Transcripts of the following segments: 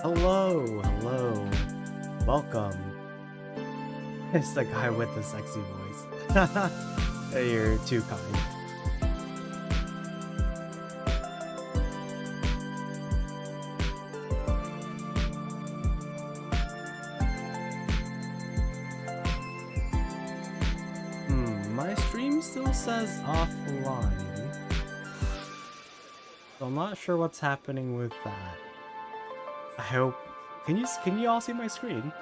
Hello, hello. Welcome. It's the guy with the sexy voice. You're too kind. My stream still says offline. So I'm not sure what's happening with that. I hope. Can you all see my screen?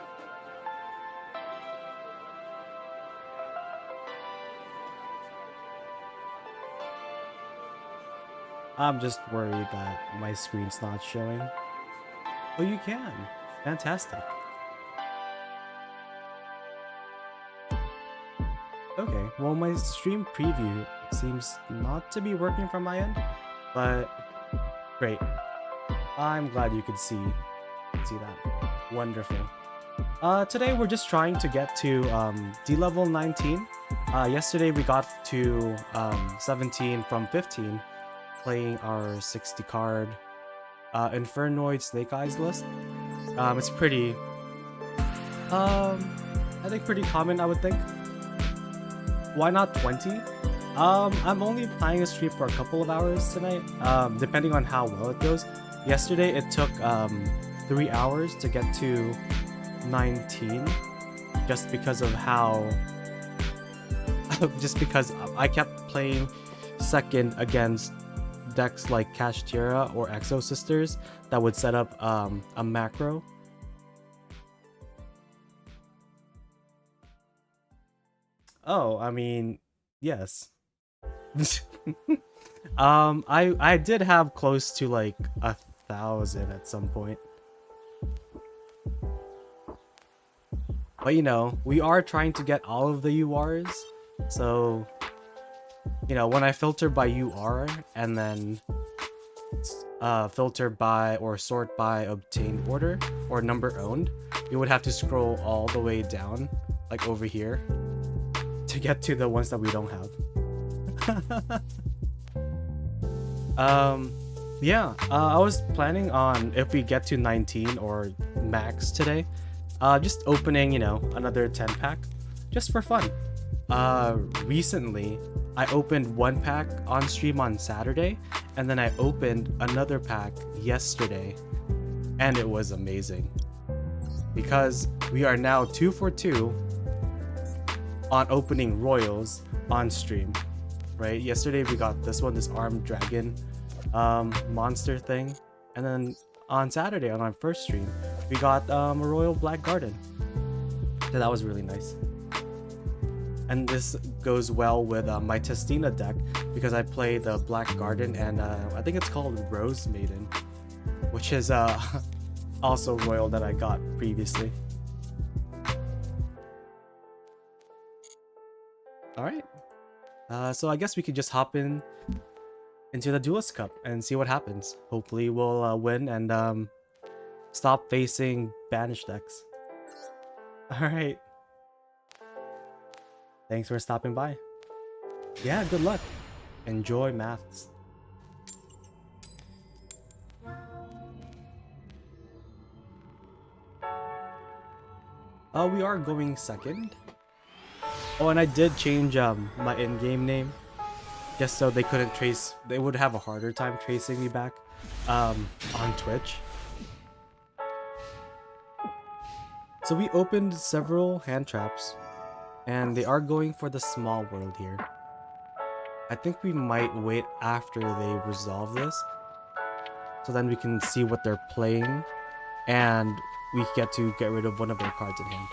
I'm just worried that my screen's not showing. Oh, you can. Fantastic. Okay, well my stream preview seems not to be working from my end, but great. I'm glad you could see that. Wonderful. Today we're just trying to get to D level 19. Yesterday we got to 17 from 15, playing our 60 card Infernoid Snake-Eyes list. It's pretty, I think pretty common, I would think. Why not 20? I'm only planning a stream for a couple of hours tonight, depending on how well it goes. Yesterday it took 3 hours to get to 19, just because of how just because I kept playing second against decks like Kashtira or Exo Sisters that would set up a macro. Oh, I mean, yes. I did have close to like 1,000 at some point. But you know, we are trying to get all of the URs. So, you know, when I filter by UR and then filter by or sort by obtained order or number owned, you would have to scroll all the way down, like over here, to get to the ones that we don't have. Yeah, I was planning on, if we get to 19 or max today, just opening, you know, another 10 pack just for fun. Recently I opened one pack on stream on Saturday, and then I opened another pack yesterday, and it was amazing because we are now 2 for 2 on opening royals on stream. Right, yesterday we got this one, this armed dragon monster thing, and then on Saturday on our first stream we got a royal black garden. So that was really nice. And this goes well with my Testina deck because I play the Black Garden and I think it's called Rose Maiden, which is also royal that I got previously. Alright. So I guess we could just hop into the Duelist Cup and see what happens. Hopefully we'll win and stop facing banished decks. Alright. Thanks for stopping by. Yeah, good luck. Enjoy maths. We are going second. Oh, and I did change my in-game name just so they couldn't trace. They would have a harder time tracing me back on Twitch. So we opened several hand traps, and they are going for the small world here. I think we might wait after they resolve this, so then we can see what they're playing, and we get to get rid of one of their cards in hand.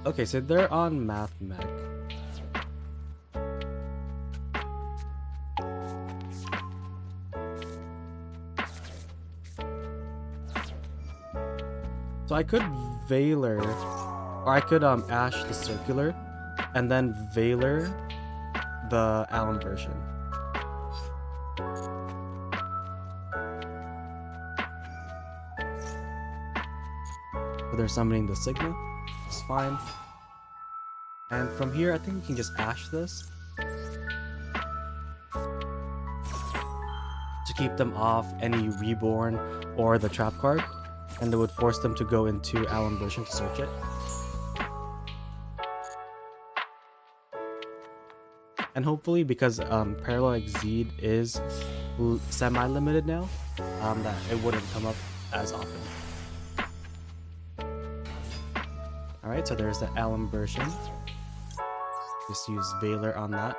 Okay, so they're on Math Mech. So I could Veiler, or I could Ash the Circular, and then Veiler the Allen version. So they're summoning the Sigma. It's fine. And from here, I think we can just Ash this to to keep them off any reborn or the trap card, and it would force them to go into Alum version to search it. And hopefully, because Parallel Exceed is semi-limited now, that it wouldn't come up as often. Alright, so there's the Alum version. Just use Veiler on that.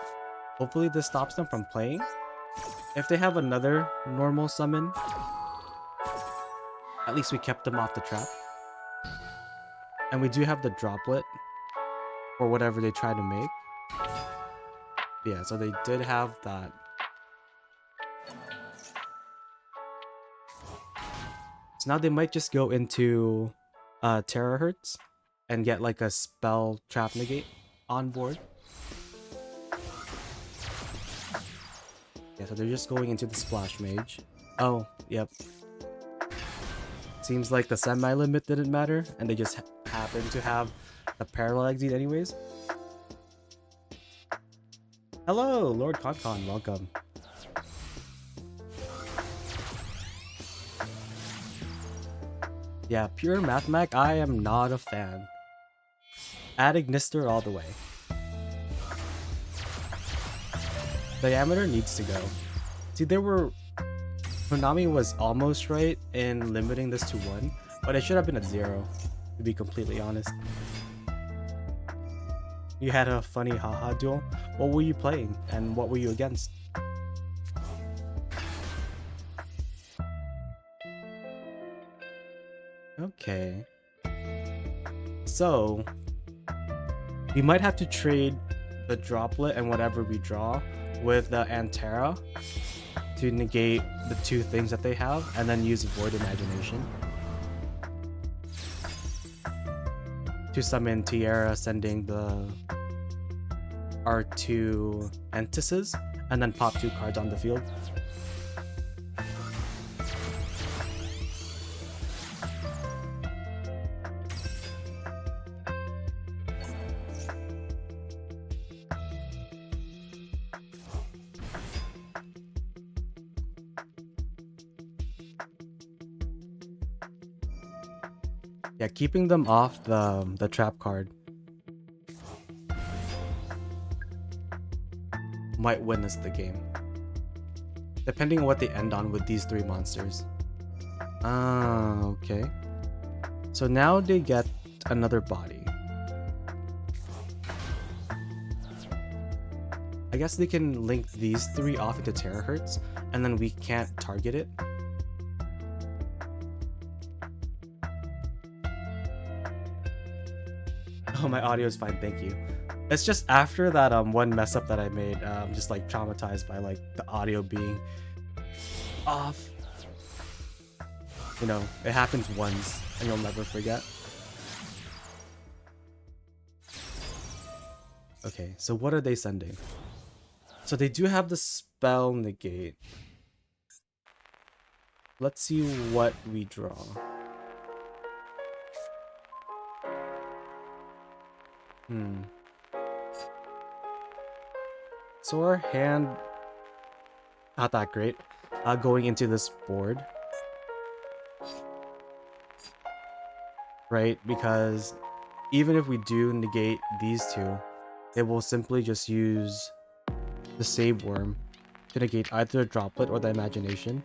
Hopefully this stops them from playing. If they have another normal summon, at least we kept them off the trap. And we do have the droplet for whatever they try to make. Yeah, so they did have that. So now they might just go into Terahertz and get like a spell trap negate on board. Yeah, so they're just going into the Splash Mage. Oh, yep. Seems like the semi-limit didn't matter, and they just happened to have the Parallel Exceed anyways. Hello, Lord Concon, welcome. Yeah, pure Mathmag, I am not a fan. Add Ignister all the way. Diameter needs to go. See, Konami was almost right in limiting this to 1, but it should have been at 0, to be completely honest. You had a funny haha duel. What were you playing, and what were you against? Okay. So, we might have to trade the droplet and whatever we draw with the Antera to negate the 2 things that they have, and then use Void Imagination to summon Tierra, sending the R2 Entices, and then pop 2 cards on the field. Yeah, keeping them off the trap card might win us the game, depending on what they end on with these 3 monsters. Ah, okay. So now they get another body. I guess they can link these 3 off into Terahertz, and then we can't target it. Oh, my audio is fine, thank you. It's just after that one mess up that I made, I'm just like traumatized by like the audio being off. You know, it happens once and you'll never forget. Okay, so what are they sending? So they do have the spell negate. Let's see what we draw. So our hand, not that great, going into this board. Right, because even if we do negate these 2, it will simply just use the Save Worm to negate either the Droplet or the Imagination.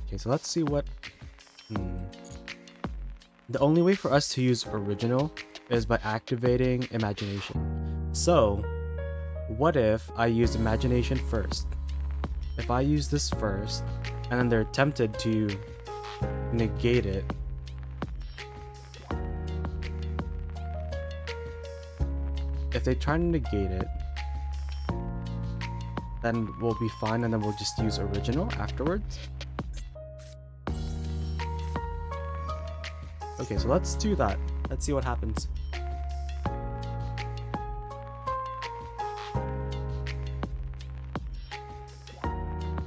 Okay, so let's see what... The only way for us to use Original is by activating Imagination. So, what if I use Imagination first? If I use this first, and then they're tempted to negate it, if they try to negate it, then we'll be fine, and then we'll just use Original afterwards. Okay, so let's do that. Let's see what happens.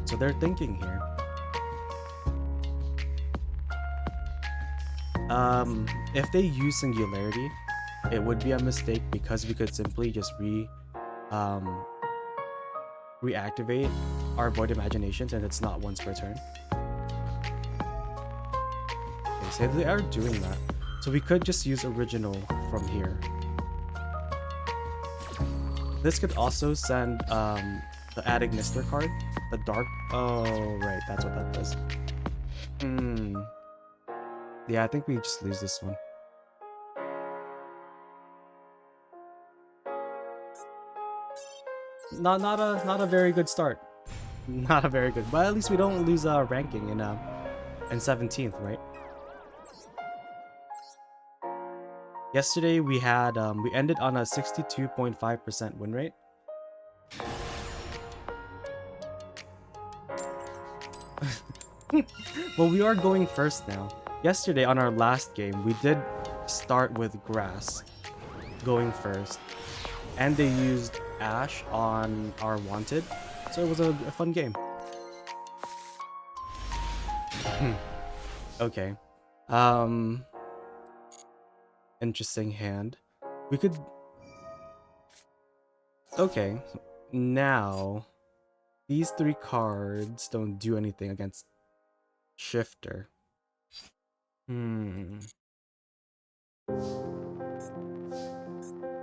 So they're thinking here. If they use Singularity, it would be a mistake because we could simply just reactivate our Void Imaginations and it's not once per turn. Okay, so they are doing that. So we could just use Original from here. This could also send the Ad Ignister card, the Dark. Oh, right, that's what that does. Yeah, I think we just lose this one. Not a very good start. Not a very good, but at least we don't lose ranking in 17th, right? Yesterday we had we ended on a 62.5% win rate. Well, we are going first now. Yesterday on our last game, we did start with Grass going first, and they used Ash on our Wanted, so it was a fun game. Okay. Interesting hand. We could... Okay. Now, these 3 cards don't do anything against Shifter.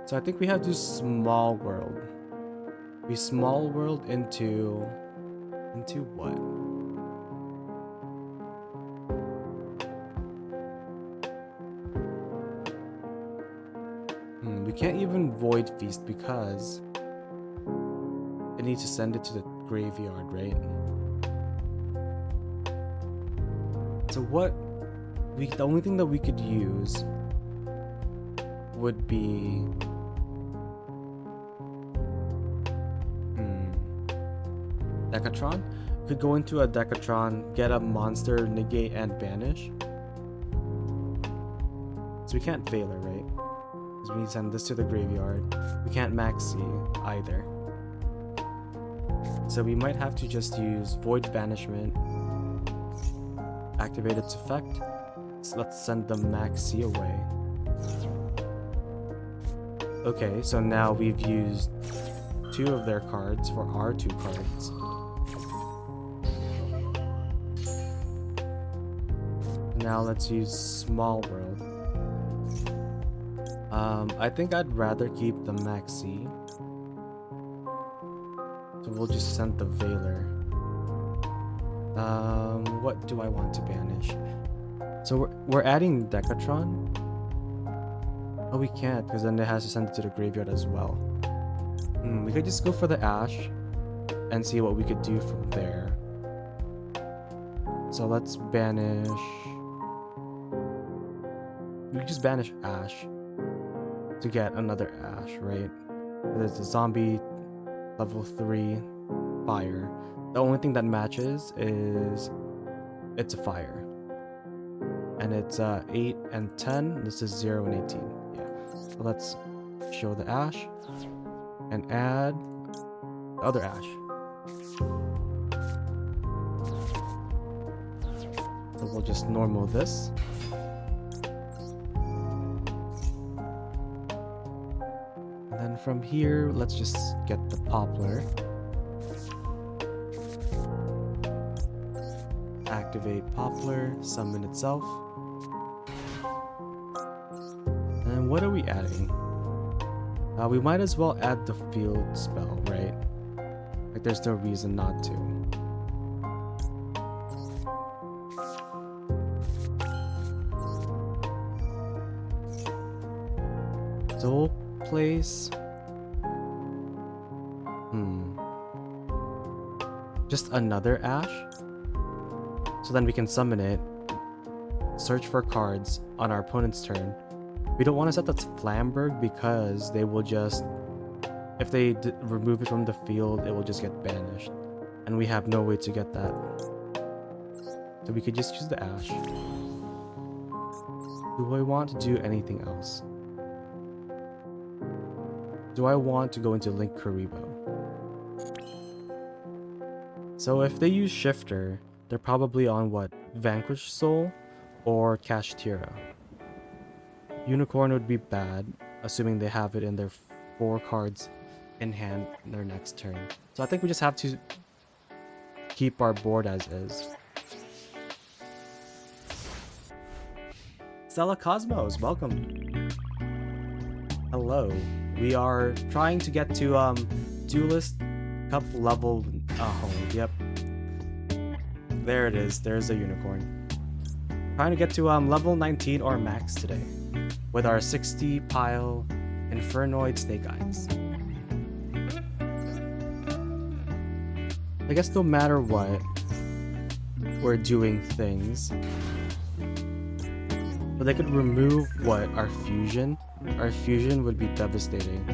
So I think we have to Small World. We Small World into what? We can't even Void Feast because it needs to send it to the graveyard, right? So the only thing that we could use would be Decatron. Could go into a Decatron, get a monster, negate, and banish. So we can't fail it, right? Because we need to send this to the graveyard. We can't maxi either. So we might have to just use Void Banishment, activate its effect. So let's send the maxi away. Okay, so now we've used 2 of their cards for our 2 cards. Now let's use Small World. I think I'd rather keep the maxi. So we'll just send the Veiler. What do I want to banish? So we're adding Decatron. Oh, we can't because then it has to send it to the graveyard as well. We could just go for the Ash and see what we could do from there. So let's banish. We could just banish Ash to get another Ash, right? There's a zombie level 3 fire. The only thing that matches is it's a fire. And it's 8 and 10. This is 0 and 18. Yeah. So let's show the Ash and add the other Ash. So we'll just normal this. And then from here, let's just get the Poplar. Activate Poplar, summon itself. And what are we adding? We might as well add the field spell, right? Like there's no reason not to. So we'll place... just another Ash? So then we can summon it, search for cards on our opponent's turn. We don't want to set that to Flamberg because they will just... if they remove it from the field, it will just get banished. And we have no way to get that. So we could just use the Ash. Do I want to do anything else? Do I want to go into Link Kuriboh? So if they use Shifter, they're probably on what? Vanquish Soul or Kashtira. Unicorn would be bad, assuming they have it in their 4 cards in hand in their next turn. So I think we just have to keep our board as is. Stella Cosmos, welcome. Hello. We are trying to get to Duelist Cup level. Oh, yep. There it is. There's a unicorn. Trying to get to level 19 or max today with our 60 pile Infernoid Snake-Eyes. I guess no matter what, we're doing things. But they could remove what? Our fusion? Our fusion would be devastating.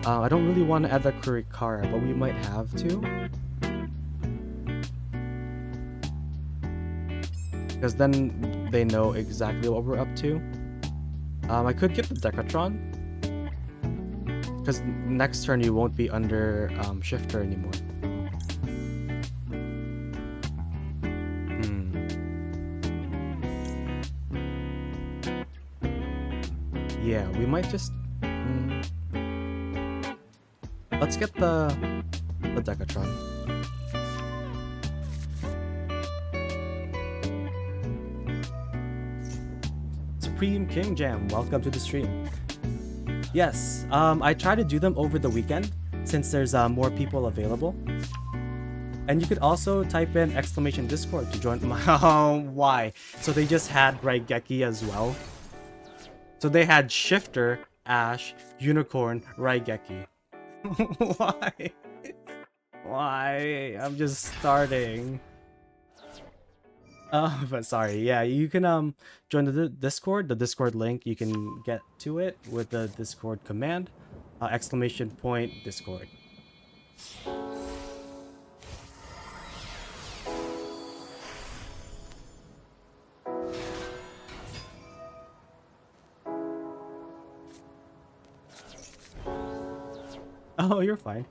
I don't really want to add that Kurikara, but we might have to. Because then they know exactly what we're up to. I could get the Decatron. Because next turn you won't be under Shifter anymore. Yeah, we might just... Let's get the Decatron. Supreme King Jam, welcome to the stream. Yes, I try to do them over the weekend since there's more people available. And you could also type in !Discord to join my... why? So they just had Raigeki as well. So they had Shifter, Ash, Unicorn, Raigeki. Why? Why? I'm just starting. But sorry, yeah, you can join the Discord. The Discord link, you can get to it with the Discord command, !Discord. Oh, you're fine.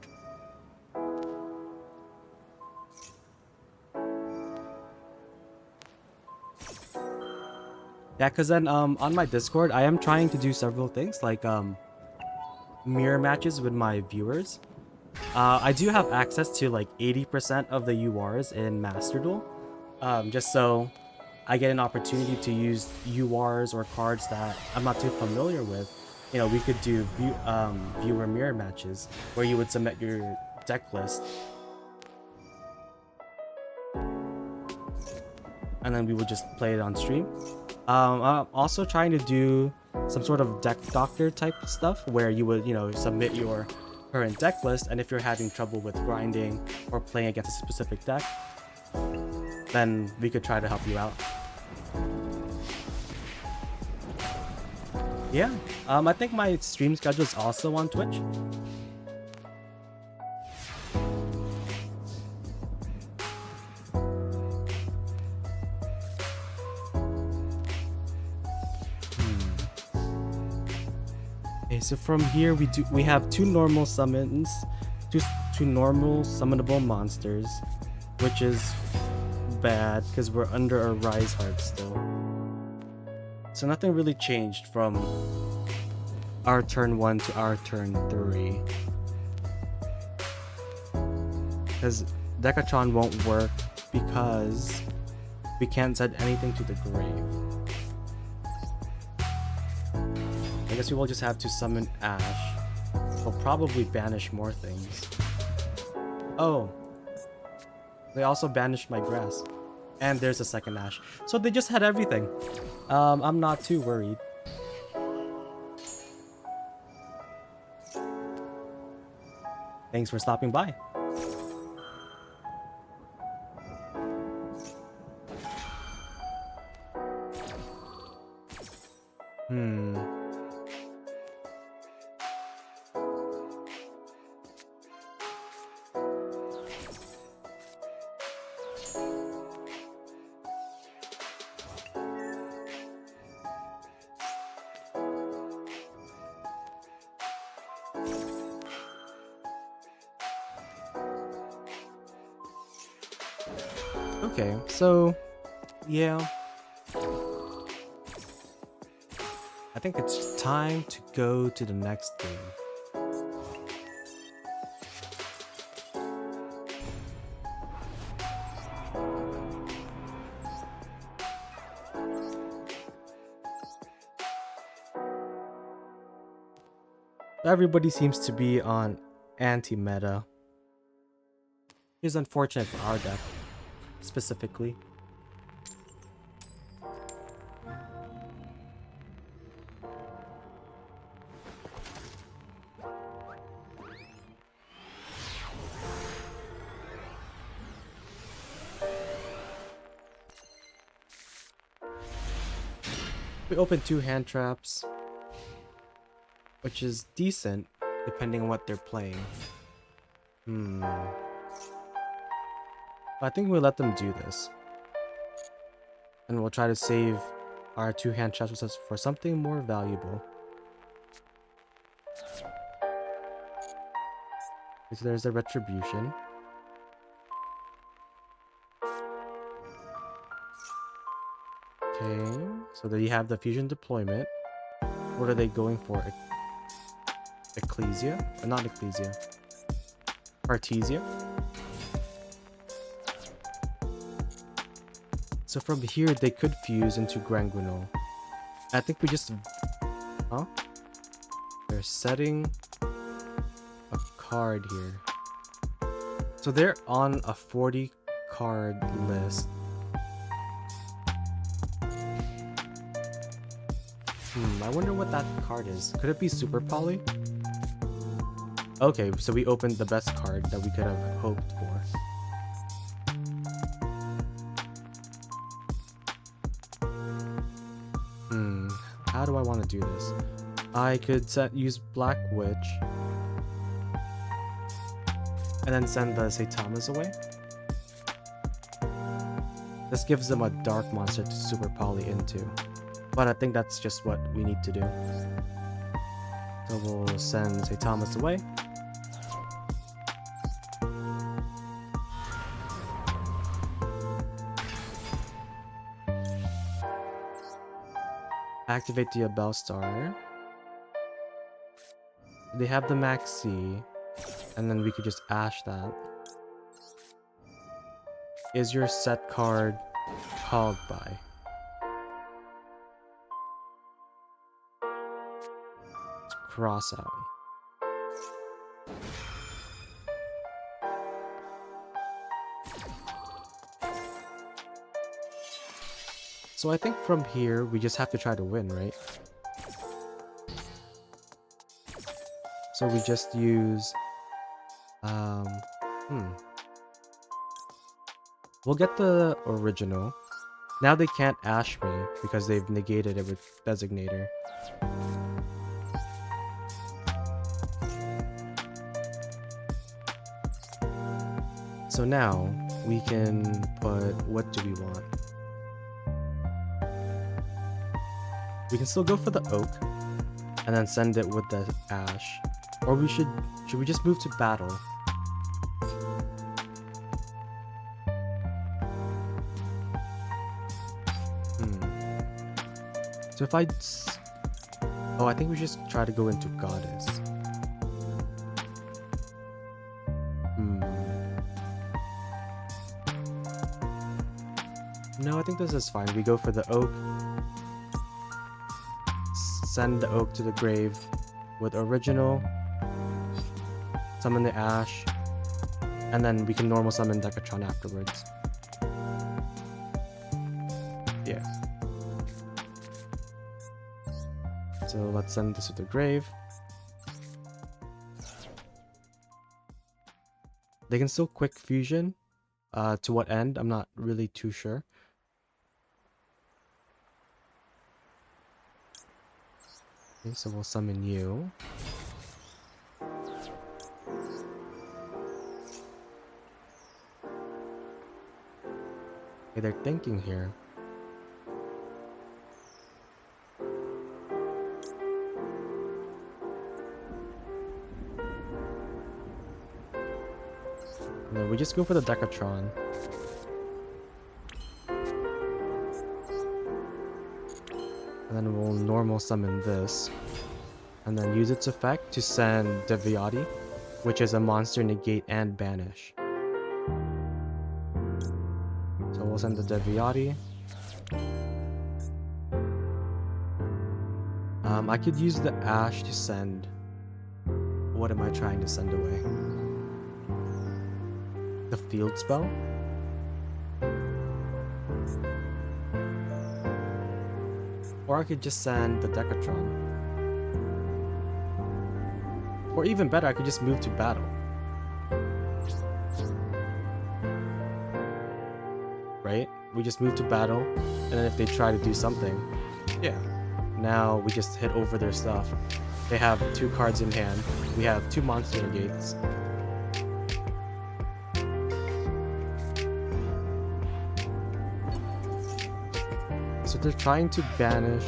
Yeah, because then on my Discord, I am trying to do several things like mirror matches with my viewers. I do have access to like 80% of the URs in Master Duel, just so I get an opportunity to use URs or cards that I'm not too familiar with. You know, we could do viewer mirror matches where you would submit your deck list, and then we would just play it on stream. I'm also trying to do some sort of deck doctor type stuff where you would, you know, submit your current deck list, and if you're having trouble with grinding or playing against a specific deck, then we could try to help you out. Yeah, I think my stream schedule is also on Twitch. Okay, so from here we have 2 normal summons, two normal summonable monsters, which is bad because we're under a Rise Heart still. So nothing really changed from our turn 1 to our turn 3. Because Decatron won't work because we can't send anything to the grave. I guess we will just have to summon Ash. We'll probably banish more things. Oh. They also banished my grass. And there's a second Ash. So they just had everything. I'm not too worried. Thanks for stopping by. Okay, so yeah. think it's time to go to the next game. Everybody seems to be on anti-meta. It's unfortunate for our deck, specifically. We opened 2 hand traps, which is decent depending on what they're playing. I think we'll let them do this. And we'll try to save our 2 hand traps for something more valuable. So there's the retribution. Okay, so there you have the fusion deployment. What are they going for? Ecclesia? Not Ecclesia. Artesia. So from here, they could fuse into Granguinol. I think we just... Huh? They're setting a card here. So they're on a 40 card list. I wonder what that card is. Could it be Super Poly? Okay, so we opened the best card that we could have hoped for. How do I want to do this? I could use Black Witch and then send the Saitamas away. This gives them a dark monster to Super Poly into. But I think that's just what we need to do. So we'll send Saitamas away. Activate the Bellstar. They have the Maxi, and then we could just Ash that. Is your set card called by? Let's cross out. So I think from here, we just have to try to win, right? So we just use... We'll get the original. Now they can't Ash me because they've negated it with Designator. So now, we can put... What do we want? We can still go for the Oak, and then send it with the Ash. Or we should we just move to battle? So if I think we should just try to go into Goddess. No, I think this is fine. We go for the Oak. Send the Oak to the grave with original. Summon the Ash. And then we can normal summon Decatron afterwards. Yeah. So let's send this to the grave. They can still quick fusion. To what end? I'm not really too sure. Okay, so we'll summon you. Okay, they're thinking here. And then we just go for the Decatron. And then we'll normal summon this. And then use its effect to send Deviati, which is a monster negate and banish. So we'll send the Deviati. I could use the Ash to send... What am I trying to send away? The field spell? Or I could just send the Decatron. Or even better, I could just move to battle. Right? We just move to battle, and then if they try to do something, yeah. Now we just hit over their stuff. They have 2 cards in hand. We have 2 monster negates. So they're trying to banish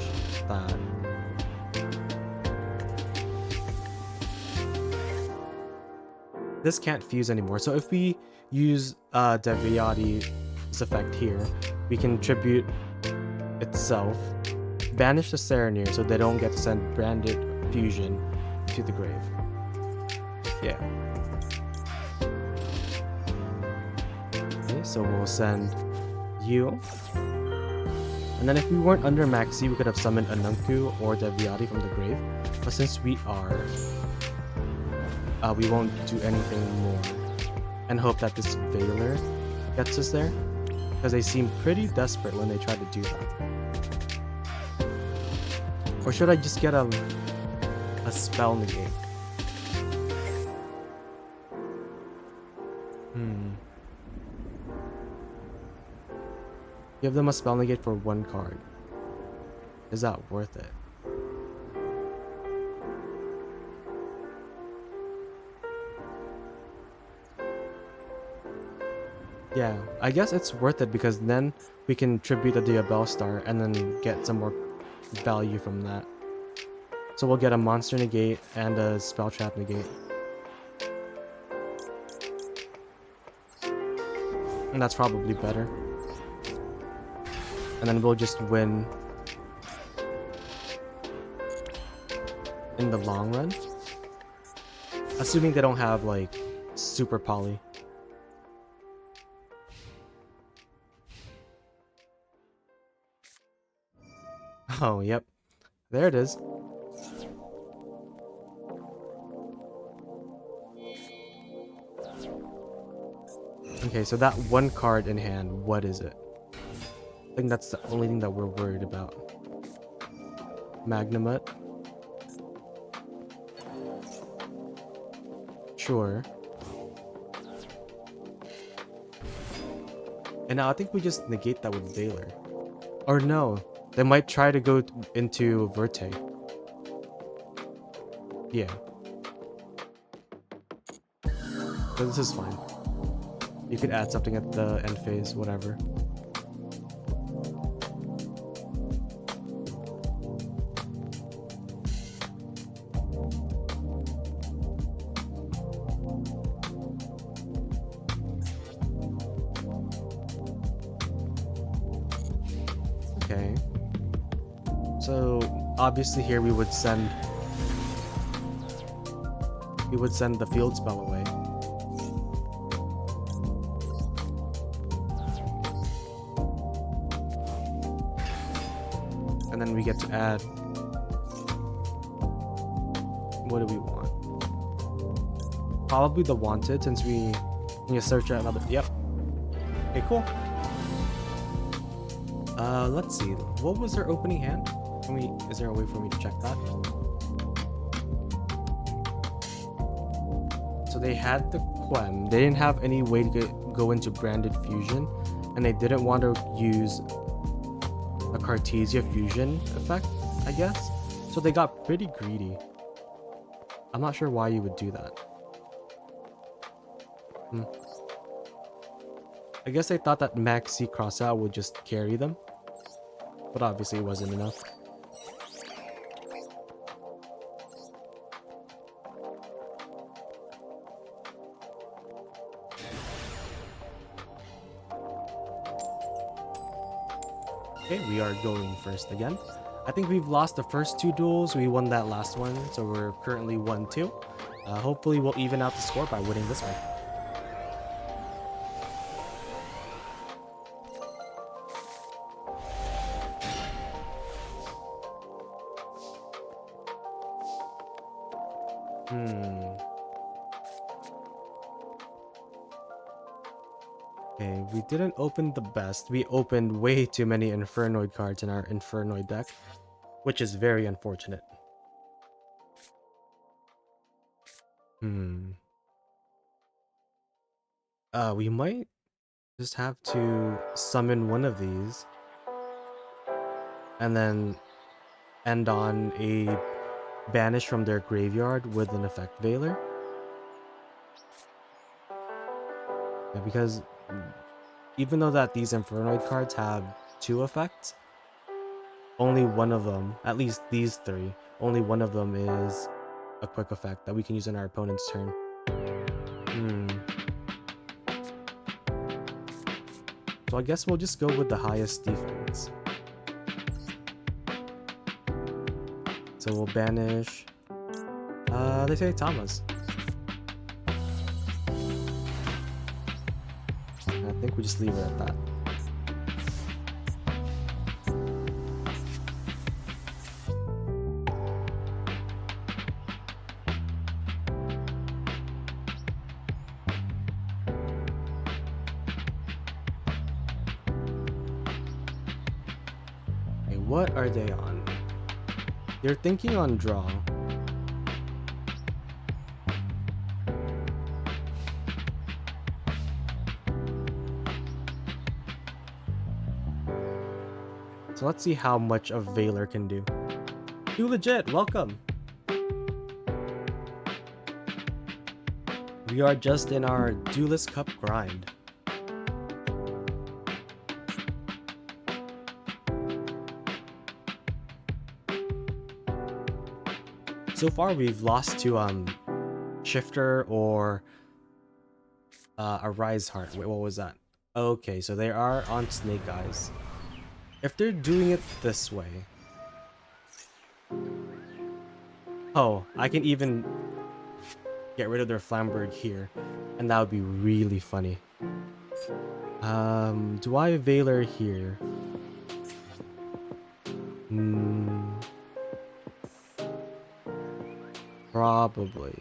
that. This can't fuse anymore. So if we use Deviati's effect here, we can tribute itself, banish the Serenir so they don't get to send branded fusion to the grave. Yeah. Okay, so we'll send you. And then if we weren't under Maxi, we could have summoned Anunku or Deviati from the grave. But since we are, we won't do anything more. And hope that this Veiler gets us there. Because they seem pretty desperate when they try to do that. Or should I just get a spell negate? Give them a spell negate for 1 card. Is that worth it? Yeah, I guess it's worth it because then we can tribute the Diabell Star and then get some more value from that. So we'll get a monster negate and a spell trap negate. And that's probably better. And then we'll just win in the long run. Assuming they don't have like super poly. Oh, yep. There it is. Okay, so that 1 card in hand, what is it? I think that's the only thing that we're worried about. Magnamut. Sure. And now I think we just negate that with Veiler. Or no, they might try to go into Verte. Yeah. But this is fine. You could add something at the end phase, whatever. Okay. So obviously here we would send the field spell away. And then we get to add, what do we want? Probably the wanted, since we need to search out another. Yep. Okay, cool. Let's see. What was their opening hand? Is there a way for me to check that? So they had the Quem. They didn't have any way to go into branded fusion, and they didn't want to use a Cartesia fusion effect, I guess. So they got pretty greedy. I'm not sure why you would do that. I guess they thought that Maxi Crossout would just carry them. But obviously it wasn't enough. Okay, we are going first again. I think we've lost the first two duels. We won that last one, so we're currently 1-2. Hopefully we'll even out the score by winning this one. Okay, we didn't open the best. We opened way too many Infernoid cards in our Infernoid deck, which is very unfortunate. We might just have to summon one of these and then end on a banish from their graveyard with an effect Veiler. Yeah, because even though that these Infernoid cards have two effects, only one of them, at least these three, only one of them is a quick effect that we can use on our opponent's turn. So I guess we'll just go with the highest defense. So we'll banish... they say Tamas. I think we just leave it at that. Okay, what are they on? They're thinking on draw. So let's see how much a Veiler can do. You legit, welcome! We are just in our Duelist Cup grind. So far we've lost to Shifter or a Rise Heart. Wait, what was that? Okay, so they are on Snake-Eyes. If they're doing it this way... Oh, I can even get rid of their Flamberg here, and that would be really funny. Do I Veiler here? Probably.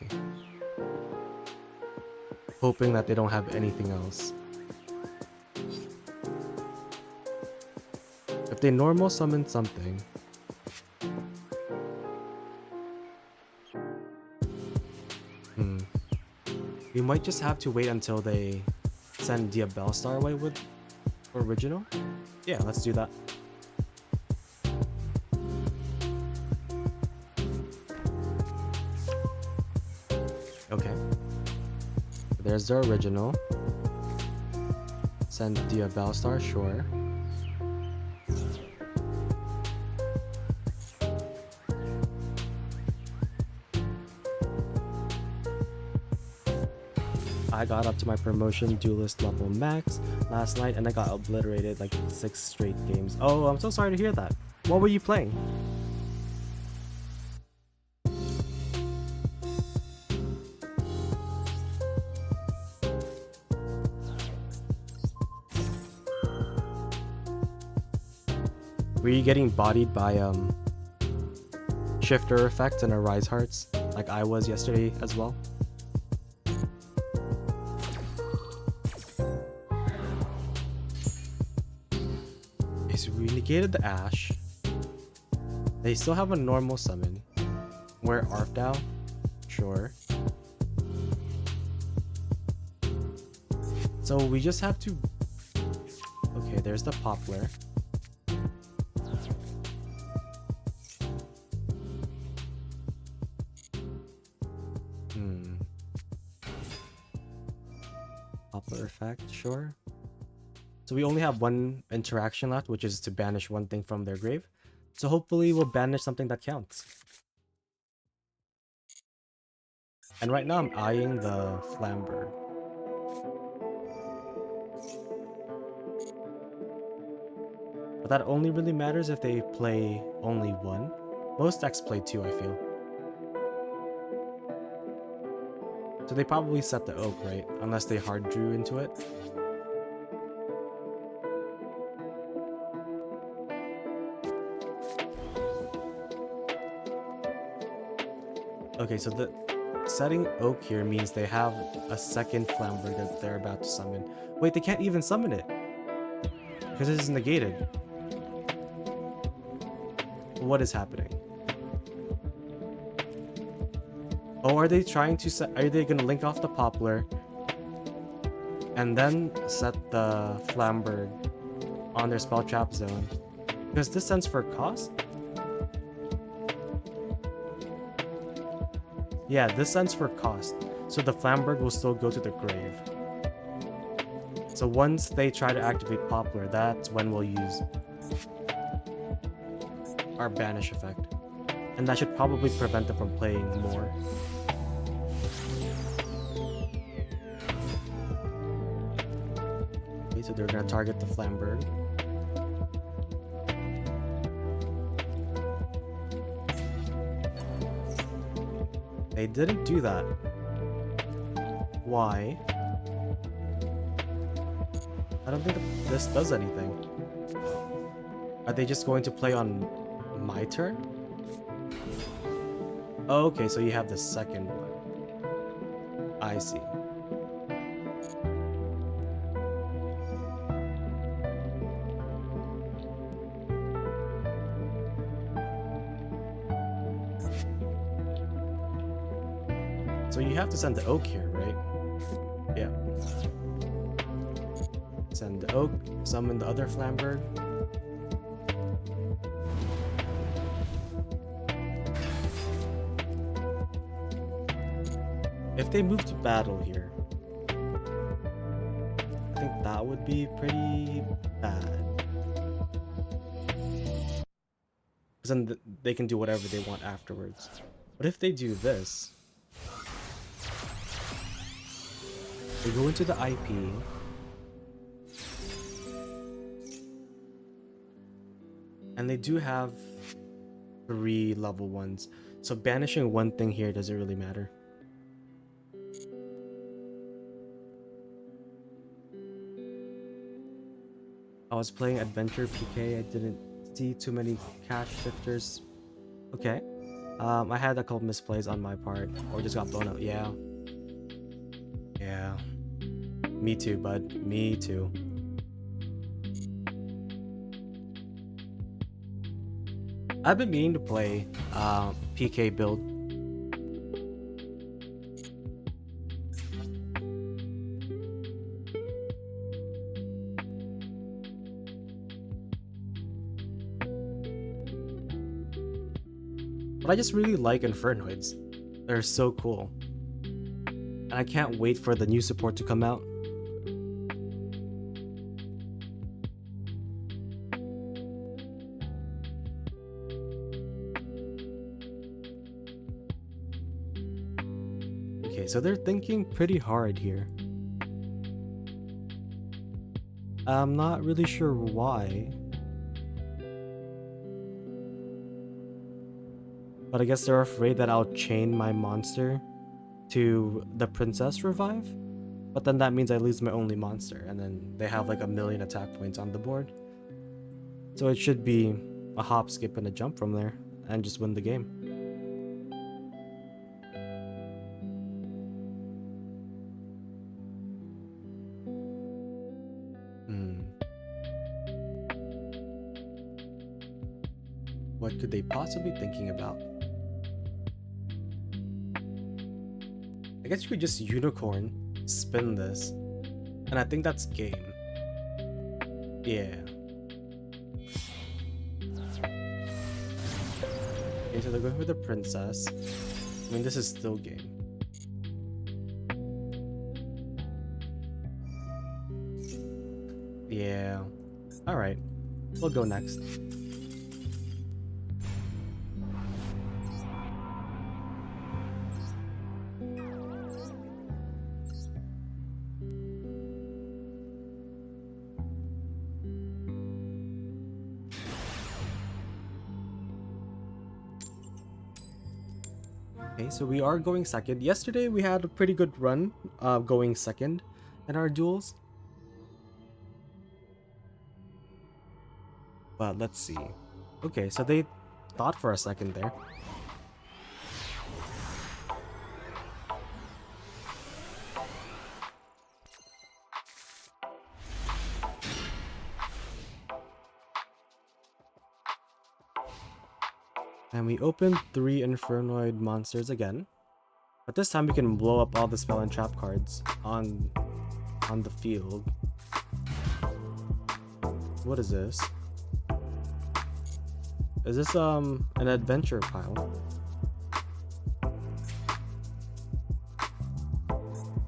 Hoping that they don't have anything else. If they normal summon something... We might just have to wait until they send Diabellstar away with original. Yeah, let's do that. Okay. There's the original. Send Diabellstar, sure. I got up to my promotion duelist level max last night and I got obliterated like 6 straight games. Oh, I'm so sorry to hear that. What were you playing? Were you getting bodied by Shifter effect and a Rise Hearts like I was yesterday as well? Okay, so we negated the Ash. They still have a normal summon. We're Arfdow? Sure. So we just have to... Okay, there's the Poplar. Poplar effect, sure. So we only have one interaction left, which is to banish one thing from their grave. So hopefully we'll banish something that counts. And right now I'm eyeing the Flamberg. But that only really matters if they play only one. Most decks play two, I feel. So they probably set the oak, right? Unless they hard drew into it. Okay, so the setting oak here means they have a second Flamberg that they're about to summon. Wait, they can't even summon it because this is negated. What is happening? Oh, are they trying to set? Are they gonna link off the Poplar and then set the Flamberg on their spell trap zone? Because this sends for cost. Yeah, this sends for cost, so the Flamberg will still go to the grave. So once they try to activate Poplar, that's when we'll use our banish effect. And that should probably prevent them from playing more. Okay, so they're gonna target the Flamberg. They didn't do that. Why? I don't think this does anything. Are they just going to play on my turn? Oh, okay, so you have the second one. I see. So you have to send the oak here, right? Yeah. Send the oak, summon the other Flamberg. If they move to battle here, I think that would be pretty bad. Because then they can do whatever they want afterwards. But if they do this, they go into the IP. And they do have 3 level 1s. So banishing one thing here doesn't really matter. I was playing Adventure PK. I didn't see too many cash shifters. Okay. I had a couple misplays on my part. Or just got blown out. Yeah. Yeah. Me too, bud. Me too. I've been meaning to play PK build. But I just really like Infernoids. They're so cool. And I can't wait for the new support to come out. Okay, so they're thinking pretty hard here. I'm not really sure why. But I guess they're afraid that I'll chain my monster to the princess revive. But then that means I lose my only monster, and then they have like 1,000,000 attack points on the board. So it should be a hop, skip, and a jump from there, and just win the game. What could they possibly be thinking about? I guess you could just unicorn, spin this, and I think that's game. Yeah. Okay, so they're going for the princess. I mean, this is still game. Yeah. Alright. We'll go next. Okay, so we are going second. Yesterday we had a pretty good run going second in our duels. But let's see. Okay, so they thought for a second there. And we opened 3 Infernoid monsters again. But this time we can blow up all the spell and trap cards on the field. What is this? Is this an adventure pile?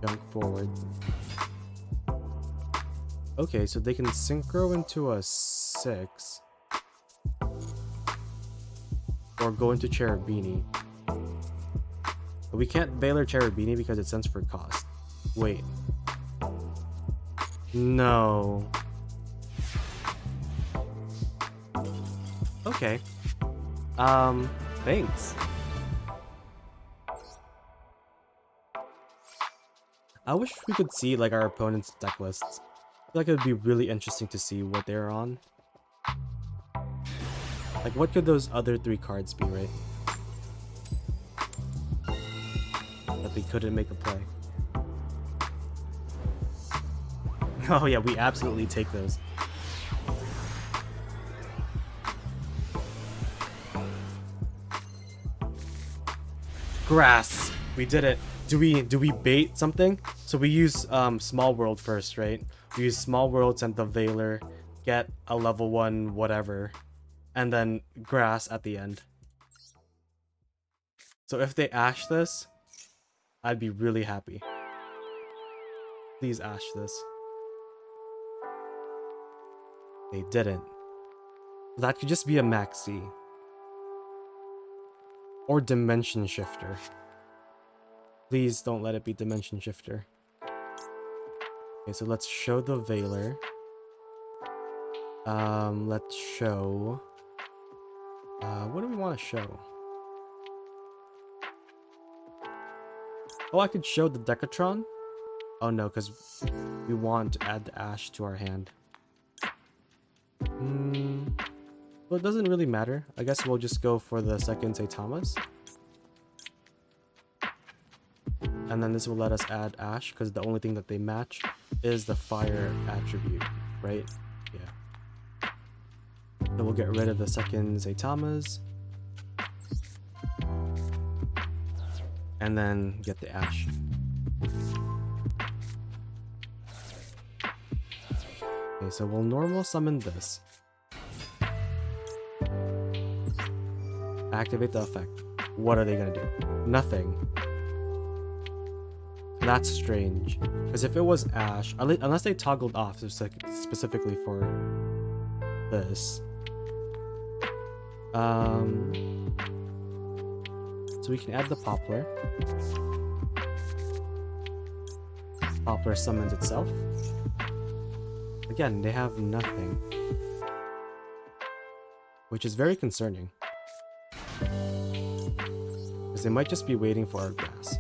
Junk forward. Okay, so they can synchro into a 6. Or go into Cherubini. But we can't Baylor Cherubini because it sends for cost. Wait. No. Okay. Thanks. I wish we could see like our opponent's deck lists. I feel like it would be really interesting to see what they're on. Like what could those other 3 cards be, right? That they couldn't make a play. Oh yeah, we absolutely take those. Grass. We did it. Do we bait something? So we use Small World first, right? We use Small World, send the Veiler, get a level 1 whatever, and then grass at the end. So if they ash this, I'd be really happy. Please ash this. They didn't. That could just be a maxi. Or Dimension Shifter. Please don't let it be Dimension Shifter. Okay, so let's show the Veiler. Let's show... what do we want to show? Oh, I could show the Decatron? Oh no, because we want to add the Ash to our hand. Well, it doesn't really matter. I guess we'll just go for the second Saitamas. And then this will let us add Ash, because the only thing that they match is the fire attribute, right? Yeah. So we'll get rid of the second Saitamas. And then get the Ash. Okay, so we'll normal summon this. Activate the effect. What are they gonna do? Nothing. That's strange. Because if it was Ash, unless they toggled off specifically for this. So we can add the Poplar. Poplar summons itself. Again, they have nothing. Which is very concerning. Because they might just be waiting for our grass.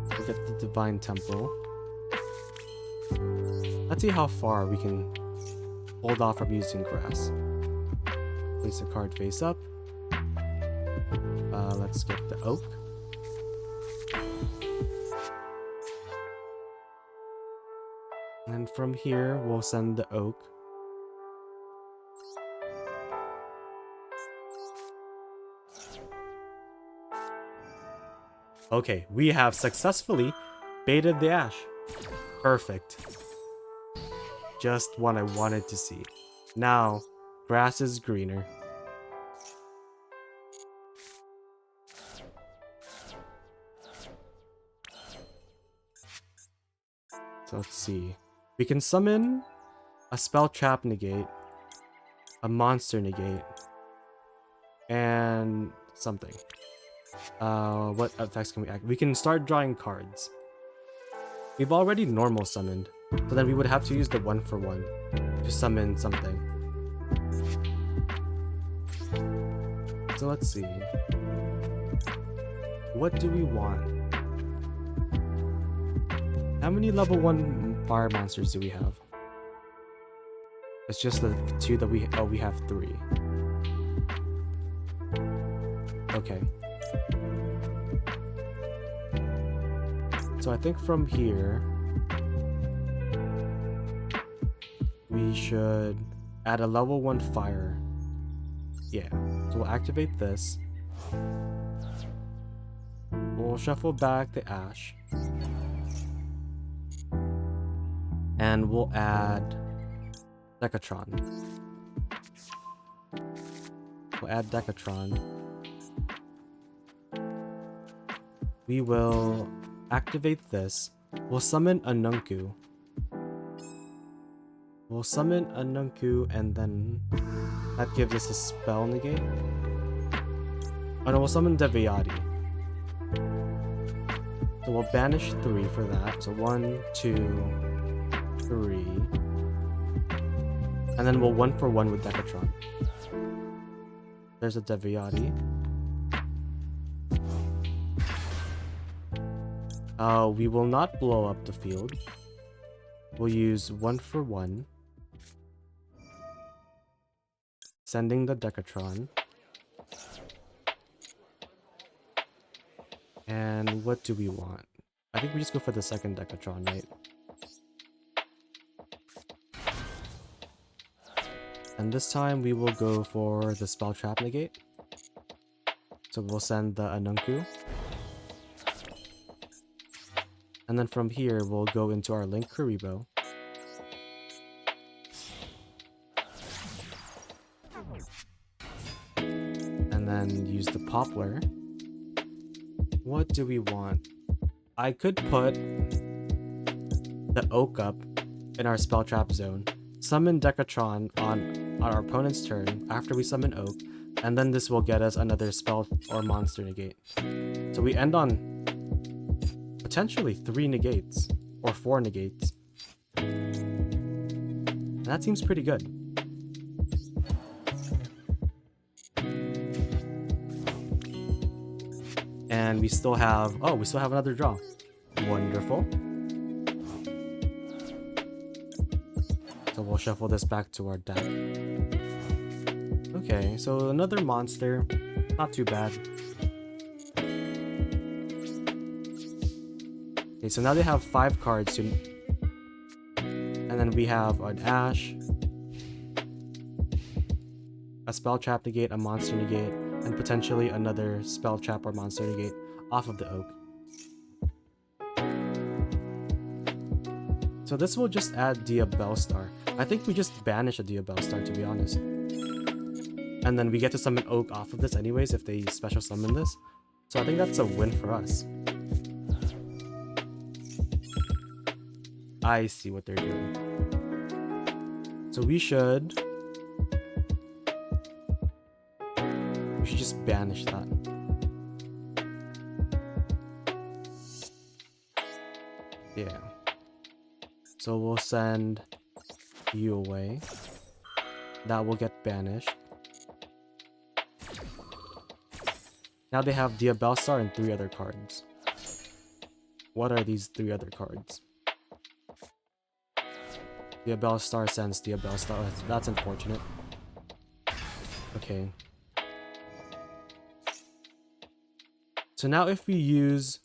We get the Divine Temple. Let's see how far we can hold off from using grass. Place a card face up. Let's get the Oak. And from here, we'll send the Oak. Okay, we have successfully baited the Ash. Perfect. Just what I wanted to see. Now, grass is greener. So let's see. We can summon a spell trap negate, a monster negate, and something. What effects can we act? We can start drawing cards. We've already normal summoned. So then we would have to use the 1-for-1 to summon something. So let's see. What do we want? How many level 1 fire monsters do we have? It's just the 2 that we have 3. Okay. So I think from here we should add a level 1 fire. Yeah. So we'll activate this. We'll shuffle back the Ash. And we'll add Decatron. We'll add Decatron. We will activate this. We'll summon a Nunku. We'll summon a Nunku and then that gives us a spell negate. Oh no, we'll summon Deviati. So we'll banish 3 for that. So 1, 2, 3. And then we'll 1-for-1 with Decatron. There's a Deviati. We will not blow up the field. We'll use 1-for-1. Sending the Decatron. And what do we want? I think we just go for the second Decatron, right? And this time we will go for the spell trap negate. So we'll send the Anunku. And then from here we'll go into our Link Kuriboh. And then use the Poplar. What do we want? I could put the Oak up in our spell trap zone. Summon Decatron on our opponent's turn after we summon Oak, and then this will get us another spell or monster negate. So we end on potentially 3 negates or 4 negates. And that seems pretty good. And we still have another draw. Wonderful. So we'll shuffle this back to our deck. Okay, so another monster. Not too bad. Okay, so now they have 5 cards to... And then we have an Ash, a spell trap negate, a monster negate, and potentially another spell trap or monster negate off of the Oak. So this will just add Diabellstar. I think we just banish a Diabellstar, to be honest. And then we get to summon Oak off of this anyways if they special summon this. So I think that's a win for us. I see what they're doing. So we should just banish that. Yeah. So we'll send you away. That will get banished. Now they have Diabellstar and 3 other cards. What are these 3 other cards? Diabellstar sends Diabellstar. That's unfortunate. Okay. So now if we use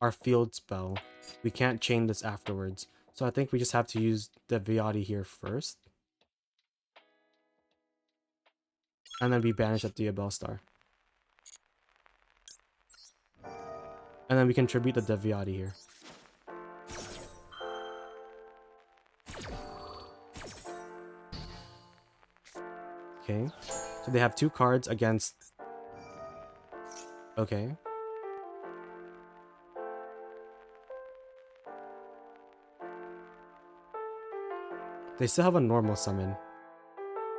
our field spell, we can't chain this afterwards. So I think we just have to use the Viati here first. And then we banish at Diabellstar. And then we contribute the Deviati here. Okay. So they have 2 cards against... Okay. They still have a normal summon.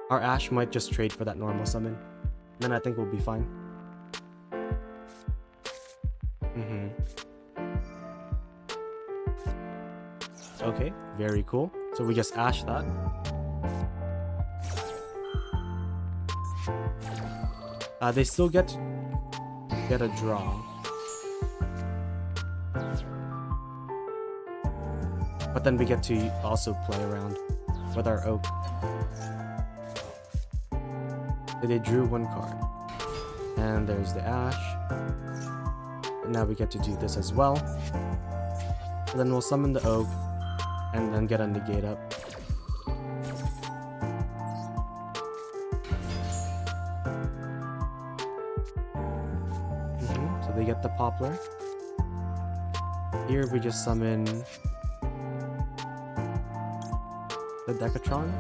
Our Ash might just trade for that normal summon. Then I think we'll be fine. Okay, very cool. So we just ash that. They still get a draw. But then we get to also play around with our oak. So they drew one card. And there's the ash. And now we get to do this as well. So then we'll summon the oak and then get a negate up. So they get the poplar. Here we just summon the Decatron.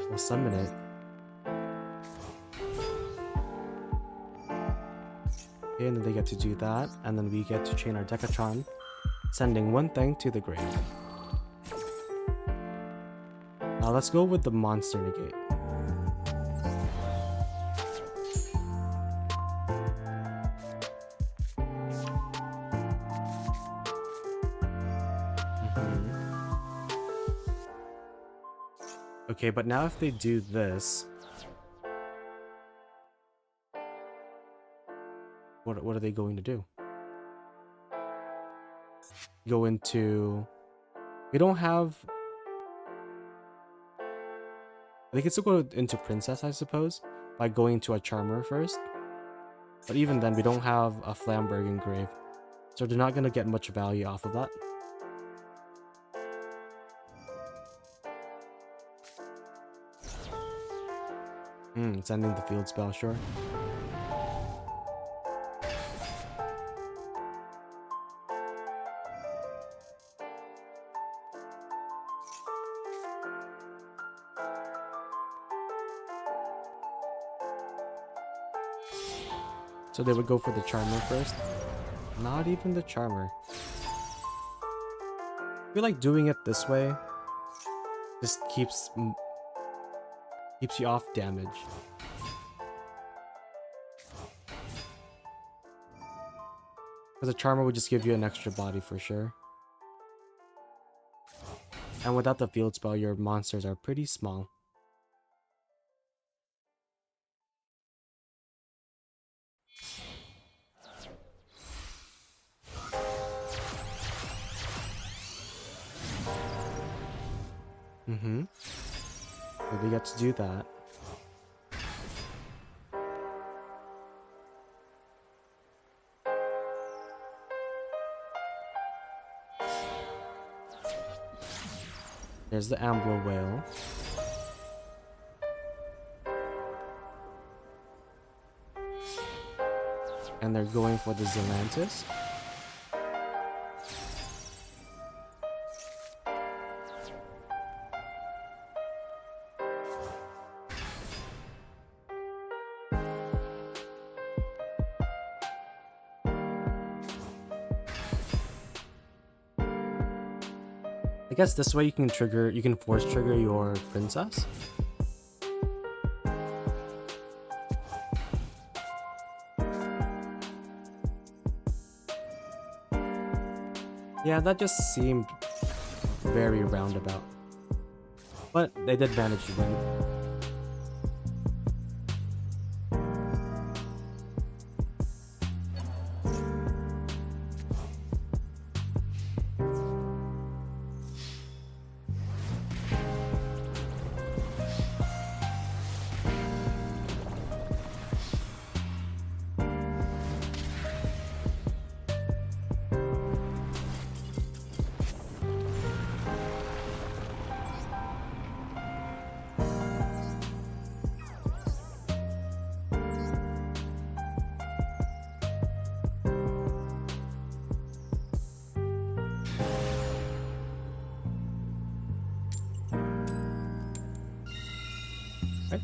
We'll summon it. Okay, and then they get to do that, and then we get to chain our Decatron, sending one thing to the grave. Now let's go with the monster negate. Okay, but now if they do this, what are they going to do? Go into... We don't have... They can still go into Princess, I suppose, by going to a Charmer first. But even then, we don't have a Flamberg engrave, so they're not going to get much value off of that. Sending the field spell, sure. So they would go for the Charmer first. Not even the Charmer. I feel like doing it this way just keeps you off damage. Because the Charmer would just give you an extra body for sure. And without the field spell, your monsters are pretty small. So we get to do that. There's the Ambler Whale. And they're going for the Zelantis. I guess this way you can force trigger your princess. Yeah, that just seemed very roundabout. But they did manage to win.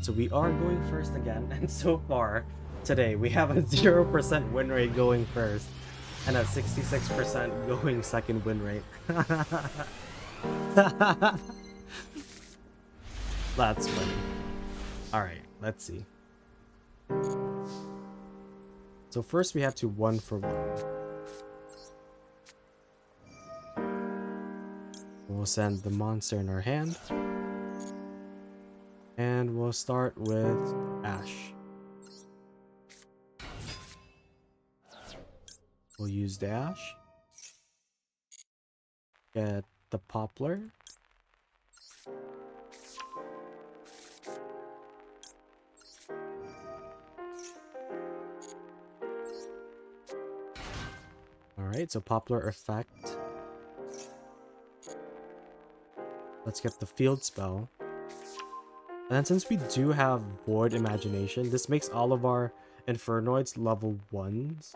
So we are going first again, and so far today we have a 0% win rate going first and a 66% going second win rate. That's funny. Alright, let's see. So first we have to 1 for 1. We'll send the monster in our hand. And we'll start with Ash. We'll use the Ash. Get the Poplar. Alright, so Poplar effect. Let's get the field spell. And then since we do have Void Imagination, this makes all of our Infernoids level 1s,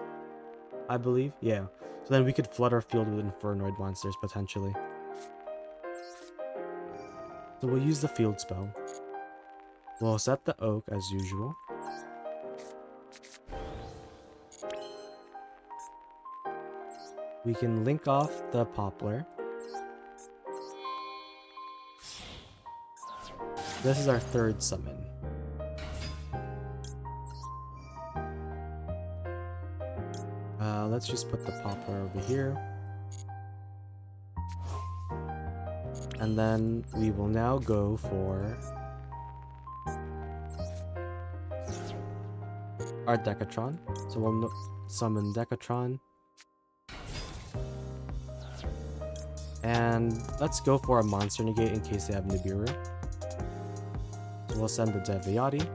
I believe. Yeah. So then we could flood our field with Infernoid monsters, potentially. So we'll use the field spell. We'll set the Oak as usual. We can link off the Poplar. This is our 3rd summon. Let's just put the Poplar over here. And then we will now go for our Decatron. So we'll summon Decatron. And let's go for a Monster Negate in case they have Nibiru. So we'll send the Deviati.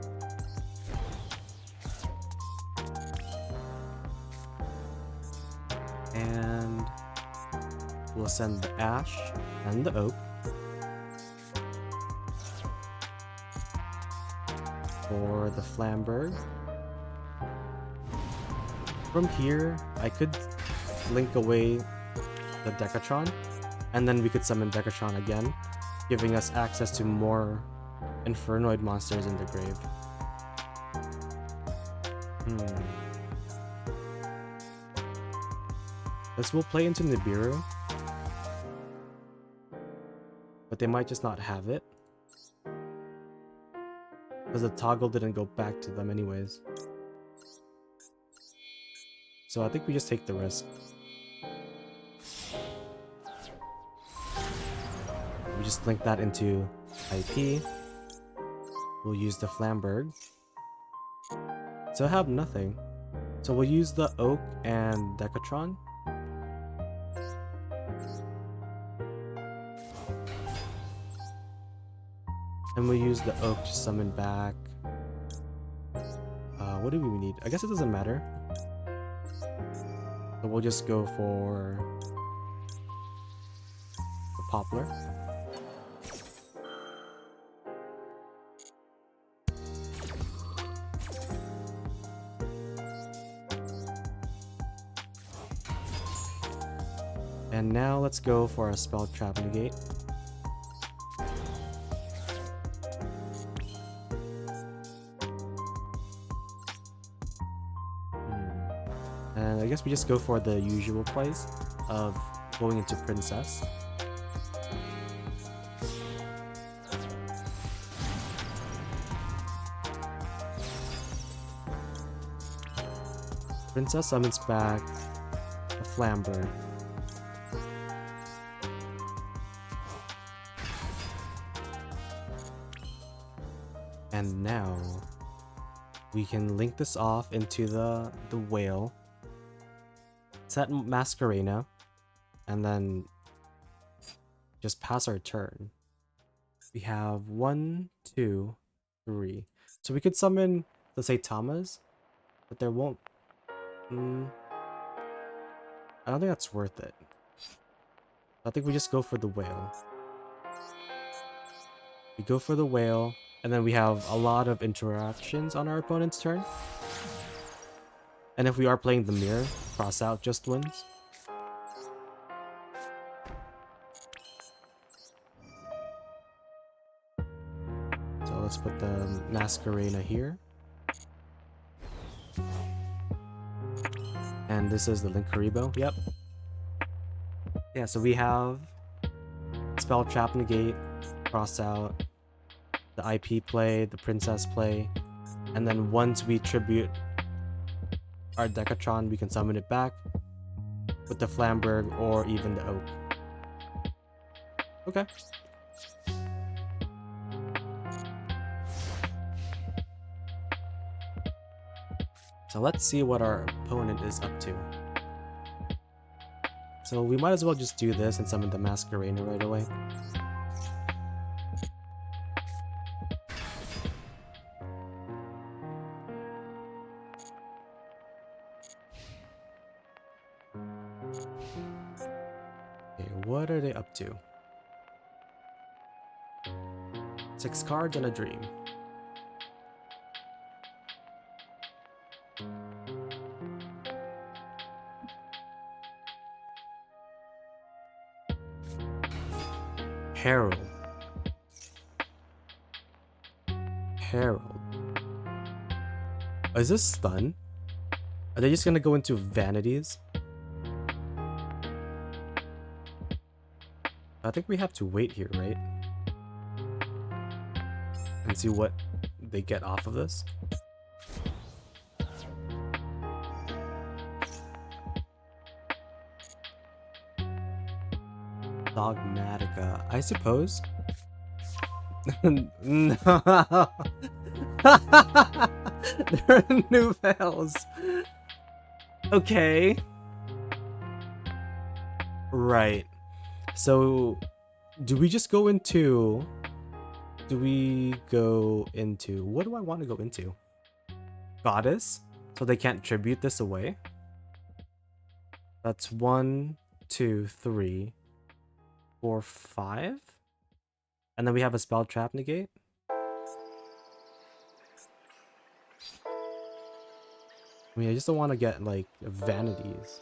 And we'll send the Ash and the Oak. For the Flamberg. From here, I could link away the Decatron, and then we could summon Decatron again, giving us access to more Infernoid monsters in the grave. This will play into Nibiru, but they might just not have it, because the toggle didn't go back to them anyways. So I think we just take the risk. We just link that into IP. We'll use the Flamberg. So I have nothing. So we'll use the Oak and Decatron. And we'll use the Oak to summon back. What do we need? I guess it doesn't matter. So we'll just go for the Poplar. And now let's go for a Spell Trap Negate. And I guess we just go for the usual plays of going into Princess. Princess summons back a Flamber. And now we can link this off into the whale. Set Masquerena, and then just pass our turn. We have 1, 2, 3. So we could summon the Saitamas, but there won't. I don't think that's worth it. I think we just go for the whale. We go for the whale, and then we have a lot of interactions on our opponent's turn. And if we are playing the mirror, cross out just wins. So let's put the Masquerena here. And this is the Linkaribo. Yep. Yeah, so we have Spell Trap Negate, cross out the IP play, the princess play, and then once we tribute our Decatron, we can summon it back with the Flamberg or even the Oak. Okay. So let's see what our opponent is up to. So we might as well just do this and summon the Masquerader right away. Okay, what are they up to? 6 cards and a dream. Herald. Is this stun? Are they just gonna go into vanities? I think we have to wait here, right? And see what they get off of this. Dogmatica, I suppose. No. There are new veils. Okay. Right. So, do we just go into... Do we go into... What do I want to go into? Goddess? So they can't tribute this away? That's 1, 2, 3, 4, 5? And then we have a spell trap negate? I mean, I just don't want to get, like, vanities.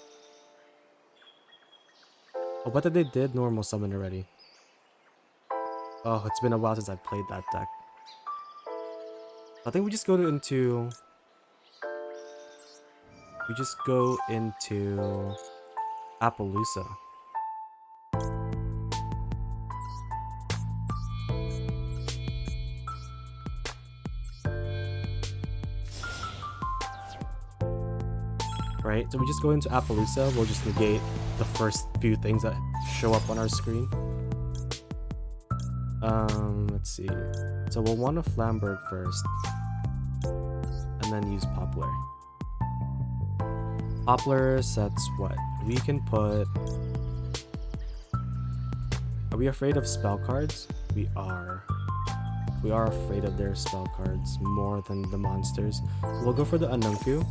Oh, but they did normal summon already. Oh, it's been a while since I played that deck. I think we just go into... We just go into... Appaloosa. Right, so we just go into Appaloosa, we'll just negate the first few things that show up on our screen. Let's see. So we'll want a Flamberg first. And then use Poplar. Poplar sets what? We can put... Are we afraid of spell cards? We are. We are afraid of their spell cards more than the monsters. So we'll go for the Anunku.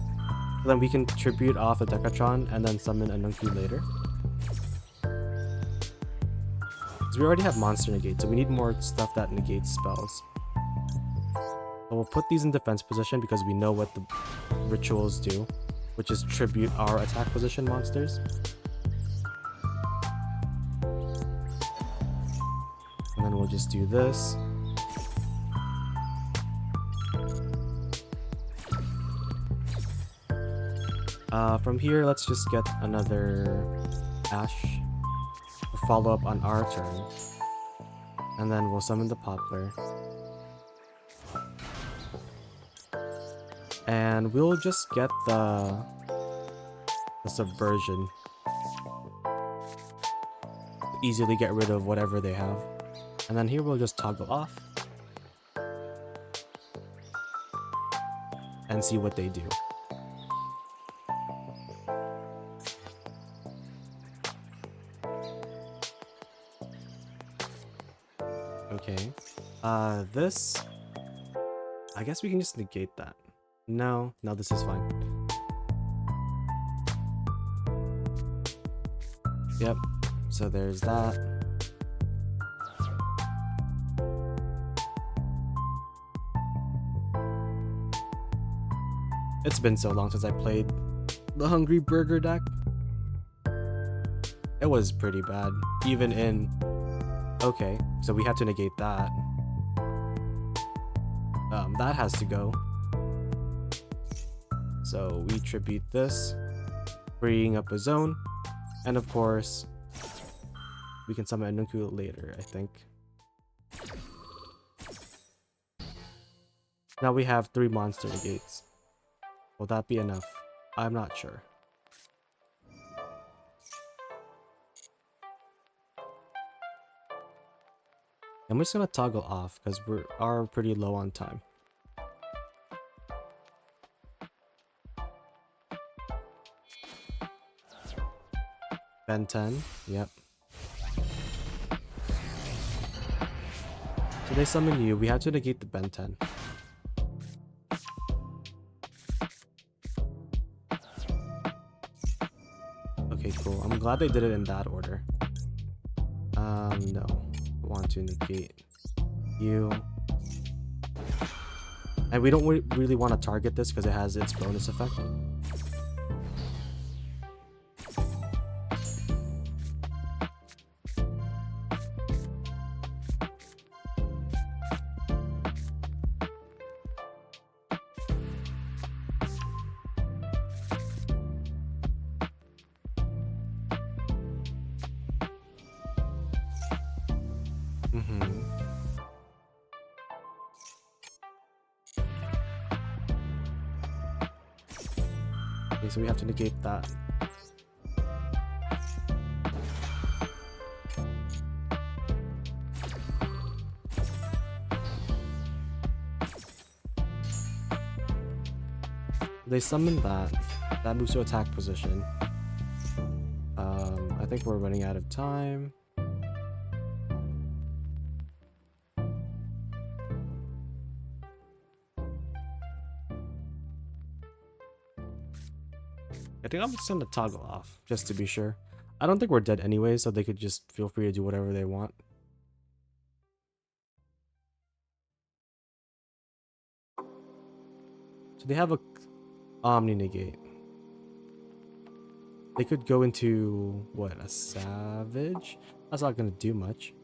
So then we can tribute off the Decatron and then summon Anunku later. Because we already have monster negate, so we need more stuff that negates spells. So we'll put these in defense position because we know what the rituals do, which is tribute our attack position monsters. And then we'll just do this. From here, let's just get another Ash to follow up on our turn. And then we'll summon the Poplar. And we'll just get the Subversion. Easily get rid of whatever they have. And then here we'll just toggle off. And see what they do. Okay. This... I guess we can just negate that. No, this is fine. Yep. So there's that. It's been so long since I played the Hungry Burger deck. It was pretty bad. Even in... Okay, so we have to negate that. That has to go. So we tribute this, freeing up a zone. And of course, we can summon Anunku later, I think. Now we have 3 monster negates. Will that be enough? I'm not sure. I'm just gonna toggle off because we are pretty low on time. Ben 10, yep. So they summon you, we have to negate the Ben 10. Okay, cool. I'm glad they did it in that order. No. I want to negate you. And we don't really want to target this because it has its bonus effect. Okay, so we have to negate that. They summon that. That moves to attack position. I think we're running out of time. I think I'm just gonna toggle off, just to be sure. I don't think we're dead anyway, so they could just feel free to do whatever they want. So they have a Omni negate. They could go into, what, a Savage? That's not gonna do much.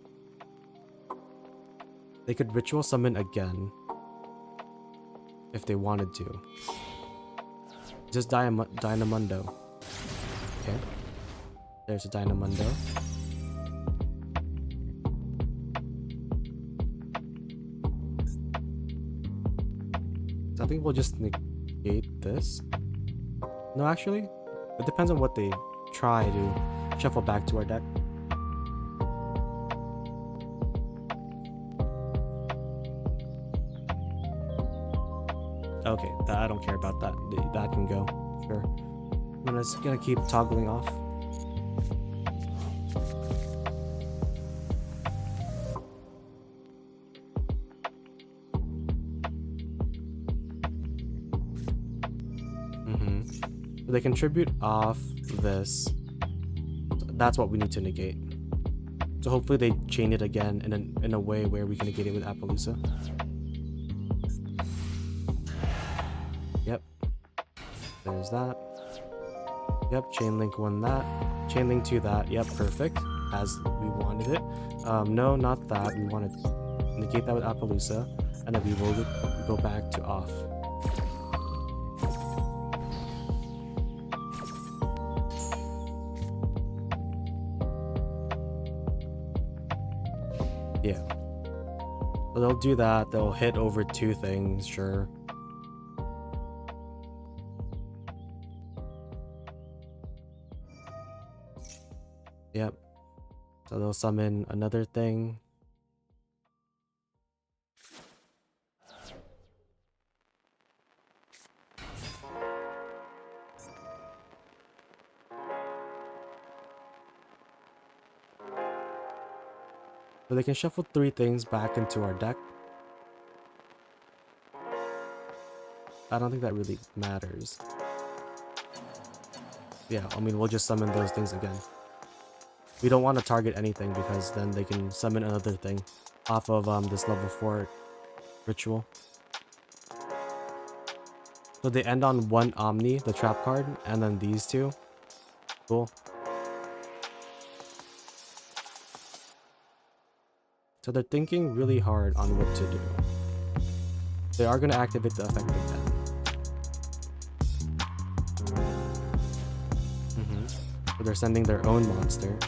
They could Ritual Summon again. If they wanted to. Just Dynamundo. Okay. There's a Dynamundo. So I think we'll just negate this. No, actually, it depends on what they try to shuffle back to our deck. Okay, I don't care about that. That can go. Sure. I'm just gonna keep toggling off. So they contribute off this. That's what we need to negate. So hopefully they chain it again in a way where we can negate it with Appaloosa. Yep. There's that. Yep, chain link 1 that. Chain link 2 that. Yep, perfect. As we wanted it. No, not that. We want to negate that with Appaloosa. And then we will go back to off. Yeah. So they'll do that. They'll hit over 2 things, sure. Yep. So they'll summon another thing. So they can shuffle 3 things back into our deck. I don't think that really matters. Yeah, I mean, we'll just summon those things again. We don't want to target anything because then they can summon another thing off of this level 4 ritual. So they end on 1 Omni, the trap card, and then these 2. Cool. So they're thinking really hard on what to do. They are going to activate the effect again. So they're sending their own monster.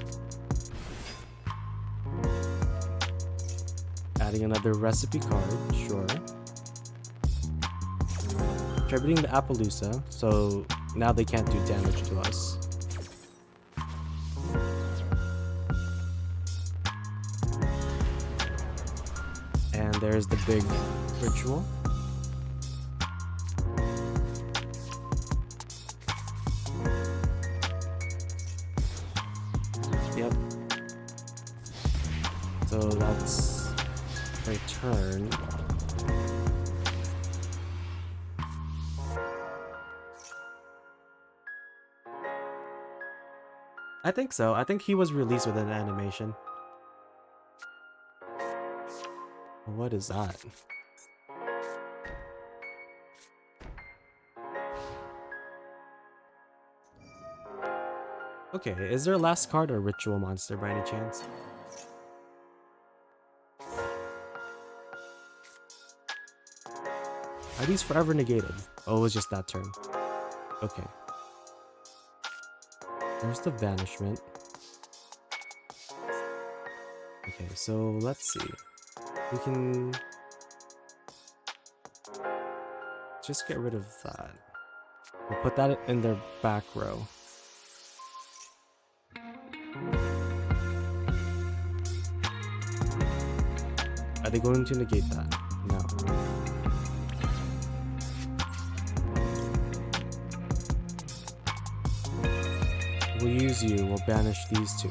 Adding another recipe card, sure. Tributing the Appaloosa, so now they can't do damage to us. And there's the big ritual. Yep. So that's my turn. I think so. I think he was released with an animation. What is that? Okay, is there a last card or ritual monster by any chance? Are these forever negated? Oh, it was just that turn. Okay. There's the banishment. Okay, so let's see. We can just get rid of that. We'll put that in their back row. Are they going to negate that? No. We'll use you. We'll banish these two.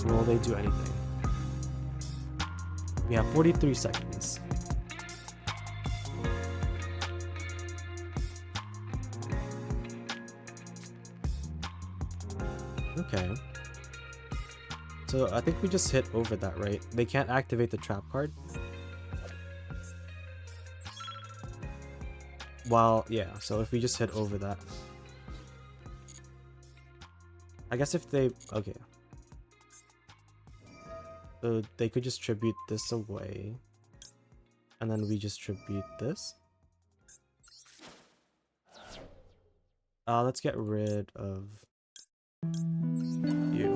Will they do anything? We have 43 seconds. Okay. So I think we just hit over that, right? They can't activate the trap card. Well, yeah, so if we just hit over that. I guess if they... Okay. So they could just tribute this away. And then we just tribute this. Let's get rid of you.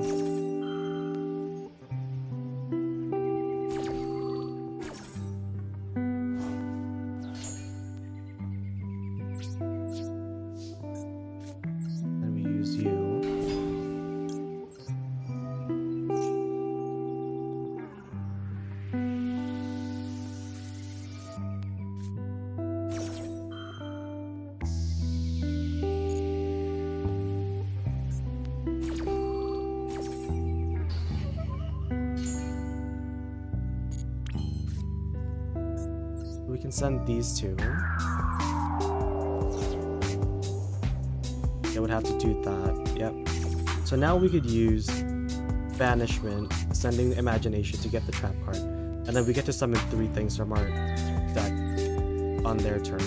And we use you. We can send these two. They would have to do that. Yep. So now we could use banishment, sending imagination to get the trap card, and then we get to summon 3 things from our deck on their turn.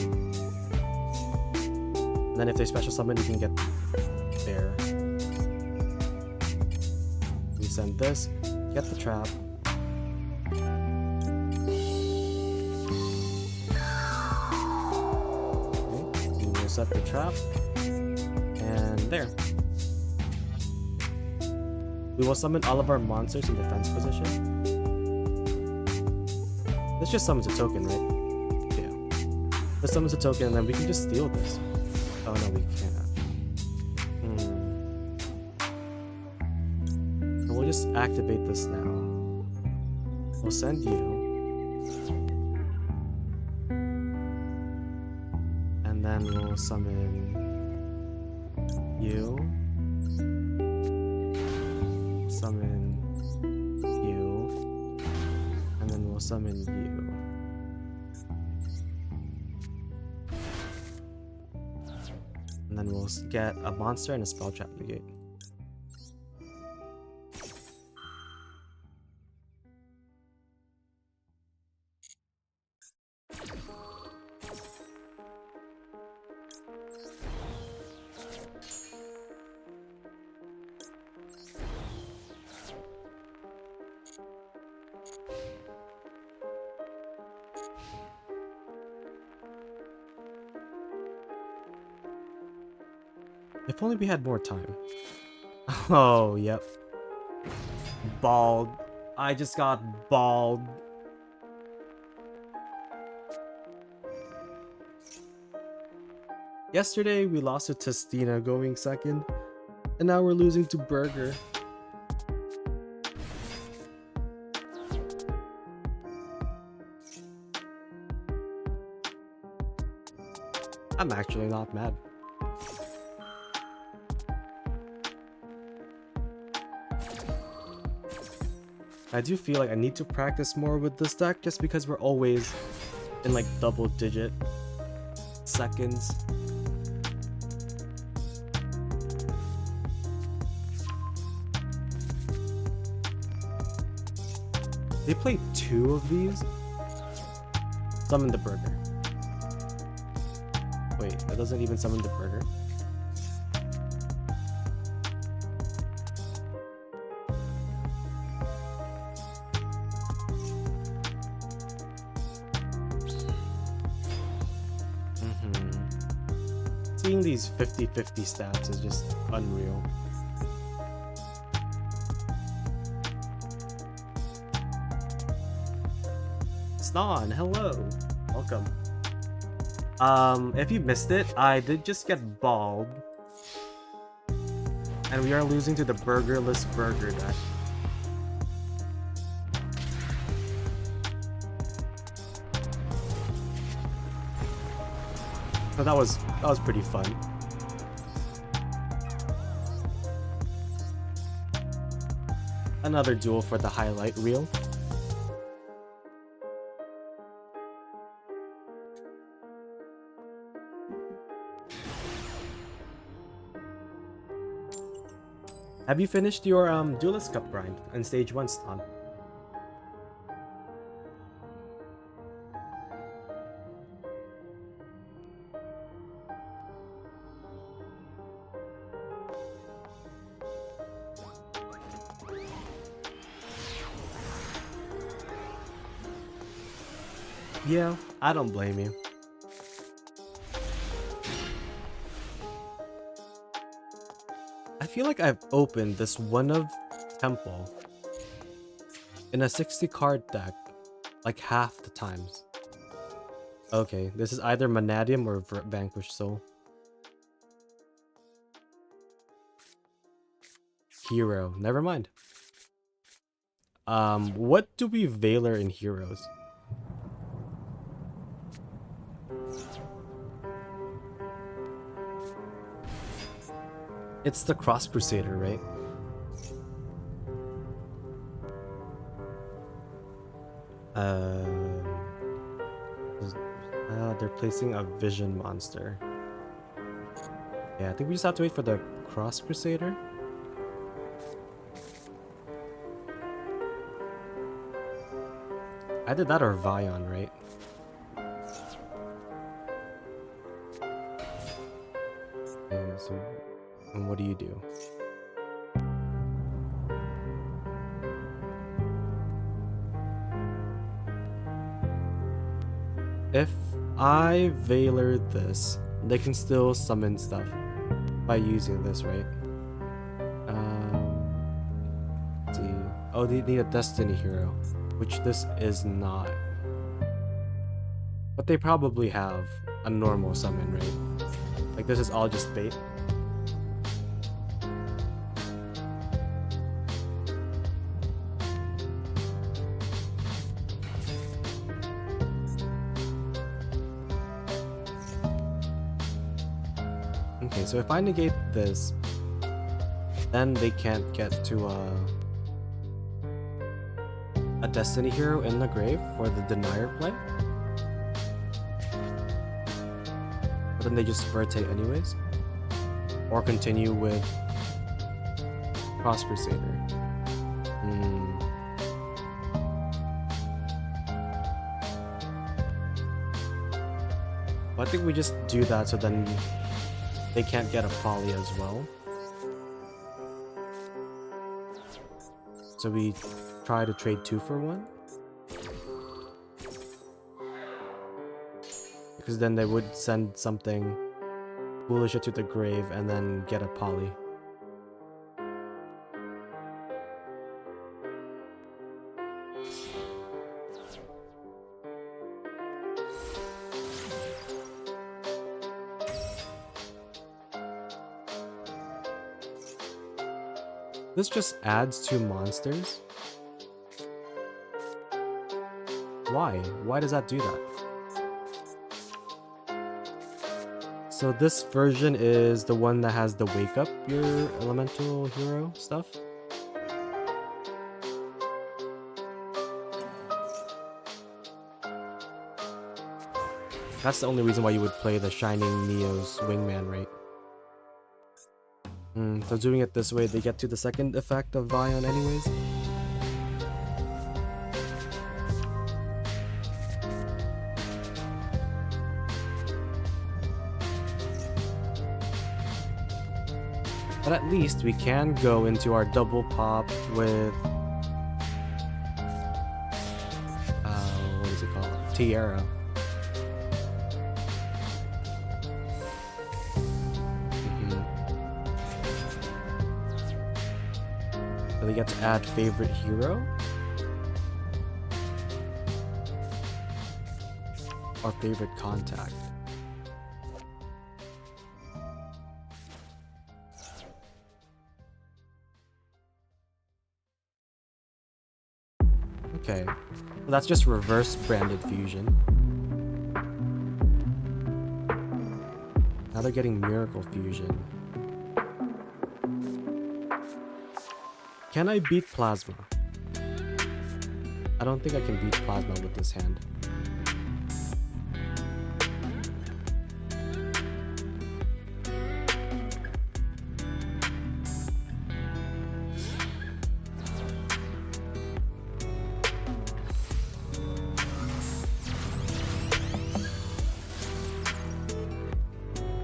And then if they special summon, we can get there. We send this, get the trap. Set the trap, and there. We will summon all of our monsters in defense position. This just summons a token, right? Yeah. This summons a token, and then we can just steal this. Oh no, we can't. So we'll just activate this now. We'll send you. And then we'll summon you, summon you, and then we'll summon you. And then we'll get a monster and a spell trap negate. If only we had more time. Oh, yep. Bald. I just got bald. Yesterday, we lost to Testina going second, and now we're losing to Burger. I'm actually not mad. I do feel like I need to practice more with this deck just because we're always in like double-digit seconds. They played 2 of these. Summon the Burger. Wait, that doesn't even summon the Burger. Seeing these 50-50 stats is just unreal. Snon, hello. Welcome. If you missed it, I did just get bald. And we are losing to the Burgerless Burger deck. So that was pretty fun. Another duel for the highlight reel. Have you finished your Duelist Cup grind in stage 1, Stan? Yeah, I don't blame you. I feel like I've opened this one of Temple in a 60 card deck like half the times. Okay, this is either Manadium or Vanquished Soul. Hero, never mind. What do we Veiler in Heroes? It's the Cross Crusader, right? They're placing a Vision monster. Yeah, I think we just have to wait for the Cross Crusader. Either that or Vion, right? Okay, so and what do you do? If I Veiler this, they can still summon stuff by using this, right? Let's see. Oh, they need a Destiny hero, which this is not. But they probably have a normal summon, right? Like this is all just bait. Okay, so if I negate this, then they can't get to a Destiny hero in the grave for the Denier play. But then they just Verte anyways. Or continue with Cross Crusader. Well, I think we just do that so then they can't get a Poly as well. So we try to trade 2 for 1. Because then they would send something foolish it to the grave and then get a poly. This just adds 2 monsters? Why? Why does that do that? So this version is the one that has the wake up your elemental hero stuff? That's the only reason why you would play the Shining Neo's Wingman, right? So doing it this way, they get to the second effect of Vion anyways. But at least we can go into our double pop with what is it called? Tiara. So we get to add favorite hero or favorite contact. Okay, well, that's just reverse branded fusion. Now they're getting miracle fusion. Can I beat Plasma? I don't think I can beat Plasma with this hand.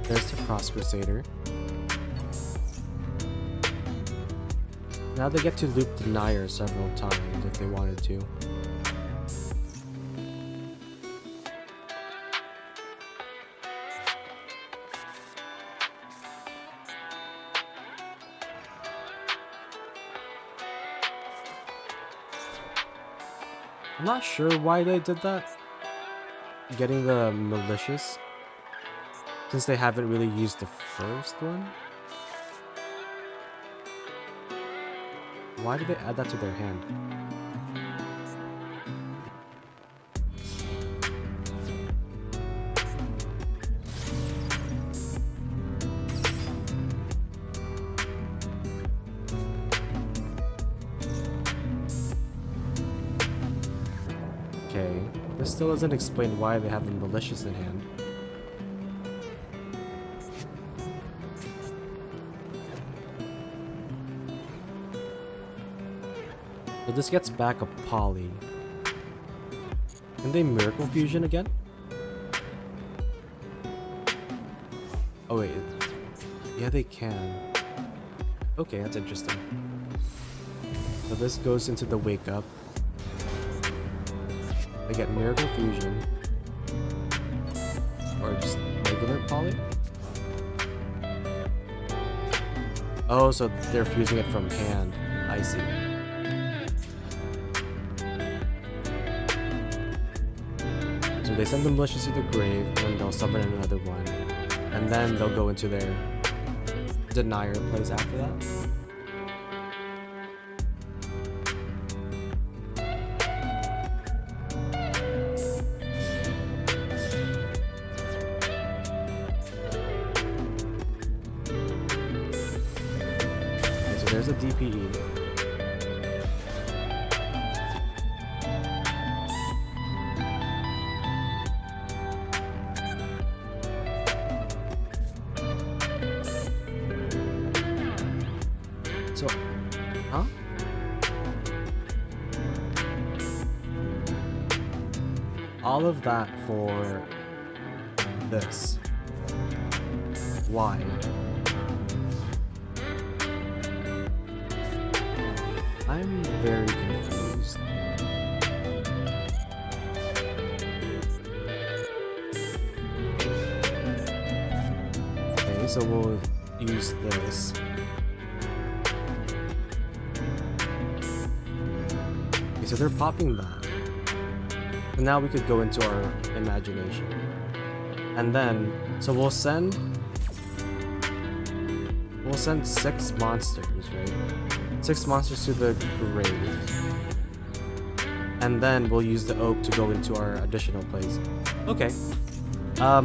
There's the Cross Crusader. Now they get to loop Denier several times if they wanted to. I'm not sure why they did that. Getting the Malicious, since they haven't really used the first one. Why did they add that to their hand? Okay, this still doesn't explain why they have a Malicious in hand. So this gets back a poly. Can they Miracle Fusion again? Oh wait, yeah they can. Okay, that's interesting. So this goes into the Wake Up. They get Miracle Fusion. Or just regular poly? Oh, so they're fusing it from hand. I see. So they send the Malicious to the grave, and they'll summon another one. And then they'll go into their Denier plays after that. Okay, so there's a DPE. So, huh? All of that for this. Why? I'm very confused. Okay, so we'll use this. Okay, so they're popping that. And now we could go into our imagination. And then, so we'll send 6 monsters, right? 6 monsters to the grave. And then we'll use the oak to go into our additional plays. Okay.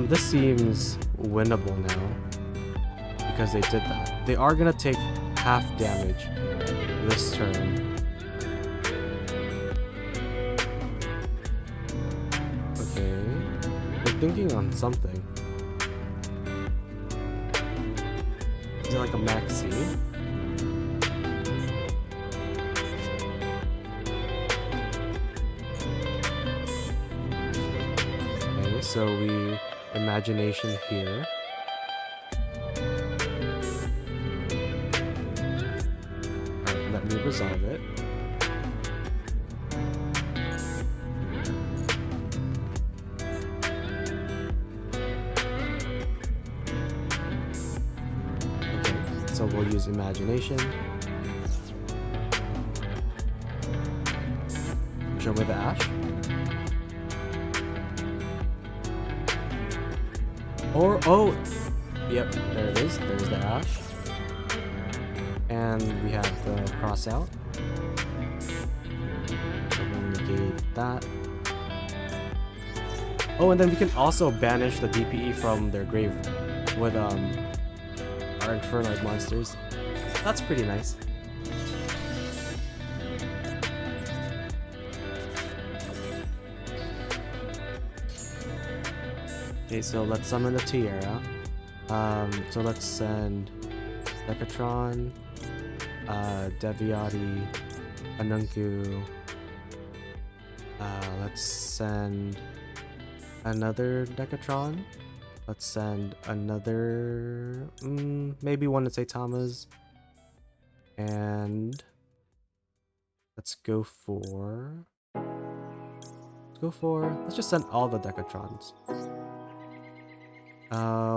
This seems winnable now. Because they did that. They are gonna take half damage this turn. Okay. We're thinking on something. Is it like a maxi? Okay, so we imagination here. Alright, let me resolve it. So we'll use imagination. Show me the ash. Or, oh! Yep, there it is. There's the ash. And we have the cross out. So we'll negate that. Oh, and then we can also banish the DPE from their grave with our Infernoid monsters. That's pretty nice. Okay, so let's summon the Tiara. So let's send Decatron, Deviati, Anunku. Let's send another Decatron. Let's send another, maybe one to Saitama's. And let's just send all the Decatrons.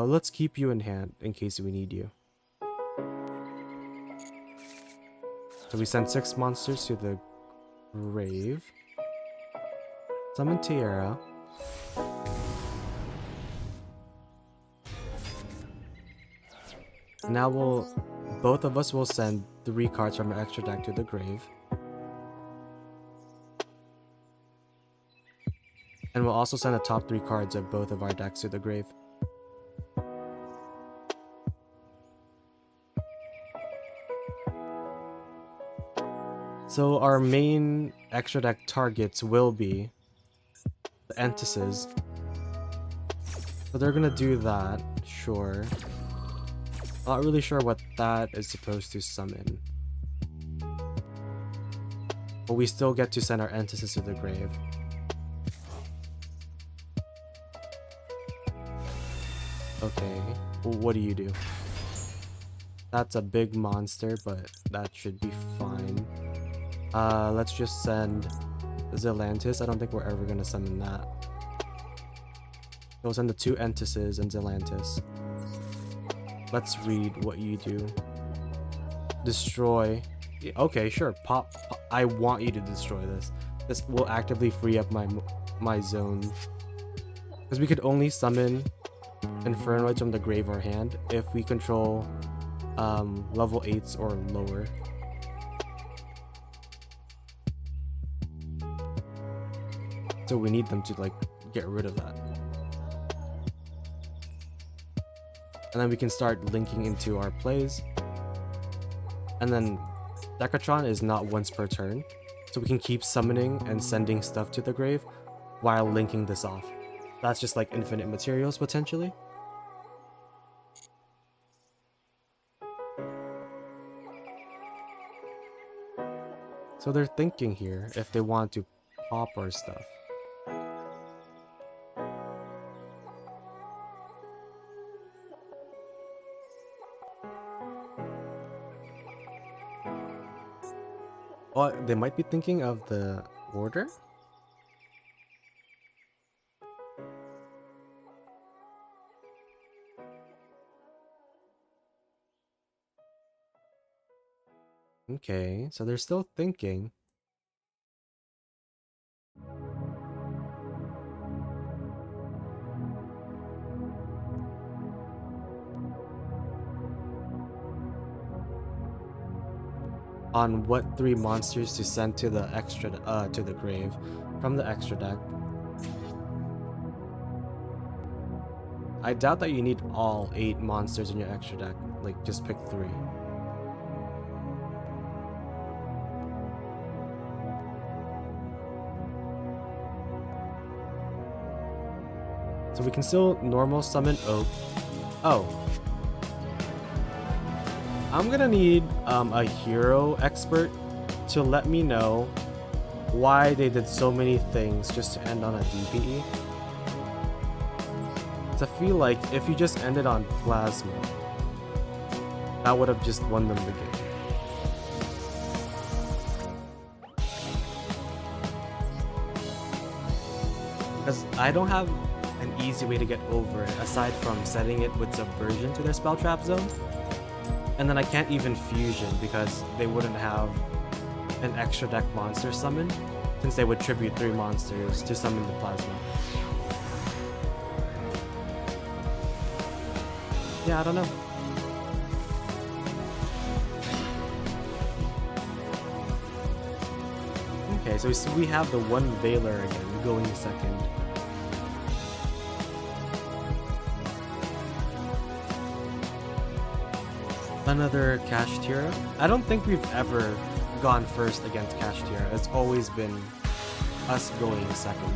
Let's keep you in hand in case we need you. So we send 6 monsters to the grave. Summon Tiara. Now both of us will send 3 cards from our extra deck to the grave. And we'll also send the top 3 cards of both of our decks to the grave. So our main extra deck targets will be the Entices. So they're gonna do that, sure. Not really sure what that is supposed to summon. But we still get to send our Entices to the grave. Okay, well, what do you do? That's a big monster, but that should be fine. Let's just send Zelantis. I don't think we're ever gonna summon that. We'll send the 2 Entices and Zelantis. Let's read what you do. Destroy. Okay, sure. Pop. I want you to destroy this. This will actively free up my zone. Because we could only summon Infernoids from the grave or hand if we control level 8s or lower. So we need them to like get rid of that. And then we can start linking into our plays. And then Decatron is not once per turn. So we can keep summoning and sending stuff to the grave while linking this off. That's just like infinite materials potentially. So they're thinking here if they want to pop our stuff. Well, they might be thinking of the order. Okay, so they're still thinking. On what 3 monsters to send to the to the grave from the extra deck. I doubt that you need all 8 monsters in your extra deck. Like, just pick 3. So we can still normal summon Oak. Oh. I'm gonna need a hero expert to let me know why they did so many things just to end on a DPE. I feel like if you just ended on Plasma, that would have just won them the game. Because I don't have an easy way to get over it aside from setting it with Subversion to their spell trap zone. And then I can't even fusion because they wouldn't have an extra deck monster summon since they would tribute 3 monsters to summon the Plasma. Yeah, I don't know. Okay, so we have the one Veiler again going second. Another Kashtira. I don't think we've ever gone first against Kashtira. It's always been us going second.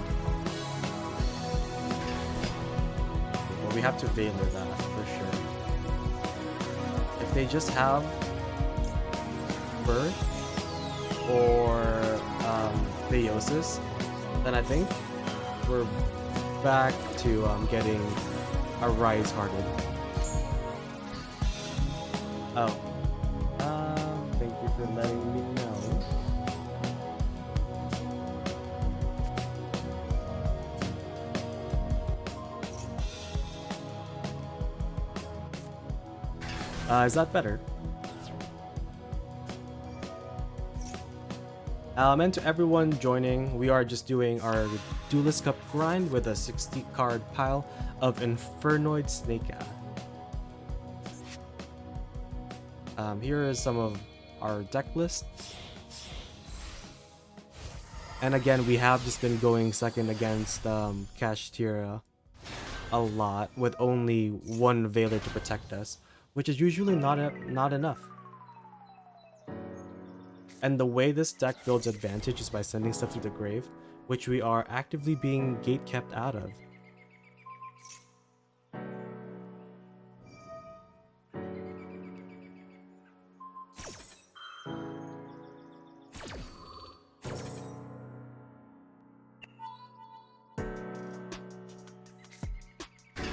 Well, we have to Veiler that for sure. If they just have Birth or Theosis, then I think we're back to getting a Rise Hearted. Oh. Thank you for letting me know. Is that better? And to everyone joining, we are just doing our Duelist Cup grind with a 60 card pile of Infernoid Snake-Eyes. Here is some of our deck lists. And again, we have just been going second against Kashtira a lot with only one Veiler to protect us, which is usually not enough. And the way this deck builds advantage is by sending stuff to the grave, which we are actively being gate kept out of.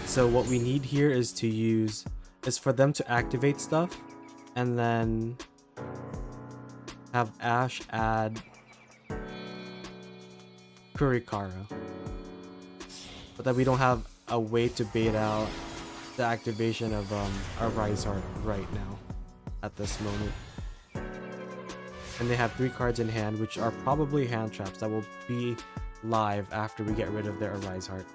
So what we need here is for them to activate stuff and then have Ash add Kurikara. But that we don't have a way to bait out the activation of our Rise Heart right now at this moment. And they have 3 cards in hand, which are probably hand traps that will be live after we get rid of their Arise Heart.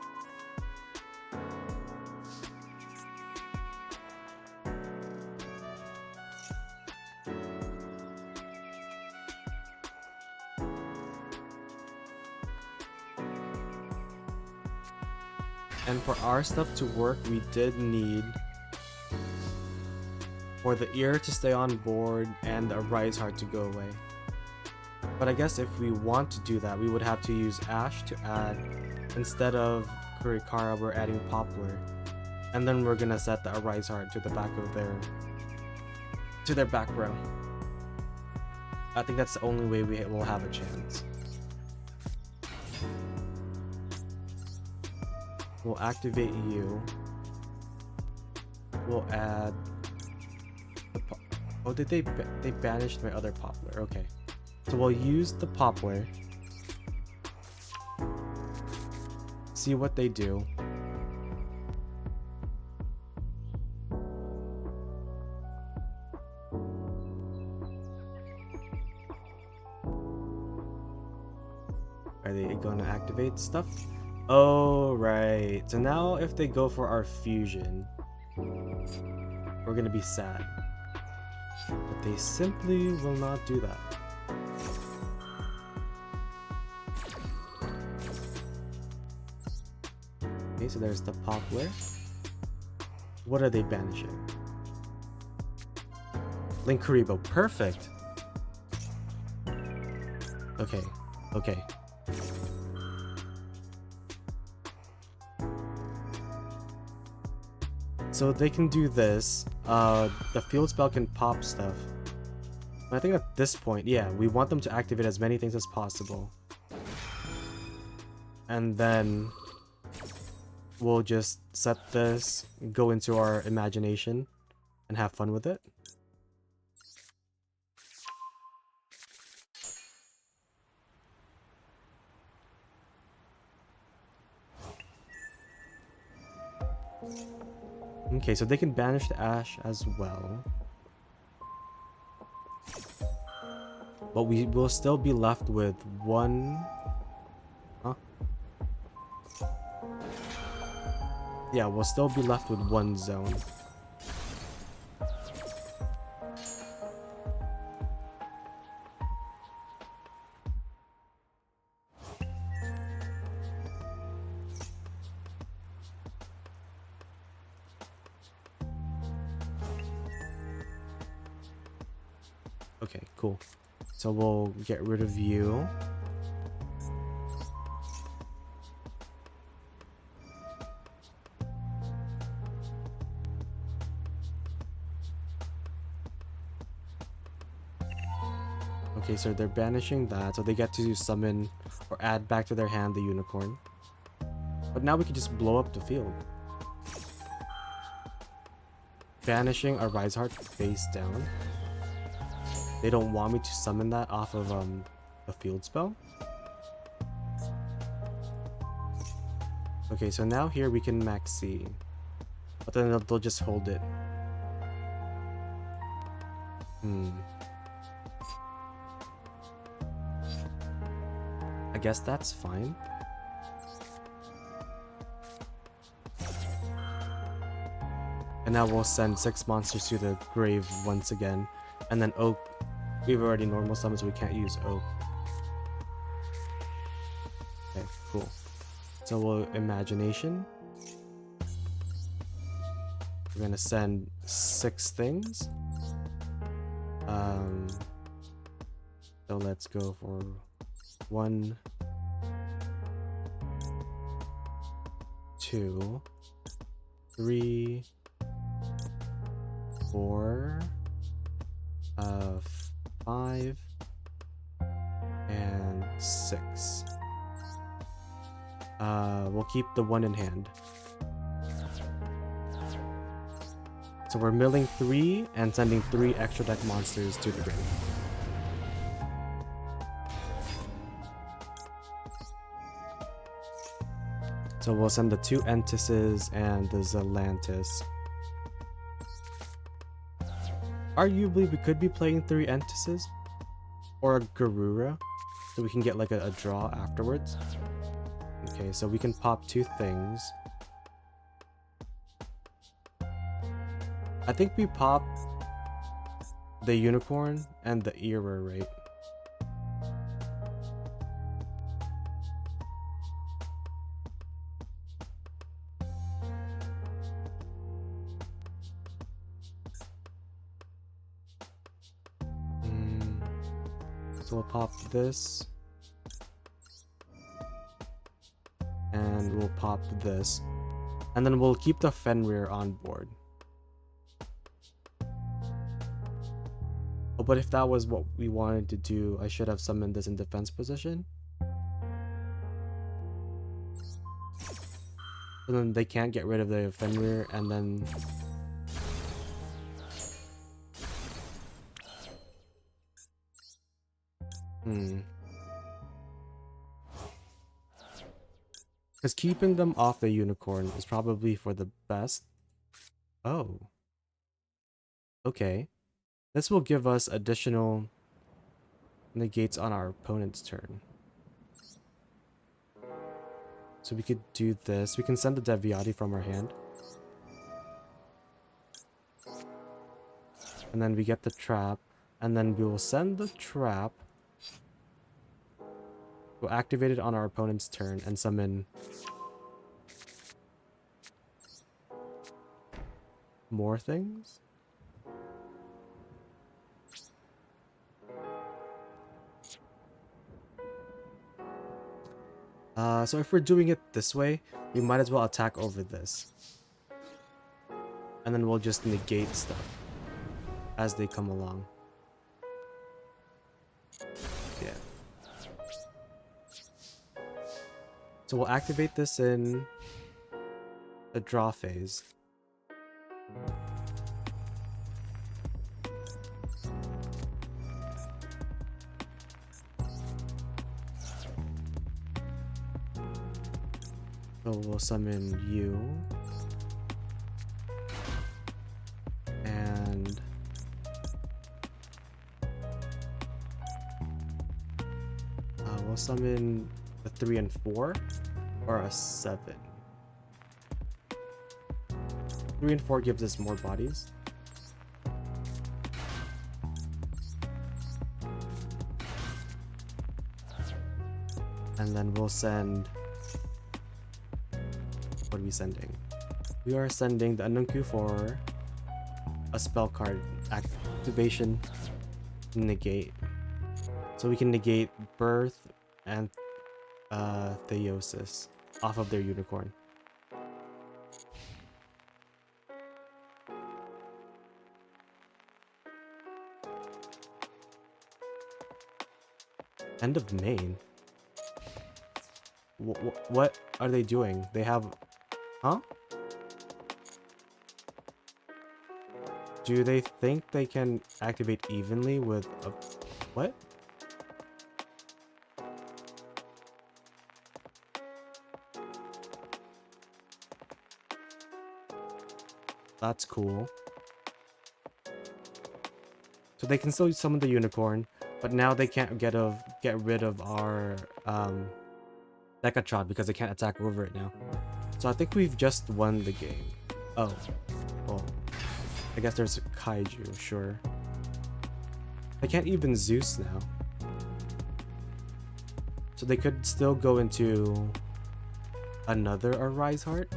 And for our stuff to work, we did need for the ear to stay on board and the Rise Heart to go away. But I guess if we want to do that, we would have to use Ash to add, instead of Kurikara, we're adding Poplar. And then we're gonna set the Rise Heart to the back of their back row. I think that's the only way we will have a chance. We'll activate you. We'll add the oh, did they banished my other Poplar? Okay, so we'll use the Poplar. See what they do. Are they gonna activate stuff? Oh, right. So now if they go for our fusion, we're gonna be sad. But they simply will not do that. Okay, so there's the poplar. What are they banishing? Linkuriboh. Perfect. Okay. Okay. So they can do this. The field spell can pop stuff. But I think at this point, yeah, we want them to activate as many things as possible. And then we'll just set this, go into our imagination, and have fun with it. Okay, so they can banish the ash as well. But we will still be left with one... Huh? Yeah, we'll still be left with one zone. Okay, cool. So we'll get rid of you. Okay, so they're banishing that, so they get to summon or add back to their hand the unicorn. But now we can just blow up the field. Banishing a Rise Heart face down. They don't want me to summon that off of the field spell. Okay, so now here we can max C. But then they'll just hold it. I guess that's fine. And now we'll send 6 monsters to the grave once again. And then Oak. We've already normal summoned, so we can't use Oak. Okay, cool. So we'll Imagination. We're gonna send 6 things. So let's go for 1, 2, 3, 4, 5, and 6. We'll keep the 1 in hand. So we're milling 3 and sending 3 extra deck monsters to the grave. So we'll send the 2 Entices and the Zelantis. Arguably, we could be playing 3 Entices or a Garura, so we can get like a draw afterwards. Okay, so we can pop 2 things. I think we pop the Unicorn and the Era, right? So we'll pop this. And we'll pop this. And then we'll keep the Fenrir on board. Oh, but if that was what we wanted to do, I should have summoned this in defense position. And then they can't get rid of the Fenrir, and then... Because keeping them off the Unicorn is probably for the best. Oh. Okay. This will give us additional negates on our opponent's turn. So we could do this. We can send the Deviati from our hand. And then we get the trap. And then we will send the trap. We'll activate it on our opponent's turn and summon more things. So if we're doing it this way, we might as well attack over this. And then we'll just negate stuff as they come along. Yeah. So we'll activate this in the draw phase. So we'll summon you. And we'll summon a 3 and 4 or a 7. 3 and 4 gives us more bodies. And then we'll send... What are we sending? We are sending the Anunku for a spell card activation negate. So we can negate Birth and Theosis off of their unicorn. End of main? What are they doing? They have... Huh? Do they think they can activate evenly with a... What? That's cool. So they can still summon the unicorn, but now they can't get rid of our Decatron because they can't attack over it now. So I think we've just won the game. Oh. Well. I guess there's Kaiju, sure. They can't even Zeus now. So they could still go into another Arise Heart?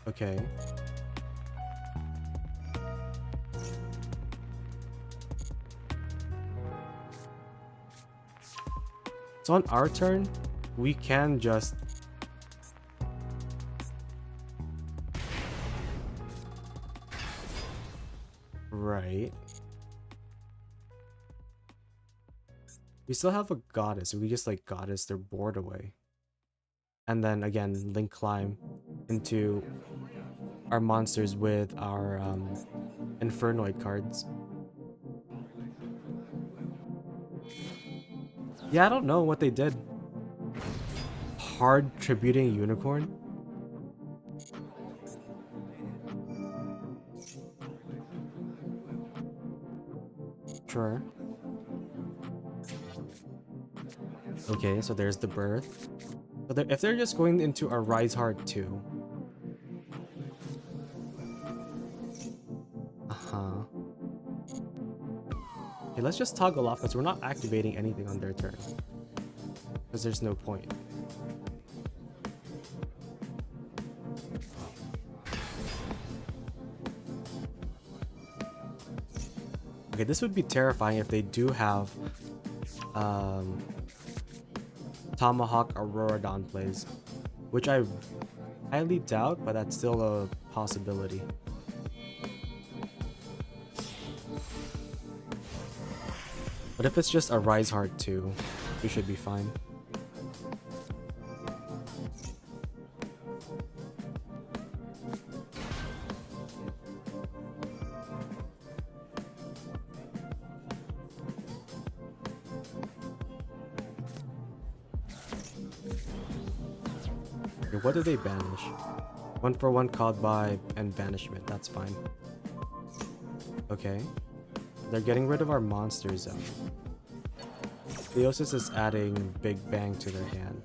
Okay. So on our turn, we can just... Right. We still have a goddess. We just like goddess their board away. And then again, link climb into our monsters with our Infernoid cards. Yeah, I don't know what they did. Hard tributing unicorn? Sure. Okay, so there's the Birth. But if they're just going into a Rise Heart 2. Okay, let's just toggle off because we're not activating anything on their turn. Because there's no point. Okay, this would be terrifying if they do have Tomahawk Auroradon plays, which I highly doubt, but that's still a possibility. But if it's just a Rise Heart 2, we should be fine. Okay, what do they banish? 1/1 called by and banishment, that's fine. Okay. They're getting rid of our monster zone. Theosis is adding Big Bang to their hand.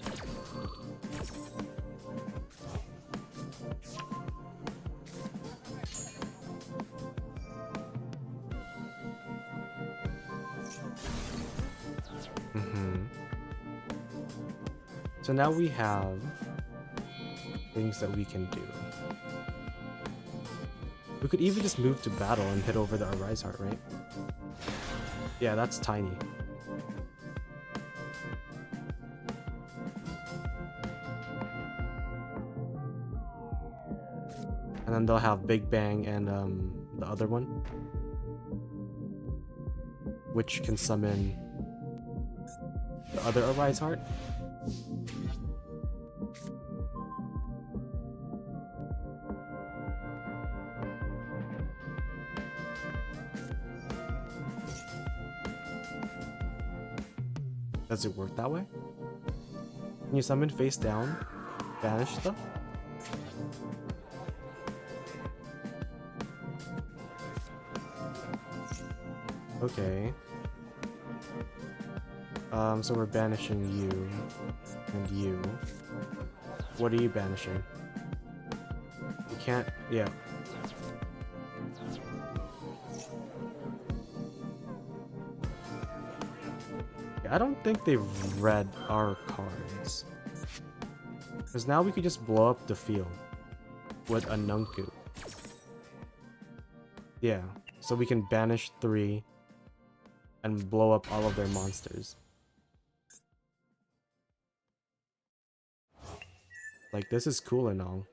So now we have things that we can do. We could even just move to battle and hit over the Arise Heart, right? Yeah, that's tiny. And then they'll have Big Bang and the other one, which can summon the other Arise Heart. Does it work that way? Can you summon face down, banish stuff? Okay. So we're banishing you and you. What are you banishing? You can't, yeah. I don't think they've read our cards. Because now we could just blow up the field with a Nunku. Yeah, so we can banish 3 and blow up all of their monsters. Like, this is cool and all.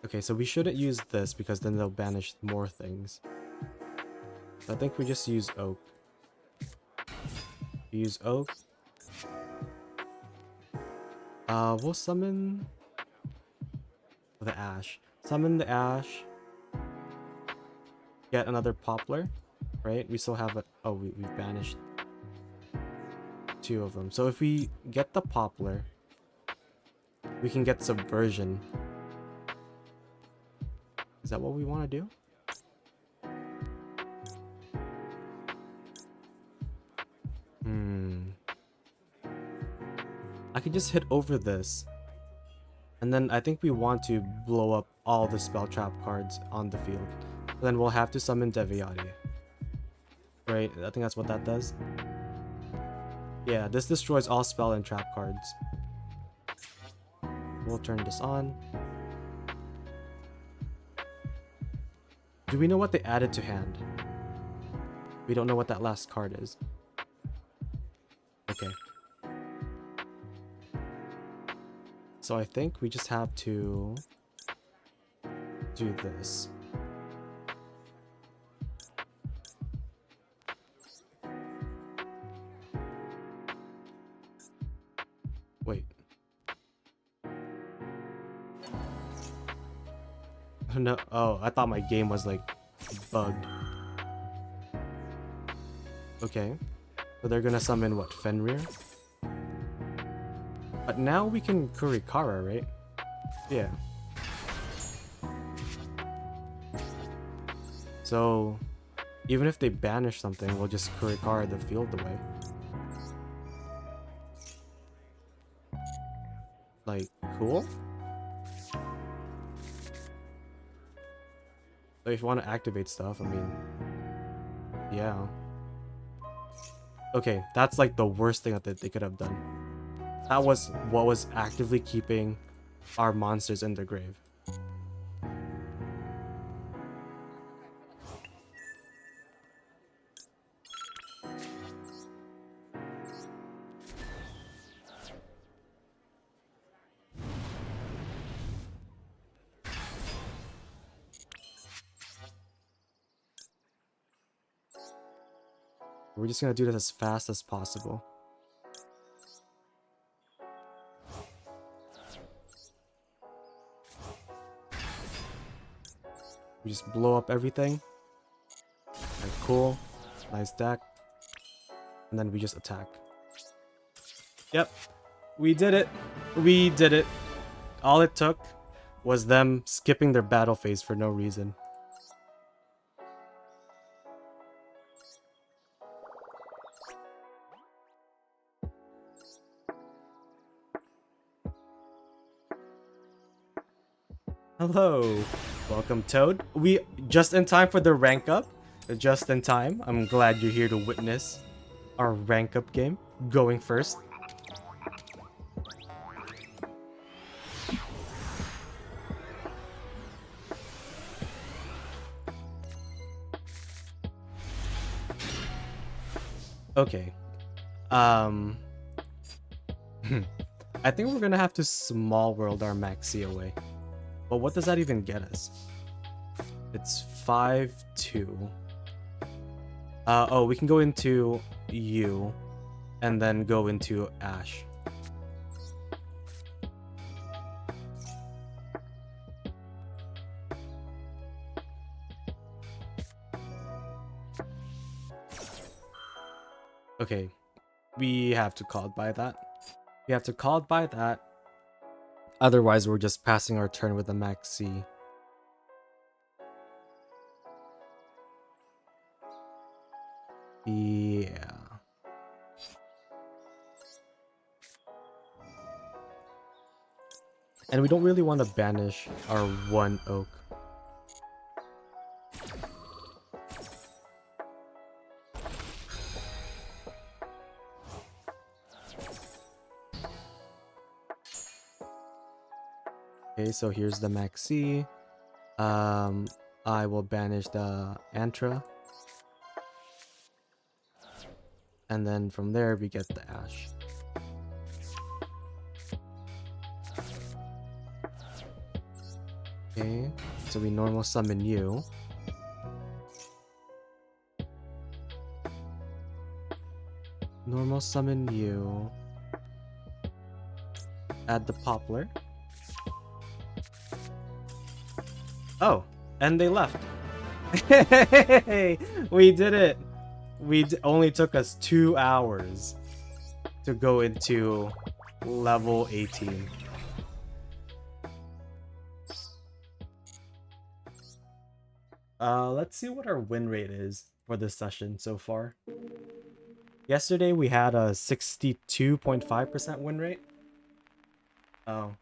Okay, so we shouldn't use this because then they'll banish more things. So I think we just use Oak. We use Oak. We'll summon the Ash. Summon the Ash. Get another Poplar, right? We still have it. Oh, we banished 2 of them. So if we get the Poplar, we can get Subversion. Is that what we want to do? I could just hit over this. And then I think we want to blow up all the spell trap cards on the field. Then we'll have to summon Deviati. Right? I think that's what that does. Yeah, this destroys all spell and trap cards. We'll turn this on. Do we know what they added to hand? We don't know what that last card is. Okay. So I think we just have to do this. Wait. No, oh, I thought my game was like bugged. Okay. So they're gonna summon what, Fenrir? But now we can Kurikara, right? Yeah. So even if they banish something, we'll just Kurikara the field away. Like, cool? So if you want to activate stuff, I mean, yeah. Okay, that's like the worst thing that they could have done. That was what was actively keeping our monsters in the grave. We're just gonna do this as fast as possible. We just blow up everything. Like, cool. Nice deck. And then we just attack. Yep, we did it. We did it. All it took was them skipping their battle phase for no reason. Hello. Welcome, Toad. We just in time for the rank up. Just in time. I'm glad you're here to witness our rank up game. Going first. Okay. I think we're gonna have to small world our Maxi away. But what does that even get us? It's 5-2. Oh, we can go into U and then go into Ash. Okay, we have to call by that. We have to call by that. Otherwise, we're just passing our turn with a Maxi. Yeah. And we don't really want to banish our one oak. Okay, so here's the Maxi. I will banish the Antra. And then from there we get the Ash. Okay, so we normal summon you. Normal summon you. Add the Poplar. Oh, and they left. Hey, we did it. Only took us 2 hours to go into level 18. Let's see what our win rate is for this session so far. Yesterday we had a 62.5% win rate. Oh.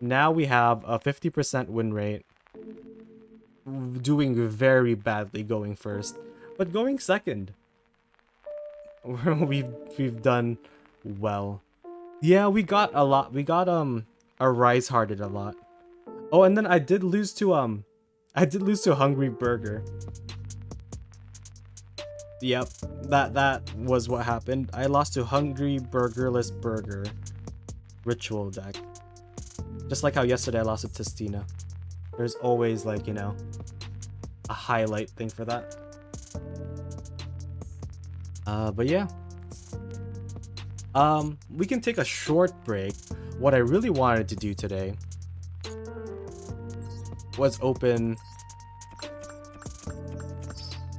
Now we have a 50% win rate. Doing very badly going first, but going second. we've done well. Yeah, we got a lot. We got a Rise Hearted a lot. Oh, and then I did lose to Hungry Burger. Yep, that was what happened. I lost to Hungry Burgerless Burger Ritual deck. Just like how yesterday I lost to Testina. There's always, like, you know, a highlight thing for that. But yeah. We can take a short break. What I really wanted to do today was open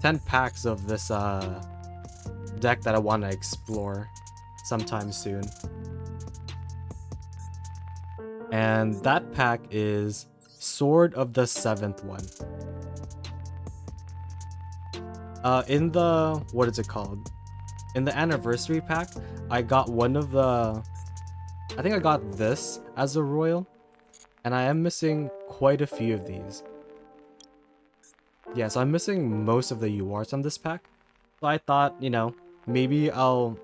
10 packs of this deck that I want to explore sometime soon. And that pack is Sword of the Seventh One. In the, what is it called? In the anniversary pack, I got one of the, I think I got this as a royal, and I am missing quite a few of these. Yeah, so I'm missing most of the URs on this pack. So I thought, you know, maybe I'll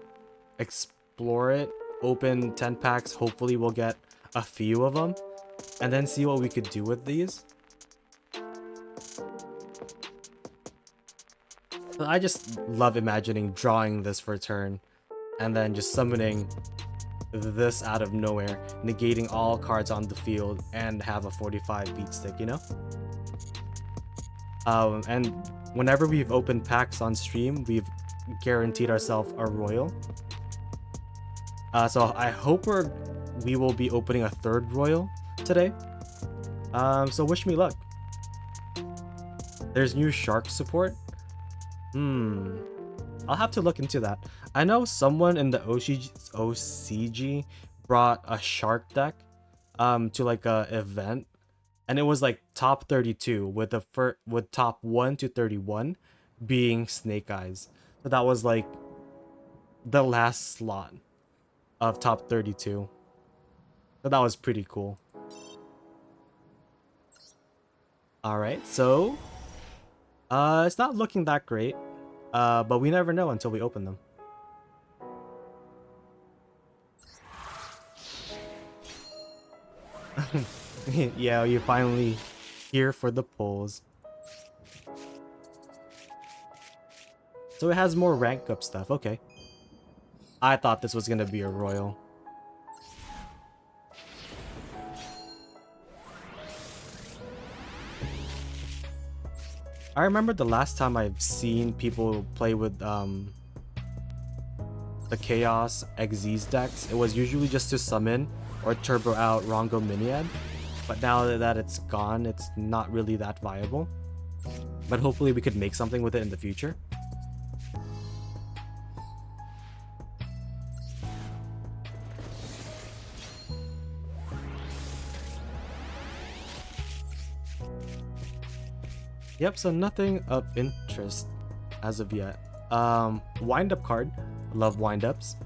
explore it, open 10 packs, hopefully we'll get a few of them, and then see what we could do with these. I just love imagining drawing this for a turn, and then just summoning this out of nowhere, negating all cards on the field, and have a 45 beat stick, you know? And whenever we've opened packs on stream, we've guaranteed ourselves a royal. So I hope we will be opening a third royal today. So wish me luck. There's new shark support. I'll have to look into that. I know someone in the OCG brought a shark deck to like a event, and it was like top 32 with with top 1 to 31 being Snake-Eyes. So that was like the last slot of top 32. So that was pretty cool. All right, so it's not looking that great, but we never know until we open them. Yeah, you're finally here for the pulls. So it has more rank up stuff. Okay. I thought this was gonna be a royal. I remember the last time I've seen people play with the Chaos Xyz decks, it was usually just to summon or turbo out Rongo Miniad. But now that it's gone, it's not really that viable. But hopefully we could make something with it in the future. Yep, so nothing of interest as of yet. Wind up card. Love wind ups.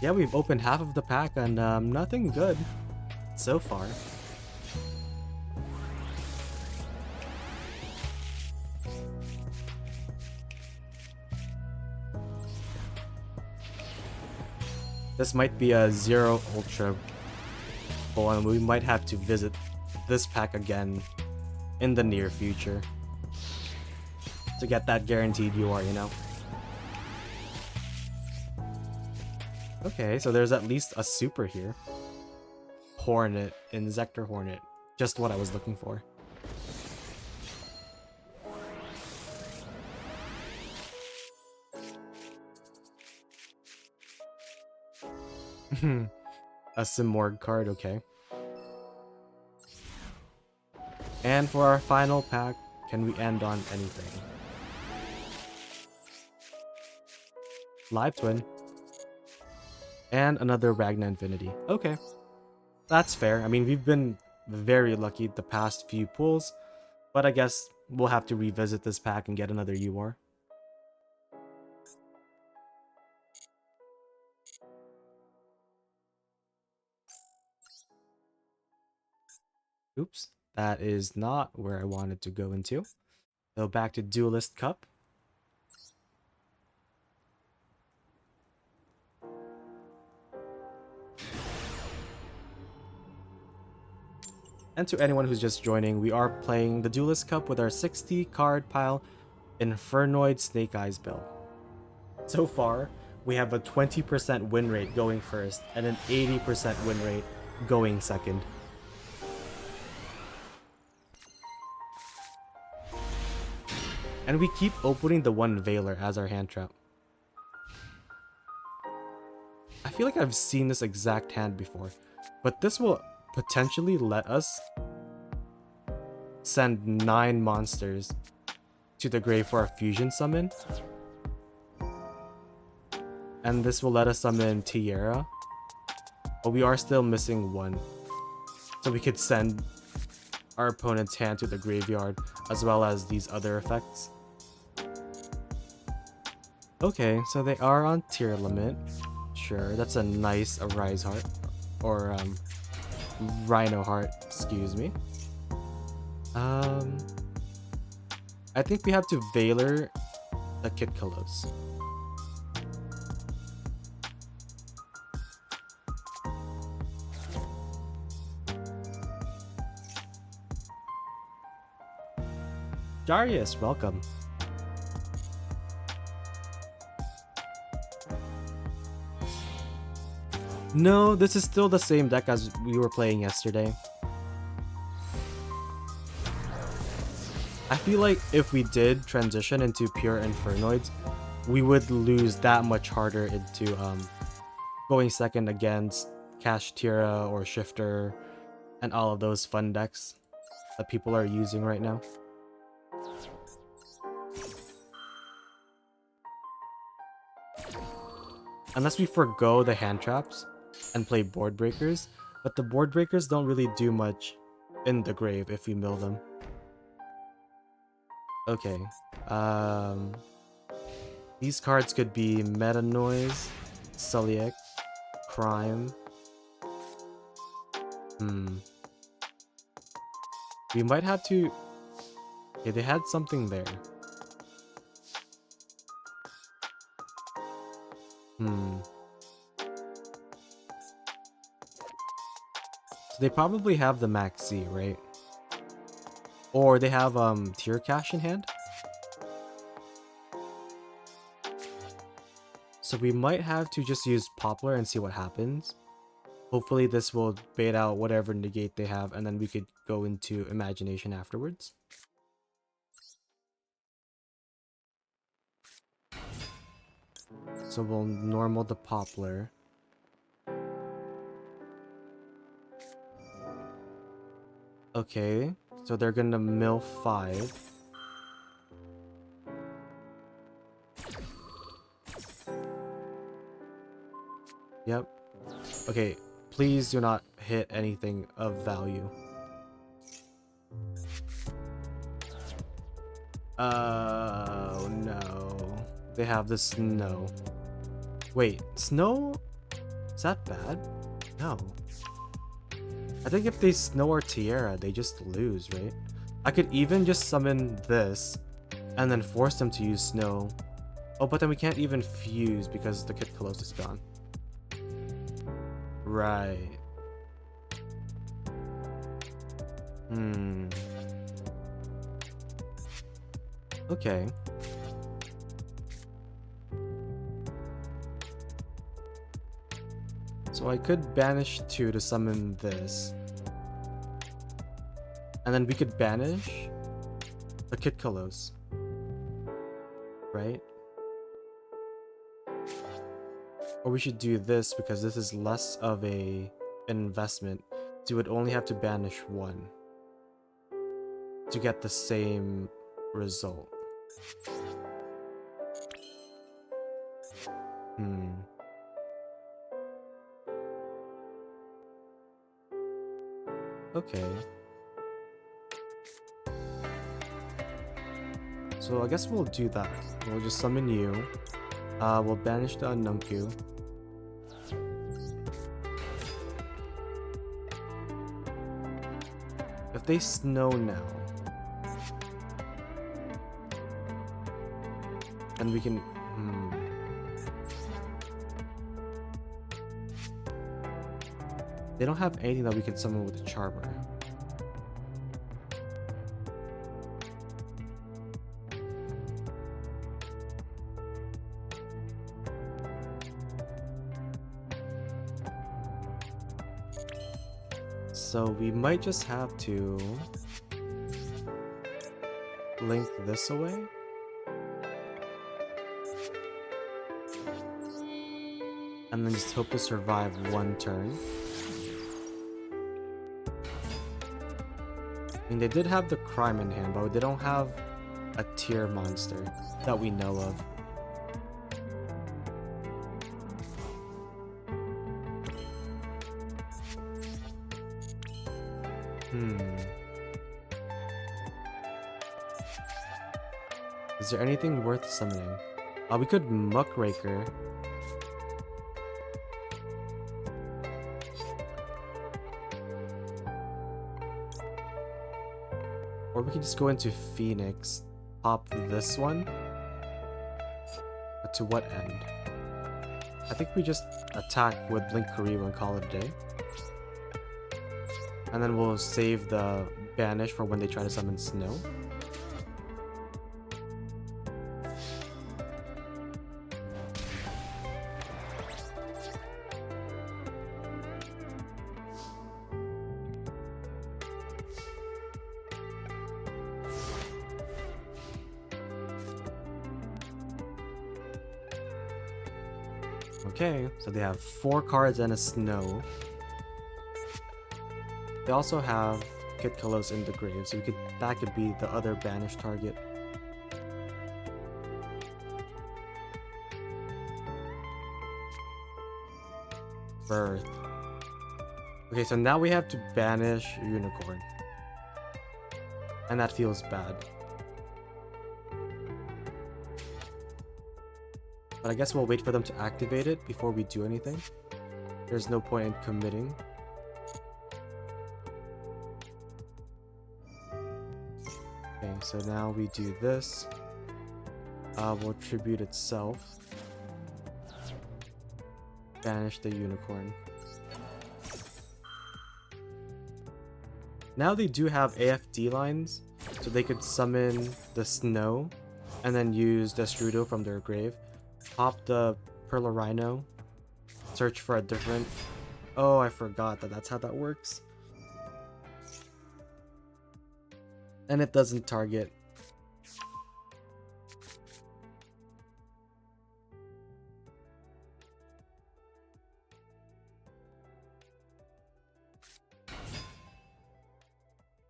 Yeah, we've opened half of the pack and nothing good so far. This might be a 0 Ultra pull, and we might have to visit this pack again in the near future to get that guaranteed UR, you know? Okay, so there's at least a super here. Hornet, Inzektor Hornet. Just what I was looking for. A Simorg card, okay. And for our final pack, can we end on anything? Live Twin. And another Ragna Infinity. Okay. That's fair. I mean, we've been very lucky the past few pulls, but I guess we'll have to revisit this pack and get another UR. Oops, that is not where I wanted to go into. So back to Duelist Cup. And to anyone who's just joining, we are playing the Duelist Cup with our 60 card pile Infernoid Snake-Eyes build. So far, we have a 20% win rate going first and an 80% win rate going second. And we keep opening the one Veiler as our hand trap. I feel like I've seen this exact hand before, but this will potentially let us send 9 monsters to the grave for a fusion summon. And this will let us summon Tierra, but we are still missing 1. So we could send our opponent's hand to the graveyard as well as these other effects. Okay, so they are on tier limit. Sure, that's a nice Arise Heart. Or Rhino Heart, excuse me. I think we have to Veiler the Kit Kalos. Darius, welcome. No, this is still the same deck as we were playing yesterday. I feel like if we did transition into pure Infernoids, we would lose that much harder into going second against Kashtira or Shifter and all of those fun decks that people are using right now. Unless we forgo the hand traps and play board breakers, but the board breakers don't really do much in the grave if we mill them. Okay, these cards could be Meta Noise, Sulliek, Crime. We might have to... Okay, they had something there. So they probably have the Maxi, right? Or they have Tier Cash in hand. So we might have to just use Poplar and see what happens. Hopefully this will bait out whatever negate they have, and then we could go into Imagination afterwards. So we'll normal the Poplar. Okay, so they're gonna mill 5. Yep. Okay, please do not hit anything of value. Oh no. They have the Snow. Wait, Snow? Is that bad? No. I think if they Snow or Tierra, they just lose, right? I could even just summon this and then force them to use Snow. Oh, but then we can't even fuse because the Kit Colossus is gone. Right. Okay. So I could banish 2 to summon this. And then we could banish the Kit Colossus. Right? Or we should do this because this is less of a investment. So you would only have to banish 1 to get the same result. Okay. So I guess we'll do that. We'll just summon you. We'll banish the Unnumku. If they Snow now, then we can... They don't have anything that we can summon with the Charmer. So we might just have to link this away. And then just hope to survive 1 turn. I mean, they did have the Crime in hand, but they don't have a tier monster that we know of. Is there anything worth summoning? We could Muckraker. Or we could just go into Phoenix, pop this one. But to what end? I think we just attack with Blink Karibu and call it a day. And then we'll save the banish for when they try to summon Snow. Okay, so they have 4 cards and a Snow. They also have Kit Kalos in the grave, so that could be the other banished target. Birth. Okay, so now we have to banish Unicorn. And that feels bad. But I guess we'll wait for them to activate it before we do anything. There's no point in committing. Okay, so now we do this. We'll tribute itself. Banish the Unicorn. Now they do have AFD lines, so they could summon the Snow and then use Destrudo from their grave. Pop the Perlorino. Search for a different... Oh, I forgot that that's how that works. And it doesn't target.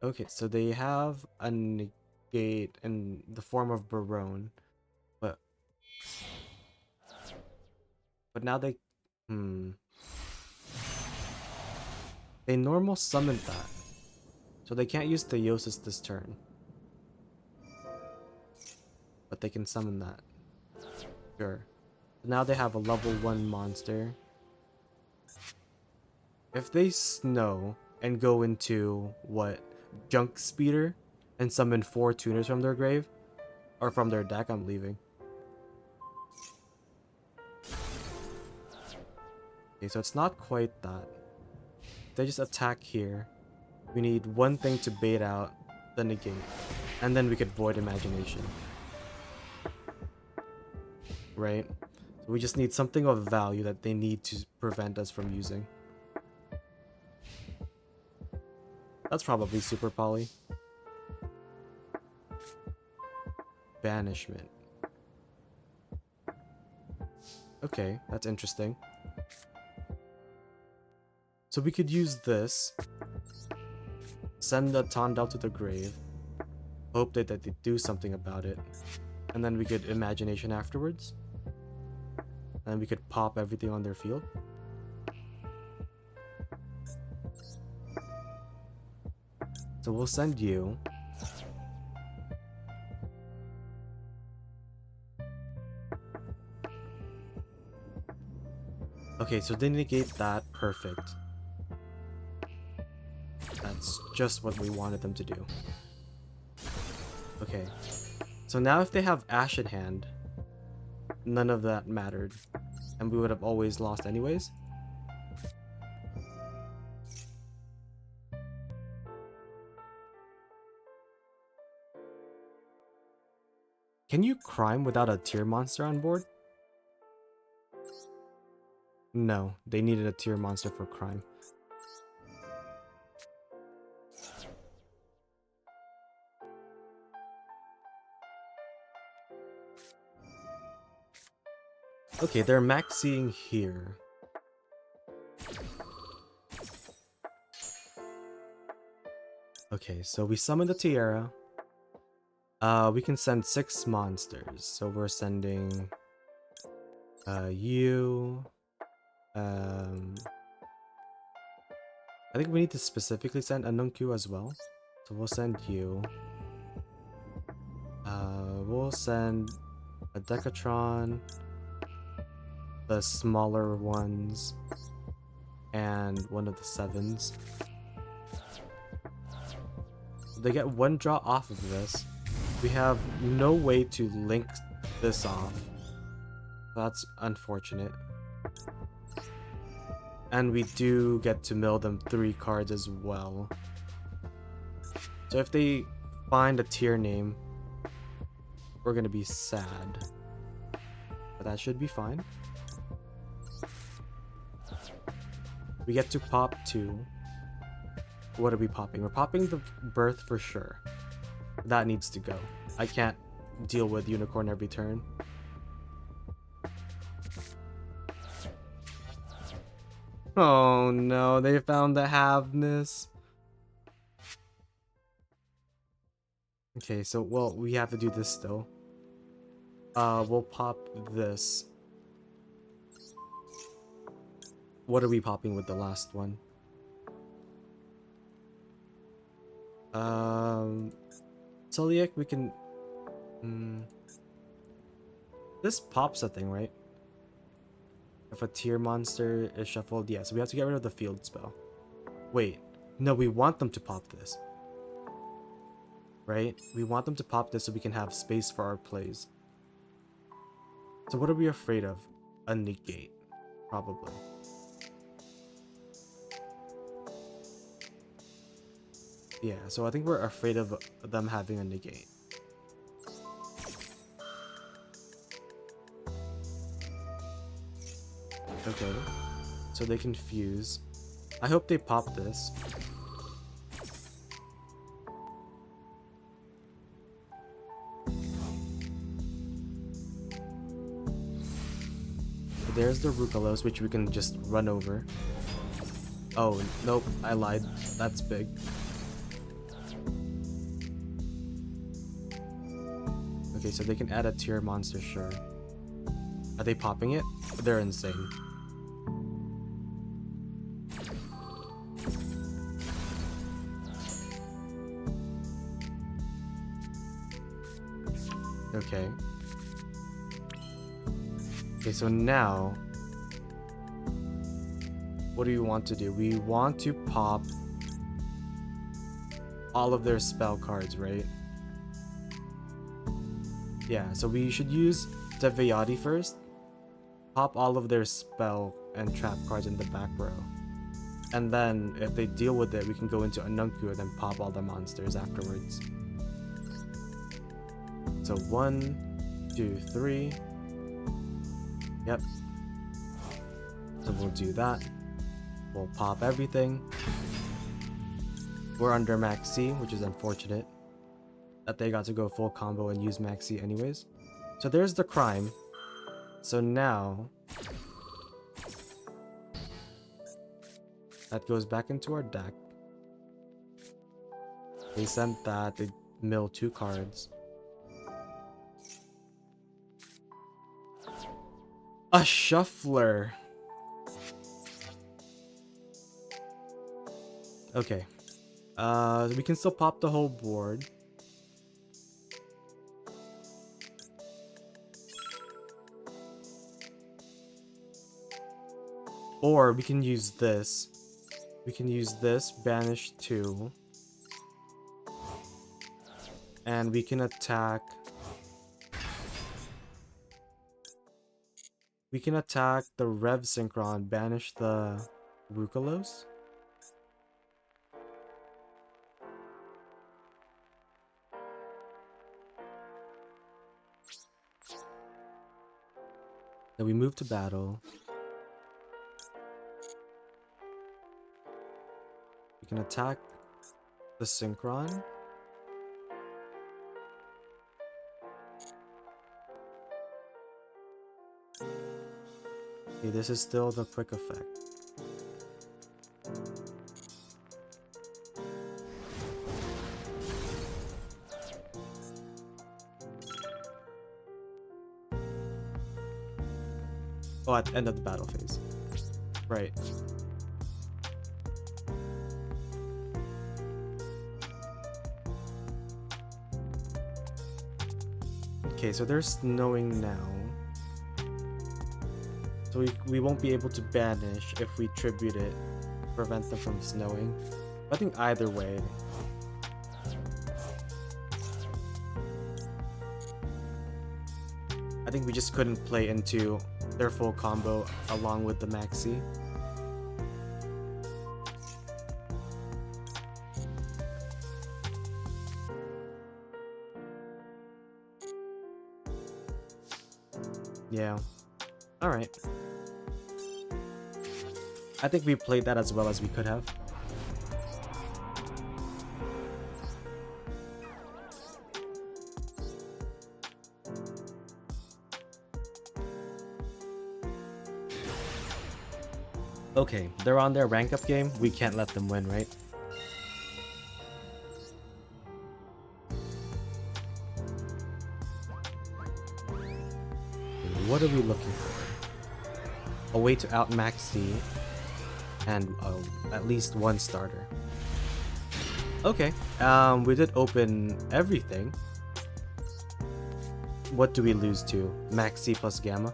Okay, so they have a negate in the form of Barone, but now they they normal summoned that, so they can't use Theosis this turn, but they can summon that. Sure. Now they have a level 1 monster. If they snow and go into what? Junk Speeder and summon 4 tuners from their grave or from their deck, I'm leaving. Okay, so it's not quite that. They just attack here. We need one thing to bait out the negate, and then we could Void Imagination. Right? So we just need something of value that they need to prevent us from using. That's probably Super Poly. Banishment. Okay, that's interesting. So we could use this. Send the Tondel to the grave. Hope that they do something about it. And then we could Imagination afterwards. And we could pop everything on their field. So we'll send you. Okay, so they negate that. Perfect. That's just what we wanted them to do. Okay. So now if they have Ash in hand, none of that mattered. And we would have always lost anyways. Can you crime without a tier monster on board? No, they needed a tier monster for crime. Okay, they're maxing here. Okay, so we summon the Tiara. We can send 6 monsters. So we're sending you. I think we need to specifically send a Nunku as well. So we'll send you. We'll send a Decatron, the smaller ones, and one of the 7s. They get 1 draw off of this. We have no way to link this off. That's unfortunate. And we do get to mill them 3 cards as well. So if they find a tier name, we're gonna be sad. But that should be fine. We get to pop 2. What are we popping? We're popping the Birth for sure. That needs to go. I can't deal with Unicorn every turn. Oh no, they found the Havness. Okay, so well, we have to do this still. We'll pop this. What are we popping with the last one? Celiac, we can... This pops a thing, right? If a tier monster is shuffled, yeah, so we have to get rid of the field spell. Wait, no, we want them to pop this. Right? We want them to pop this so we can have space for our plays. So what are we afraid of? A negate, probably. Yeah, so I think we're afraid of them having a negate. Okay, so they can fuse. I hope they pop this. There's the Rukalos, which we can just run over. Oh, nope, I lied. That's big. Okay, so they can add a tier monster, sure. Are they popping it? They're insane. Okay. Okay, so now... what do we want to do? We want to pop all of their spell cards, right? Yeah, so we should use Devayati first. Pop all of their spell and trap cards in the back row. And then, if they deal with it, we can go into Anunku and then pop all the monsters afterwards. So 1, 2, 3. Yep. So we'll do that. We'll pop everything. We're under Max C, which is unfortunate that they got to go full combo and use Max C anyways. So there's the crime. So now that goes back into our deck. They sent that, they mill 2 cards. A shuffler. Okay. We can still pop the whole board. Or we can use this. We can use this, banish 2. And we can attack... we can attack the Rev Synchron, banish the Rukalos. Then we move to battle. We can attack the Synchron. Okay, this is still the quick effect. Oh, at the end of the battle phase. Right. Okay, so they're snowing now. So we won't be able to banish if we tribute it, prevent them from snowing. I think either way. I think we just couldn't play into their full combo along with the Maxi. Yeah. Alright. I think we played that as well as we could have. Okay, they're on their rank up game. We can't let them win, right? what are we looking for? A way to outmax C and at least one starter. Okay, we did open everything. What do we lose to? Max C plus Gamma?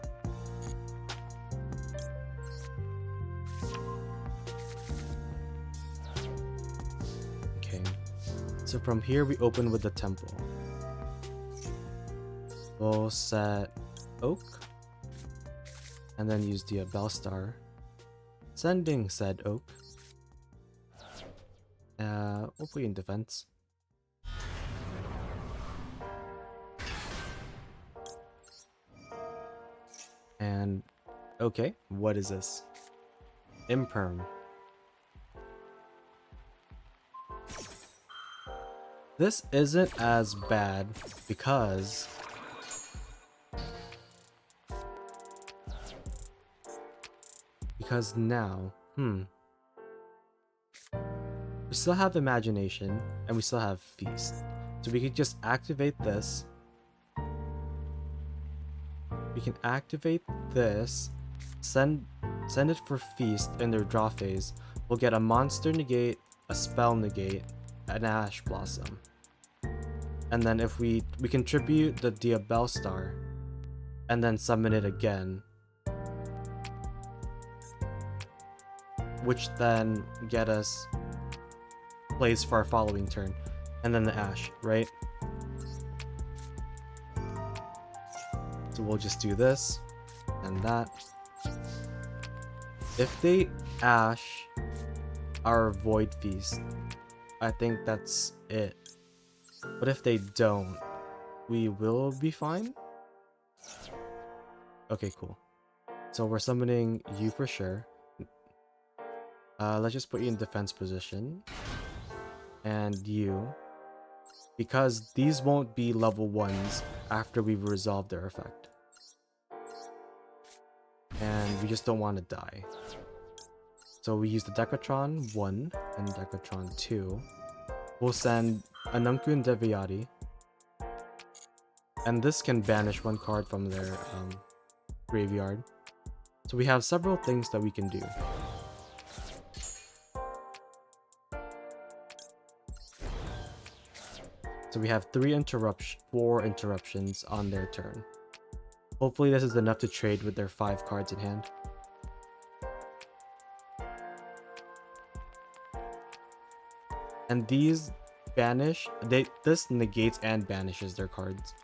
Okay, so from here we open with the Temple. We'll set Oak, and then use the Bellstar, sending said Oak. We'll put you in defense. And okay, what is this? Imperm. This isn't as bad because now, we still have Imagination and we still have Feast. So we could just activate this. We can activate this, send it for Feast in their draw phase. We'll get a monster negate, a spell negate, an Ash Blossom. And then if we contribute the Diabell Star and then summon it again, which then get us plays for our following turn, and then the Ash, right? So we'll just do this and that. If they Ash our Void Feast, I think that's it. But if they don't, we will be fine. Okay, cool. So we're summoning you for sure. Let's just put you in defense position. And you. Because these won't be level 1s after we've resolved their effect. And we just don't want to die. So we use the Decatron 1 and Decatron 2. We'll send Anunku and Deviati. And this can banish one card from their graveyard. So we have several things that we can do. So we have 4 interruptions on their turn. Hopefully this is enough to trade with their 5 cards in hand. And these banish, this negates and banishes their cards.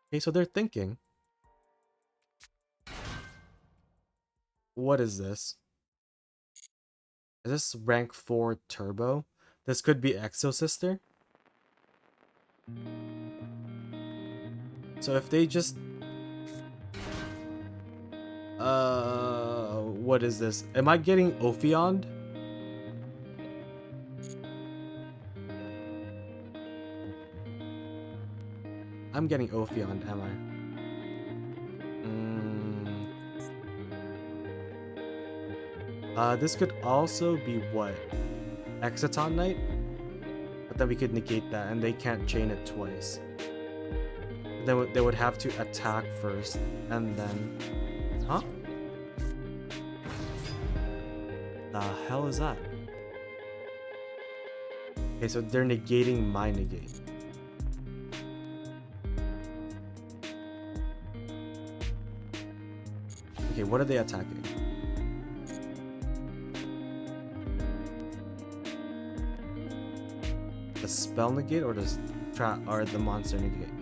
Okay, so they're thinking, what is this? Is this rank 4 turbo? This could be Exo Sister. So if they just what is this? Am I getting Ophiond? I'm getting Ophiond, am I? This could also be what? Exciton Knight? But then we could negate that and they can't chain it twice. Then they would have to attack first and then... Huh? The hell is that? Okay, so they're negating my negate. Okay, what are they attacking? The spell negate or the trap or the monster negate?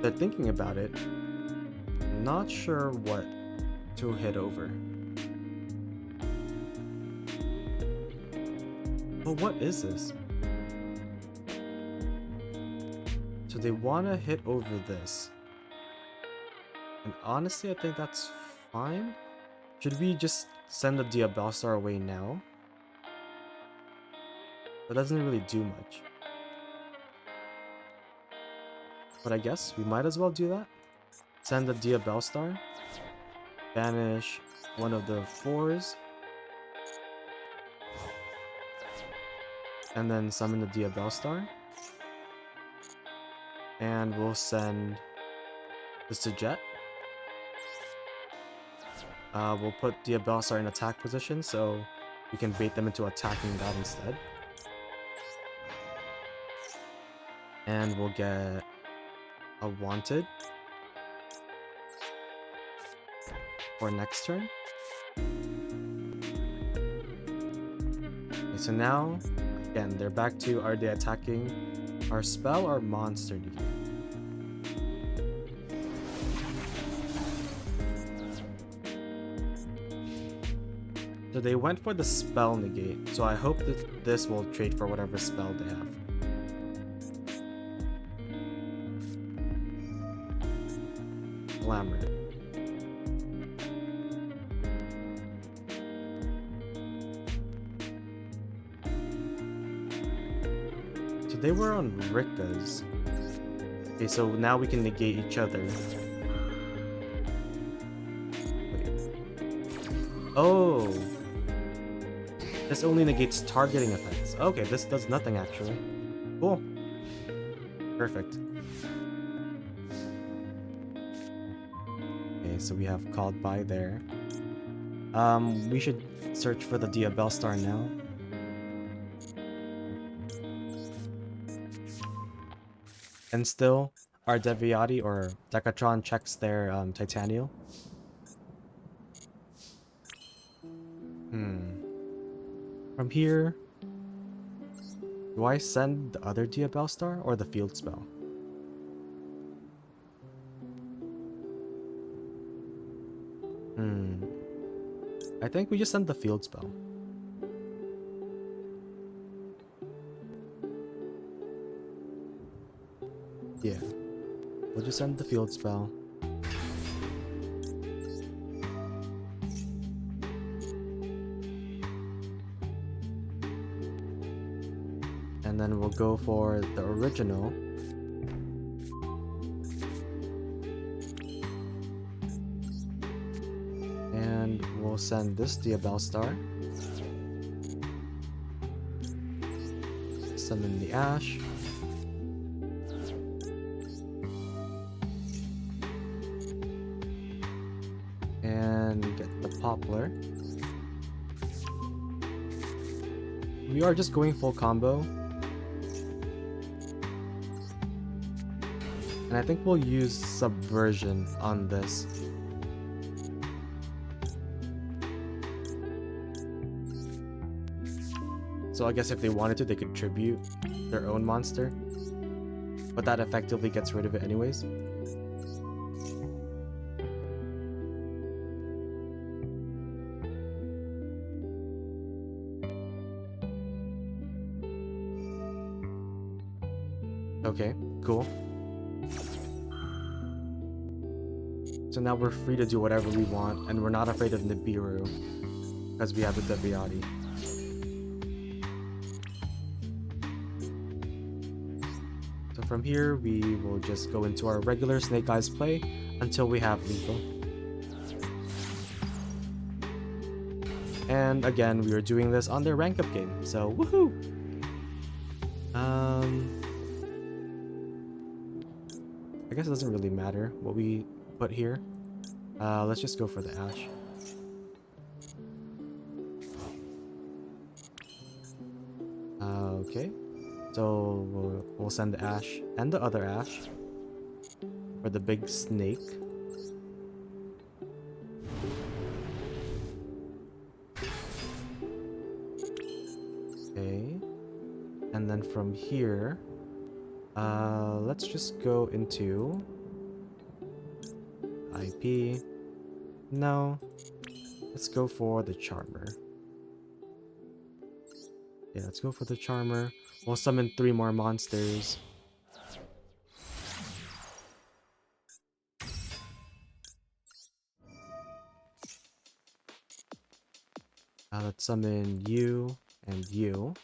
They're thinking about it. Not sure what to hit over. But what is this? So they want to hit over this. And honestly, I think that's fine. Should we just send the Diabellstar away now? That doesn't really do much. But I guess we might as well do that. Send the Diabellstar. Banish one of the 4s. And then summon the Diabellstar. And we'll send this to Jet. We'll put Diabellstar in attack position so we can bait them into attacking that instead. And we'll get a Wanted for next turn. Okay, so now, again, they're back to, are they attacking our spell or monster negate? So they went for the spell negate, so I hope that this will trade for whatever spell they have. Glamour. So they were on Rikka's. Okay, so now we can negate each other. Wait. Oh! This only negates targeting effects. Okay, this does nothing actually. Cool. Perfect. Okay, so we have called by there. We should search for the Diabellstar now. And still, our Deviati or Decatron checks their Titanial. From here, do I send the other Diabellstar or the field spell? I think we just send the field spell. Yeah, we'll just send the field spell. And then we'll go for the original. And we'll send this Diabellstar. Summon the Ash. And get the Poplar. We are just going full combo. And I think we'll use Subversion on this. So I guess if they wanted to, they could tribute their own monster. But that effectively gets rid of it anyways. Okay, cool. So now we're free to do whatever we want, and we're not afraid of Nibiru, because we have the Deviati. So from here, we will just go into our regular Snake-Eyes play until we have lethal. And again, we are doing this on their rank up game, so woohoo! I guess it doesn't really matter what we put here. Let's just go for the Ash. Okay, so we'll send the Ash and the other Ash for the big snake. Okay, and then from here, let's just go into IP. No, let's go for the Charmer. Yeah, let's go for the Charmer. We'll summon 3 more monsters. Let's summon you and you.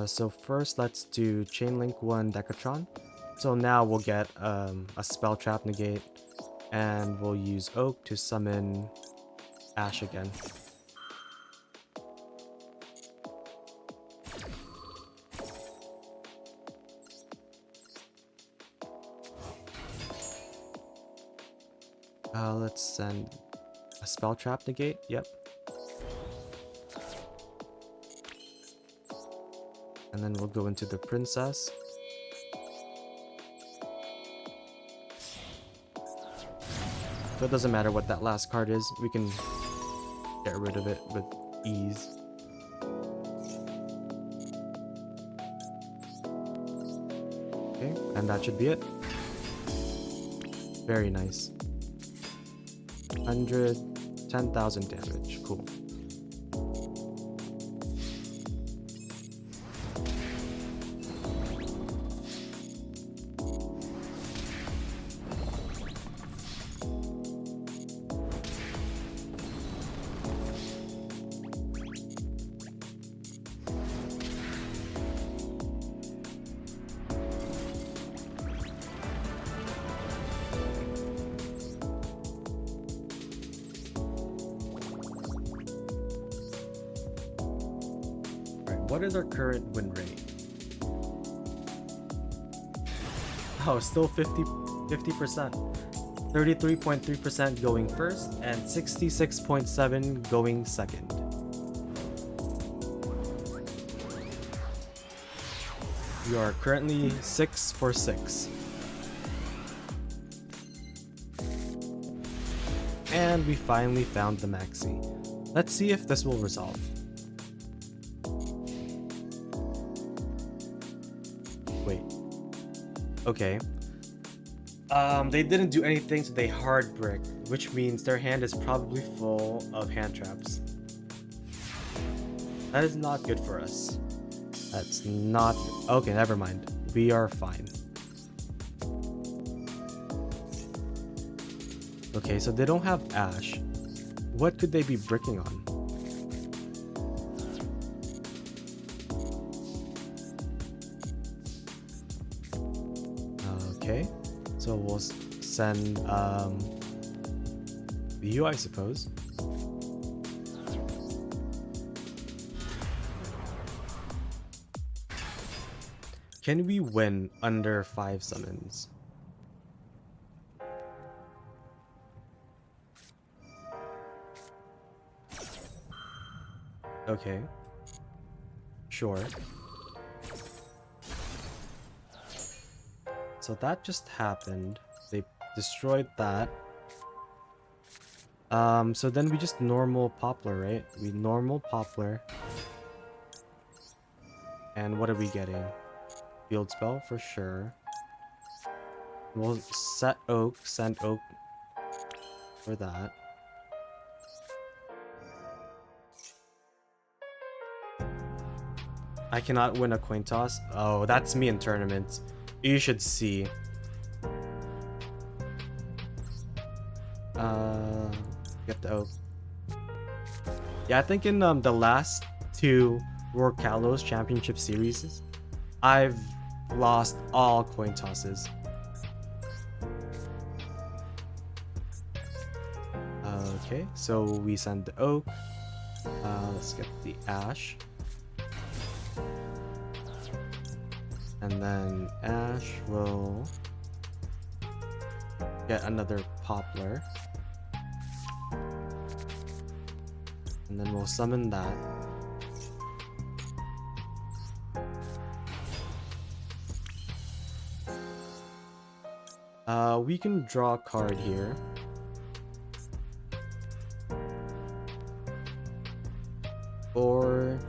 So first let's do Chainlink 1 Decatron. So now we'll get a Spell Trap negate, and we'll use Oak to summon Ash again. Let's send a Spell Trap negate, yep. And then we'll go into the Princess. So it doesn't matter what that last card is, we can get rid of it with ease. Okay, and that should be it. Very nice. 10,000 damage, cool. What is our current win rate? Oh, still 50%. 33.3% going first and 66.7% going second. We are currently 6 for 6. And we finally found the maxi. Let's see if this will resolve. Wait. Okay. They didn't do anything, so they hard brick, which means their hand is probably full of hand traps. That is not good for us. That's not... Okay, never mind. We are fine. Okay, so they don't have Ash. What could they be bricking on? Okay, so we'll send you, I suppose. Can we win under 5 summons? Okay. Sure. So that just happened. They destroyed that. So then we just normal Poplar, right? We normal Poplar. And what are we getting? Field Spell for sure. We'll set Oak, send Oak for that. I cannot win a coin toss. Oh, that's me in tournaments. You should see. Get the Oak. Yeah, I think in the last 2 World Kalos Championship Series, I've lost all coin tosses. Okay, so we send the Oak. Let's get the Ash. And then Ash will get another Poplar. And then we'll summon that. We can draw a card here. Or...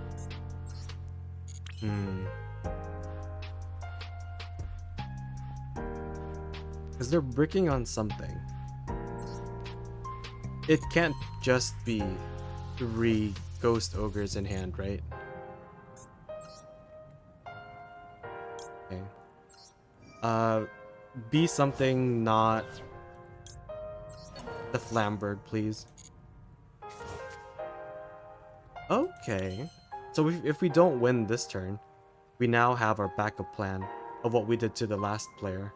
Because they're bricking on something. It can't just be 3 Ghost Ogres in hand, right? Okay. be something not the Flambird, please. Okay. So if we don't win this turn, we now have our backup plan of what we did to the last player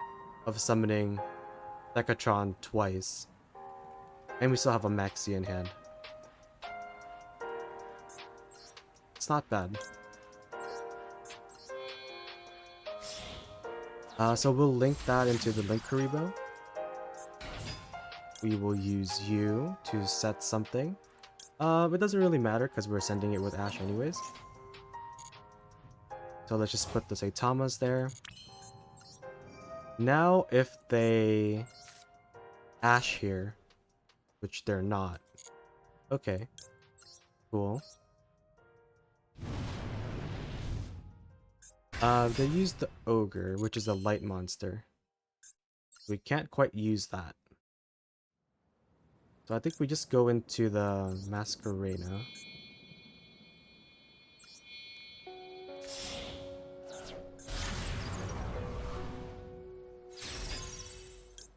of summoning Decatron twice. And we still have a Maxi in hand. It's not bad. So we'll link that into the link Karibo. We will use you to set something. It doesn't really matter because we're sending it with Ash anyways. So let's just put the Saitamas there. Now if they Ash here, which they're not. Okay. Cool. They used the Ogre, which is a light monster. We can't quite use that. So I think we just go into the Masquerena.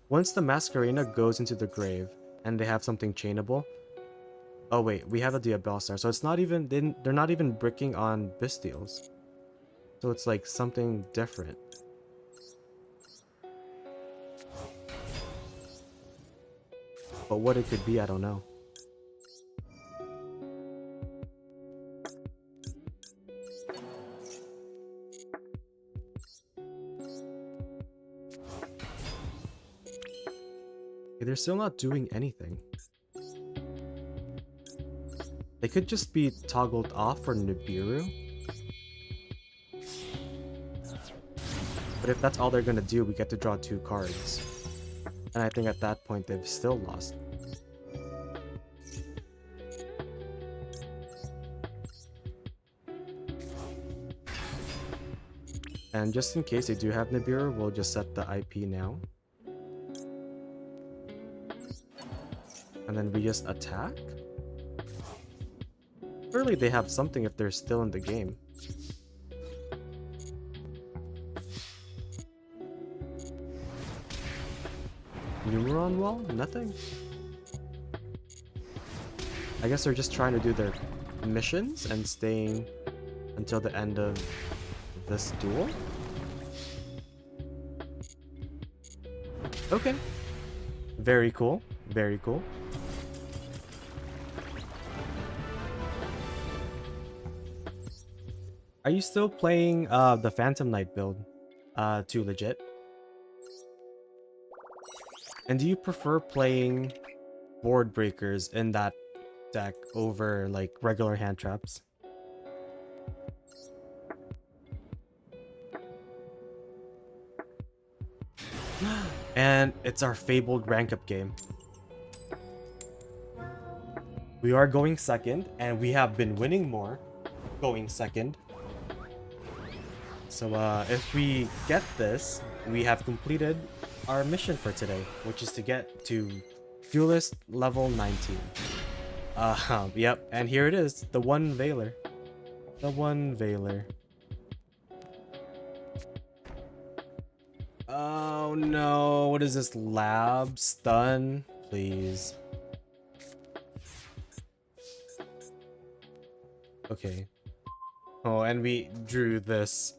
Once the Masquerena goes into the grave, and they have something chainable. Oh wait, we have a Diabellstar, so it's not even, they're not even bricking on Bestials. So it's like something different. But what it could be, I don't know. Okay, they're still not doing anything. They could just be toggled off for Nibiru. But if that's all they're gonna do, we get to draw 2 cards. And I think at that point they've still lost. And just in case they do have Nibiru, we'll just set the IP now. And then we just attack? Surely they have something if they're still in the game. Neuron Wall? Nothing? I guess they're just trying to do their missions and staying until the end of this duel? Okay. Very cool. Very cool. Are you still playing the Phantom Knight build? Too legit? And do you prefer playing board breakers in that deck over like regular hand traps? And it's our fabled rank up game. We are going second, and we have been winning more going second. So if we get this, we have completed our mission for today, which is to get to Duelist level 19. Yep, and here it is, the one Veiler. The one Veiler. Oh no, what is this, lab stun? Please. Okay. Oh, and we drew this.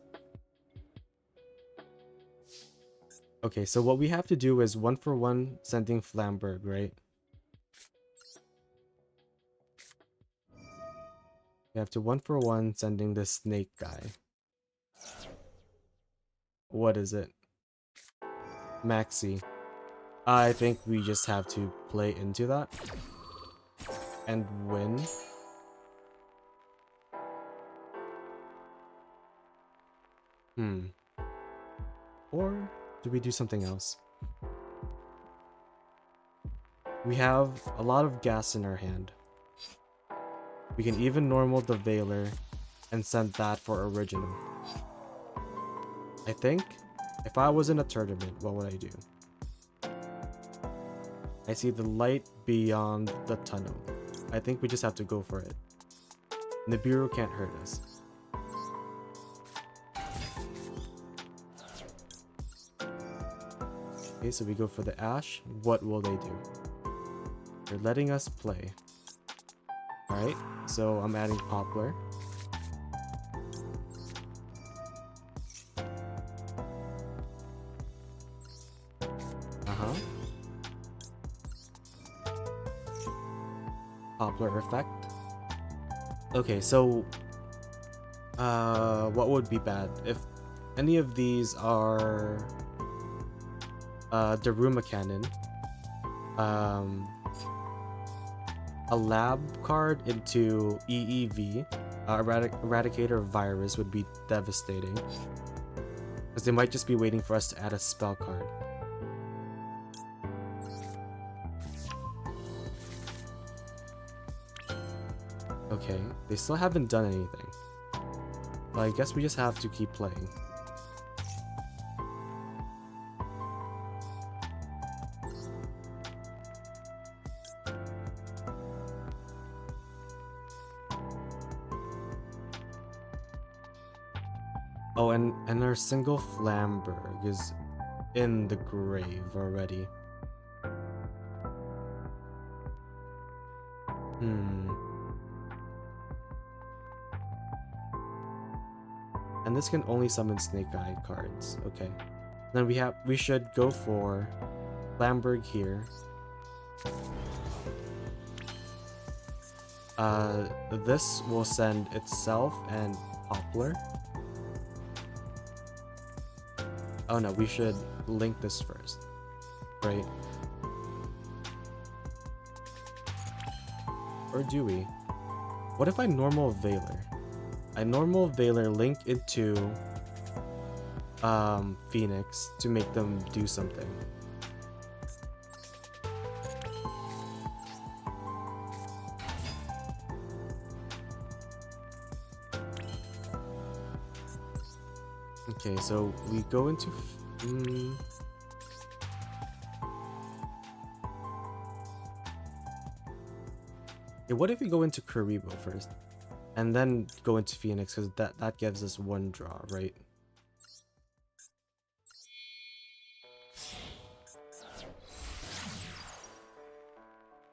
Okay, so what we have to do is 1-for-1 sending Flamberg, right? We have to 1-for-1 sending this snake guy. What is it? Maxi. I think we just have to play into that and win. Or do we do something else? We have a lot of gas in our hand. We can even normal the Veiler and send that for original. I think if I was in a tournament, what would I do? I see the light beyond the tunnel. I think we just have to go for it. Nibiru can't hurt us. Okay, so we go for the Ash. What will they do? They're letting us play. Alright, so I'm adding Poplar. Poplar effect. Okay, so what would be bad if any of these are Daruma Cannon, a lab card into EEV, Eradicator Virus would be devastating, because they might just be waiting for us to add a spell card. Okay, they still haven't done anything. So I guess we just have to keep playing. Oh, and our single Flamberg is in the grave already. And this can only summon Snake-Eye cards. Okay. Then we should go for Flamberg here. This will send itself and Poplar. Oh no, we should link this first. Right? Or do we? What if I normal Veiler? I normal Veiler link into Phoenix to make them do something. Okay, so we go into yeah, what if we go into Karibo first? And then go into Phoenix, because that gives us one draw, right?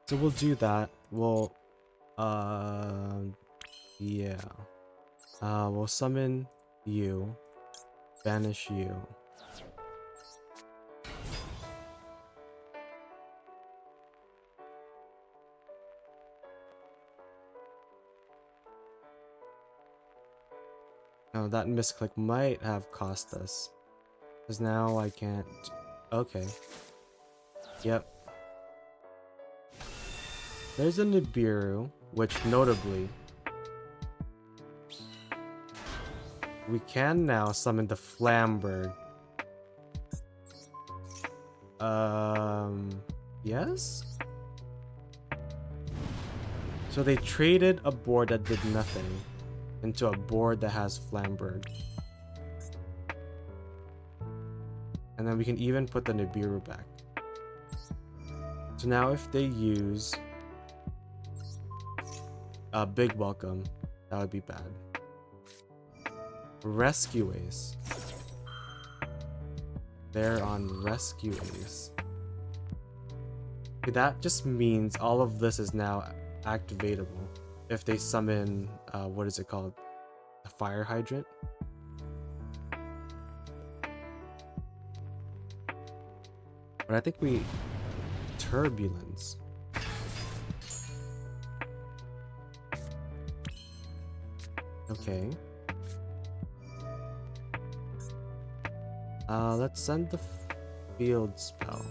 So we'll do that. We'll yeah. We'll summon you, banish you. Oh, that misclick might have cost us. Because now I can't... Okay. Yep. There's a Nibiru, which notably... we can now summon the Flamberg. Yes? So they traded a board that did nothing into a board that has Flamberg. And then we can even put the Nibiru back. So now if they use a big welcome, that would be bad. Rescue Ace. They're on Rescue Ace. Okay, that just means all of this is now activatable if they summon what is it called, a fire hydrant. But I think we turbulence. Okay, let's send the field spell.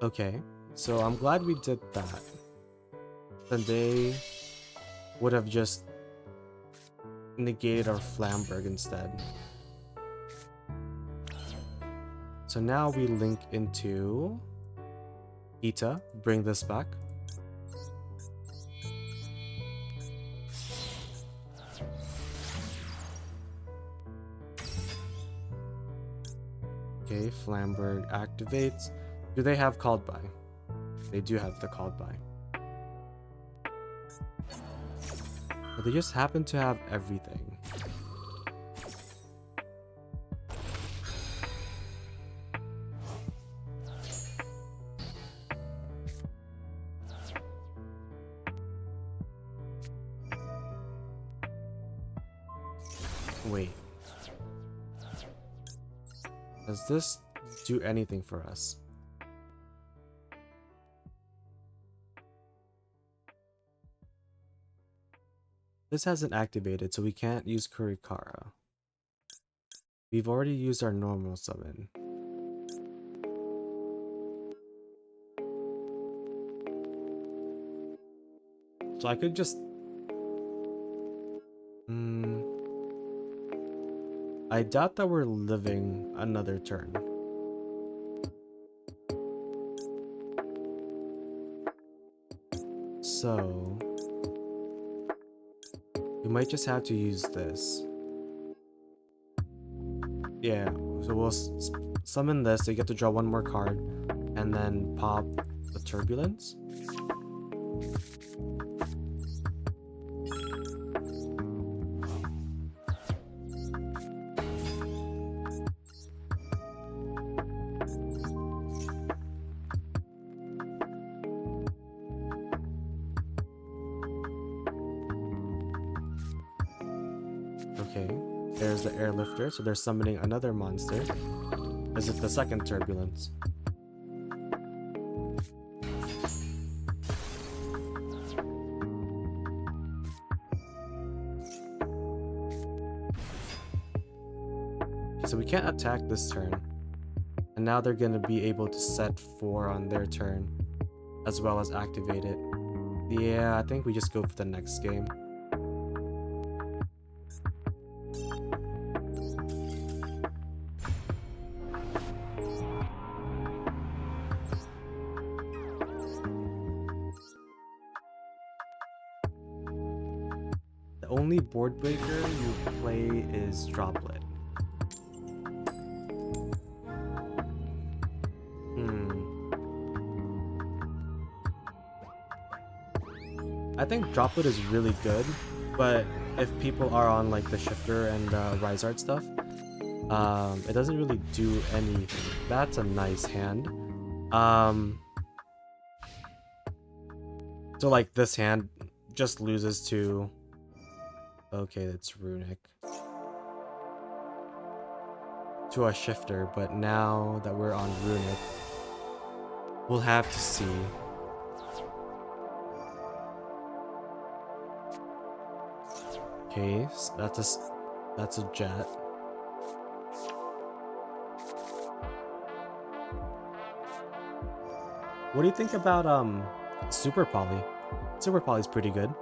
Okay, so I'm glad we did that. Then they would have just negated our Flamberg instead. So now we link into Ita, bring this back. Okay, Flamberg activates. Do they have called by? They do have the called by. But they just happen to have everything. Wait. Does this do anything for us? This hasn't activated, so we can't use Kurikara. We've already used our normal summon. So I could just... I doubt that we're living another turn. So... we might just have to use this. Yeah, so we'll summon this, so you get to draw one more card, and then pop the Turbulence. Okay, there's the Airlifter, so they're summoning another monster. Is it the second Turbulence? So we can't attack this turn. And now they're going to be able to set 4 on their turn, as well as activate it. Yeah, I think we just go for the next game. The only board breaker you play is Droplet. I think Droplet is really good, but if people are on like the Shifter and Rise Art stuff, it doesn't really do anything. That's a nice hand. So like this hand just loses to... Okay, that's Runic. To a Shifter, but now that we're on Runic, we'll have to see. Okay, so that's a Jet. What do you think about Super Poly? Super Poly's pretty good.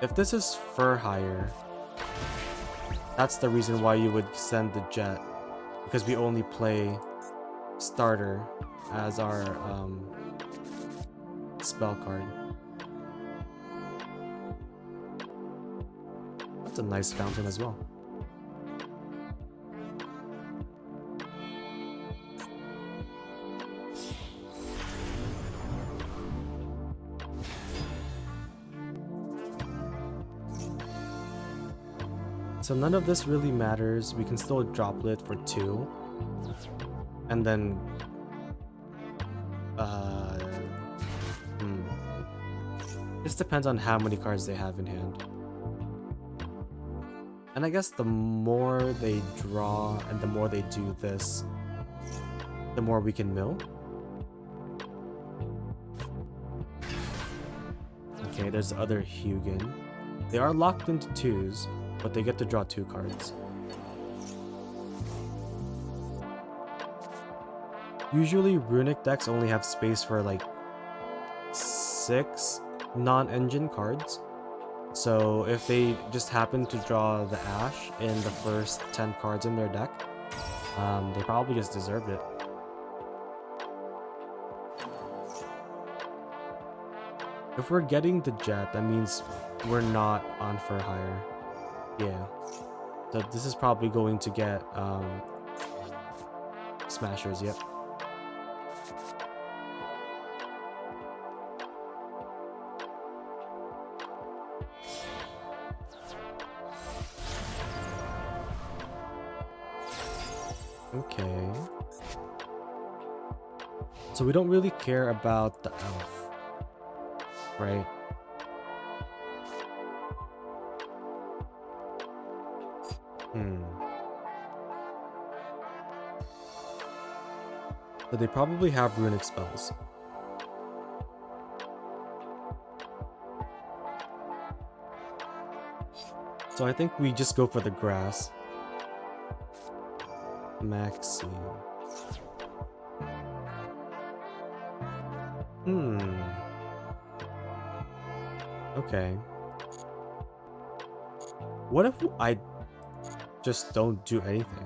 If this is Fur Hire, that's the reason why you would send the Jet, because we only play Starter as our spell card. That's a nice fountain as well. So none of this really matters. We can still Droplet for 2. And then... This depends on how many cards they have in hand. And I guess the more they draw and the more they do this, the more we can mill. Okay, there's the other Hugin. They are locked into 2s, but they get to draw 2 cards. Usually Runic decks only have space for like 6 non-engine cards. So if they just happen to draw the Ash in the first 10 cards in their deck, they probably just deserved it. If we're getting the Jet, that means we're not on for hire. Yeah. So this is probably going to get smashers, yep. Okay. So we don't really care about the elf, right? So they probably have runic spells. So I think we just go for the grass. Maxi. Okay. What if I just don't do anything?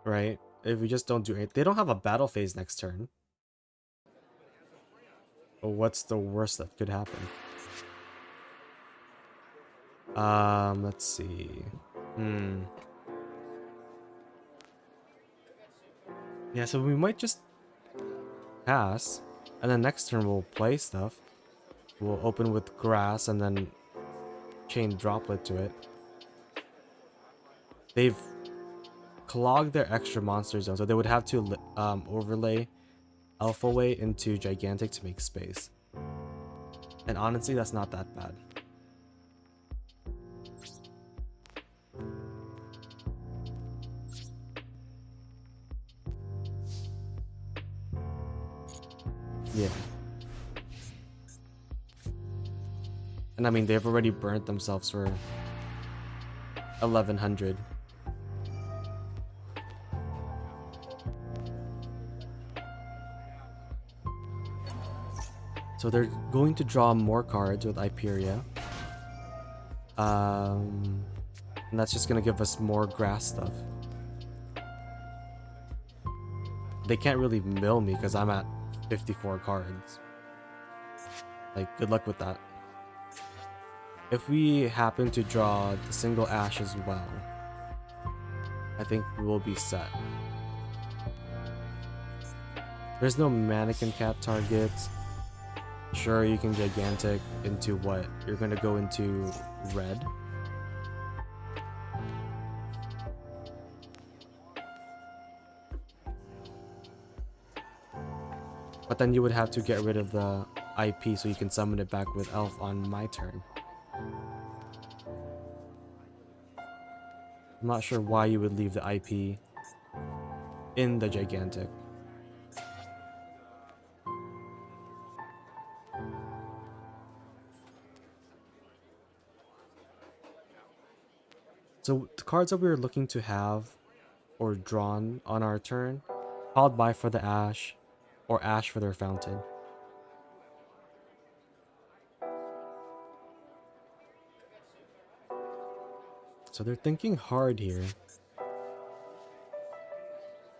Right? If we just don't do anything. They don't have a battle phase next turn. But what's the worst that could happen? Let's see. Yeah, so we might just pass. And then next turn we'll play stuff. We'll open with grass and then chain droplet to it. They've clogged their extra monster zone, so they would have to overlay Alpha Way into Gigantic to make space. And honestly, that's not that bad. Yeah. And I mean, they've already burnt themselves for 1100. So they're going to draw more cards with Hyperia. And that's just going to give us more grass stuff. They can't really mill me because I'm at 54 cards. Like, good luck with that. If we happen to draw the single ash as well, I think we will be set. There's no mannequin cat targets. Sure, you can Gigantic into what? You're going to go into red. But then you would have to get rid of the IP so you can summon it back with Elf on my turn. I'm not sure why you would leave the IP in the Gigantic. So the cards that we were looking to have or drawn on our turn, called by for the Ash or Ash for their Fountain. So they're thinking hard here.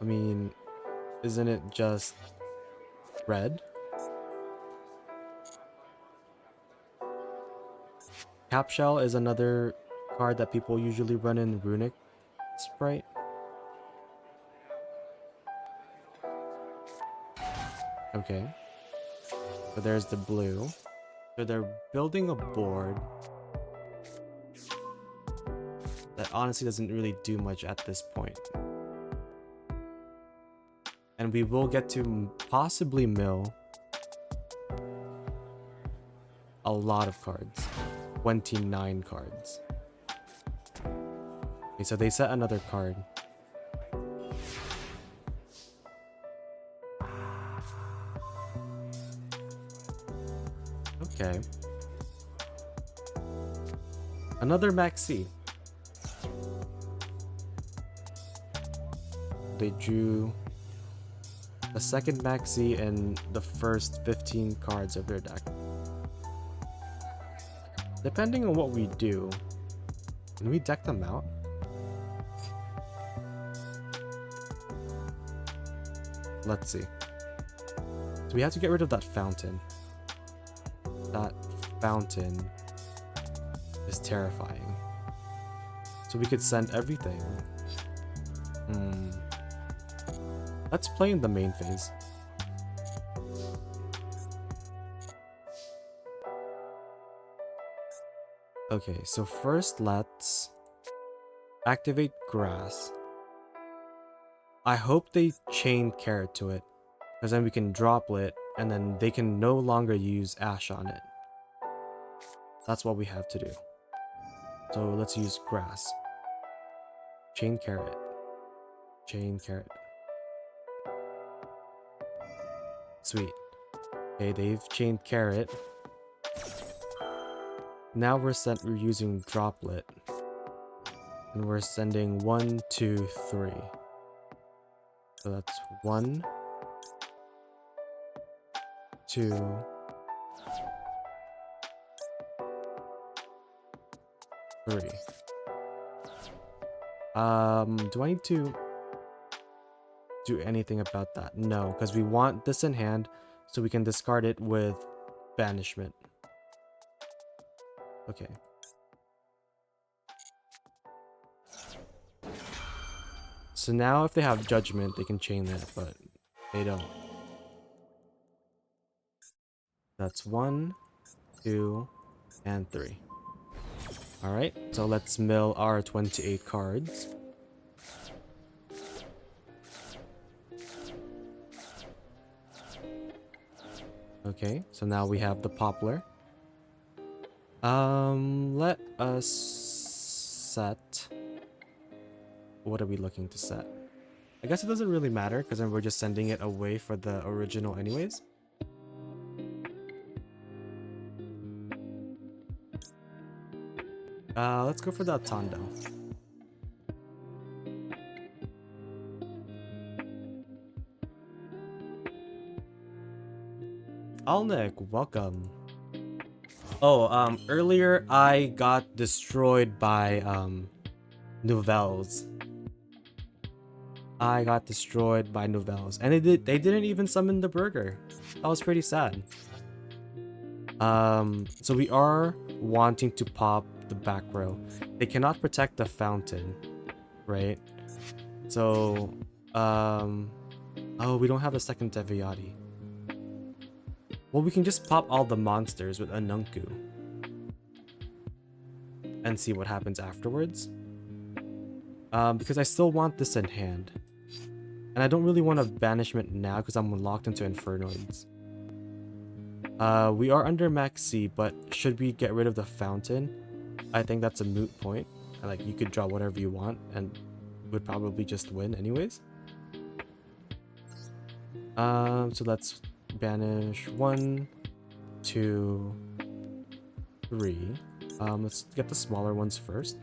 I mean, isn't it just red? Capshell is another card that people usually run in Runic Sprite. Okay. So there's the blue. So they're building a board that honestly doesn't really do much at this point. And we will get to possibly mill a lot of cards. 29 cards. Okay, so they set another card. Okay. Another Maxi. They drew the second Maxi and the first 15 cards of their deck. Depending on what we do, can we deck them out? Let's see. So we have to get rid of that fountain. That fountain is terrifying. So we could send everything. Let's play in the main phase. Okay, so first let's activate grass. I hope they chain carrot to it, because then we can droplet and then they can no longer use ash on it. That's what we have to do. So let's use grass. Chain carrot. Chain carrot. Sweet. Okay, they've chained carrot. Now we're using droplet. And we're sending 1, 2, 3. So that's 1, 2, 3. Do I need to do anything about that? No, because we want this in hand so we can discard it with banishment. Okay. So now if they have judgment, they can chain that, but they don't. That's 1, 2, and 3. Alright, so let's mill our 28 cards. Okay, so now we have the poplar. Let us set... What are we looking to set? I guess it doesn't really matter, because then we're just sending it away for the original anyways. Let's go for that Tondo. Alnick, welcome. Oh, earlier I got destroyed by, Nouvelles. I got destroyed by Nouvelles. And they didn't even summon the burger. That was pretty sad. So we are wanting to pop the back row. They cannot protect the fountain, right? So, oh, we don't have a second Deviati. Well, we can just pop all the monsters with Anunku and see what happens afterwards. Because I still want this in hand. And I don't really want a banishment now because I'm locked into Infernoids. We are under max C, but should we get rid of the fountain? I think that's a moot point. Like, you could draw whatever you want and would probably just win anyways. So let's banish 1, 2, 3. Let's get the smaller ones first.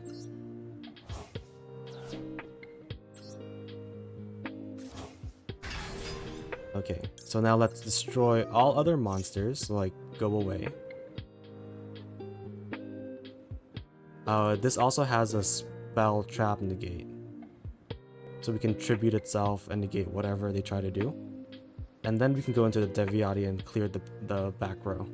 Okay, so now let's destroy all other monsters, so, like, go away. This also has a spell trap negate. So we can tribute itself and negate whatever they try to do. And then we can go into the Deviati and clear the back row.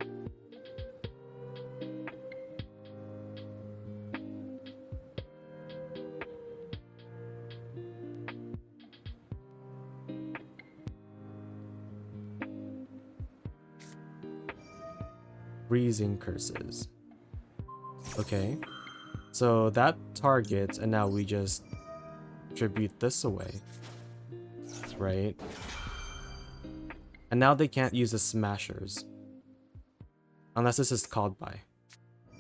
Freezing curses. Okay. So that targets, and now we just tribute this away. Right? And now they can't use the smashers. Unless this is called by.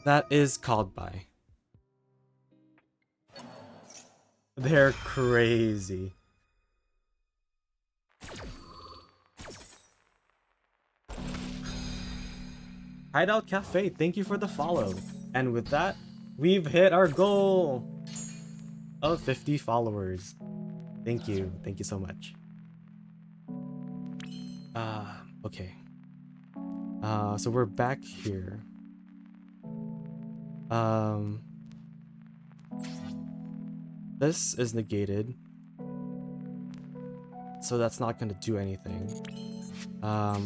That is called by. They're crazy. Hideout Cafe, thank you for the follow. And with that, we've hit our goal of 50 followers. Thank you. Thank you so much. Okay. So we're back here. This is negated. So that's not going to do anything.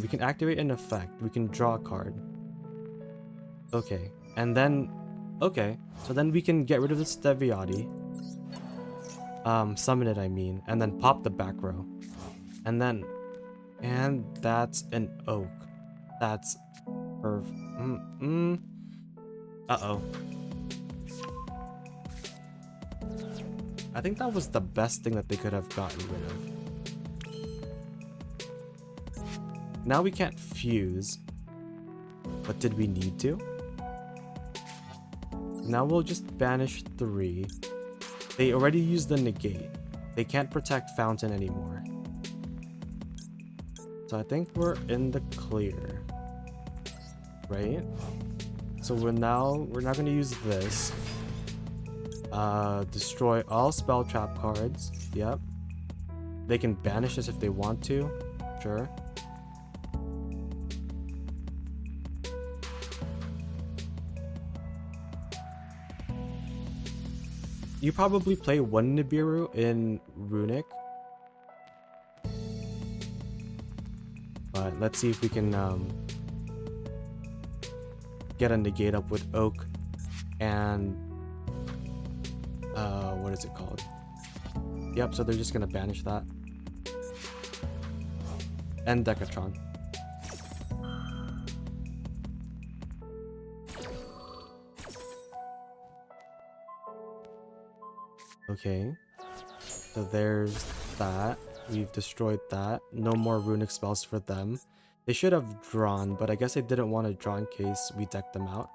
We can activate an effect. We can draw a card. Okay. And then Okay, so then we can get rid of this Deviati. Summon it, I mean, and then pop the back row. And then, and that's an oak. That's uh-oh. I think that was the best thing that they could have gotten rid of. Now we can't fuse. But did we need to? Now we'll just banish 3. They already used the negate. They can't protect Fountain anymore. So I think we're in the clear. Right? So we're now gonna use this. Destroy all spell trap cards. Yep. They can banish this if they want to. Sure. You probably play one Nibiru in Runic. But let's see if we can get a negate up with Oak and what is it called? Yep, so they're just gonna banish that. And Decatron. Okay. So there's that. We've destroyed that. No more runic spells for them. They should have drawn, but I guess they didn't want to draw in case we decked them out,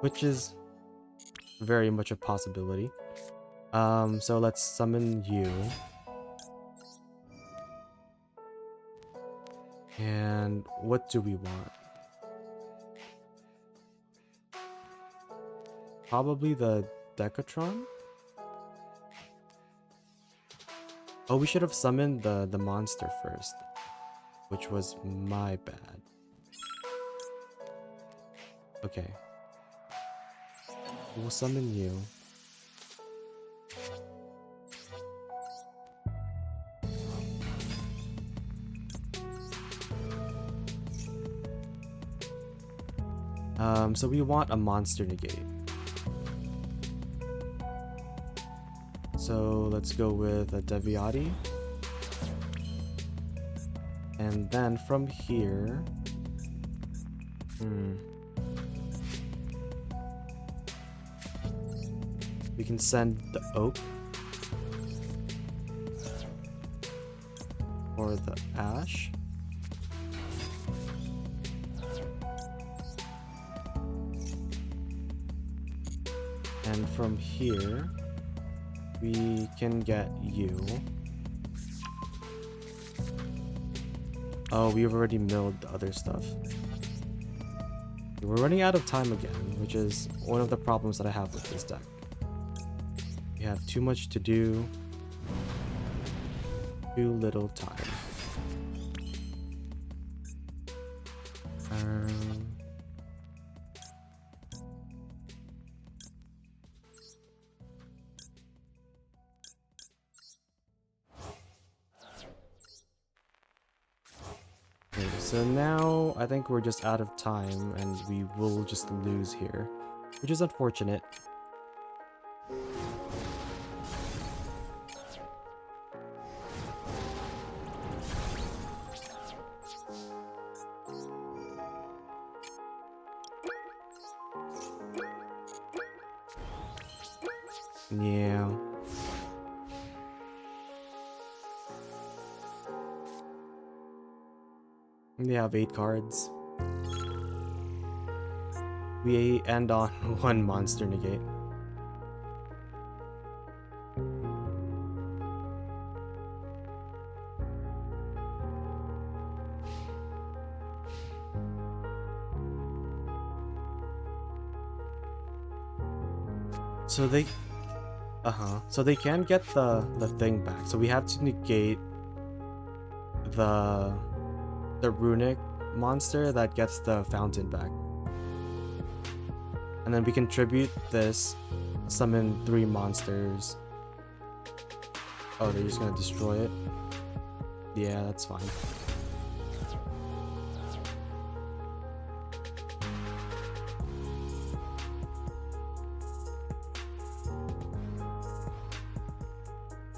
which is very much a possibility. So let's summon you. And what do we want? Probably the Decatron? Oh, we should have summoned the monster first, which was my bad. Okay. We'll summon you. So we want a monster negate. So let's go with a Deviati. And then from here... we can send the Oak. Or the Ash. And from here... we can get you. Oh, we've already milled the other stuff. We're running out of time again, which is one of the problems that I have with this deck. We have too much to do, too little time. So now I think we're just out of time and we will just lose here, which is unfortunate. Yeah. They have 8 cards. We end on 1 monster negate. So they... So they can get the thing back. So we have to negate the runic monster that gets the fountain back. And then we can tribute this, summon 3 monsters. Oh, they're just gonna destroy it? Yeah, that's fine.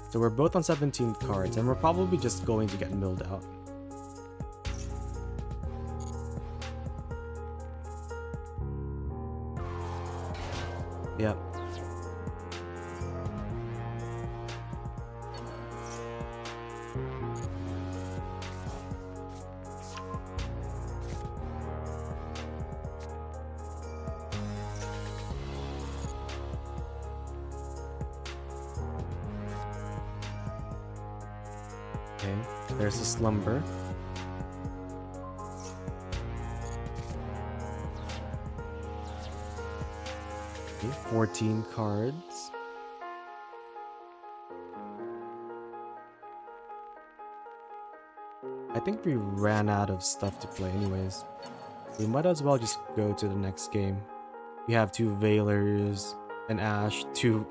So we're both on 17 cards, and we're probably just going to get milled out. Yep. Okay, there's a slumber. Okay, 14 cards. I think we ran out of stuff to play anyways. We might as well just go to the next game. We have 2 Veilers, an Ash, 2...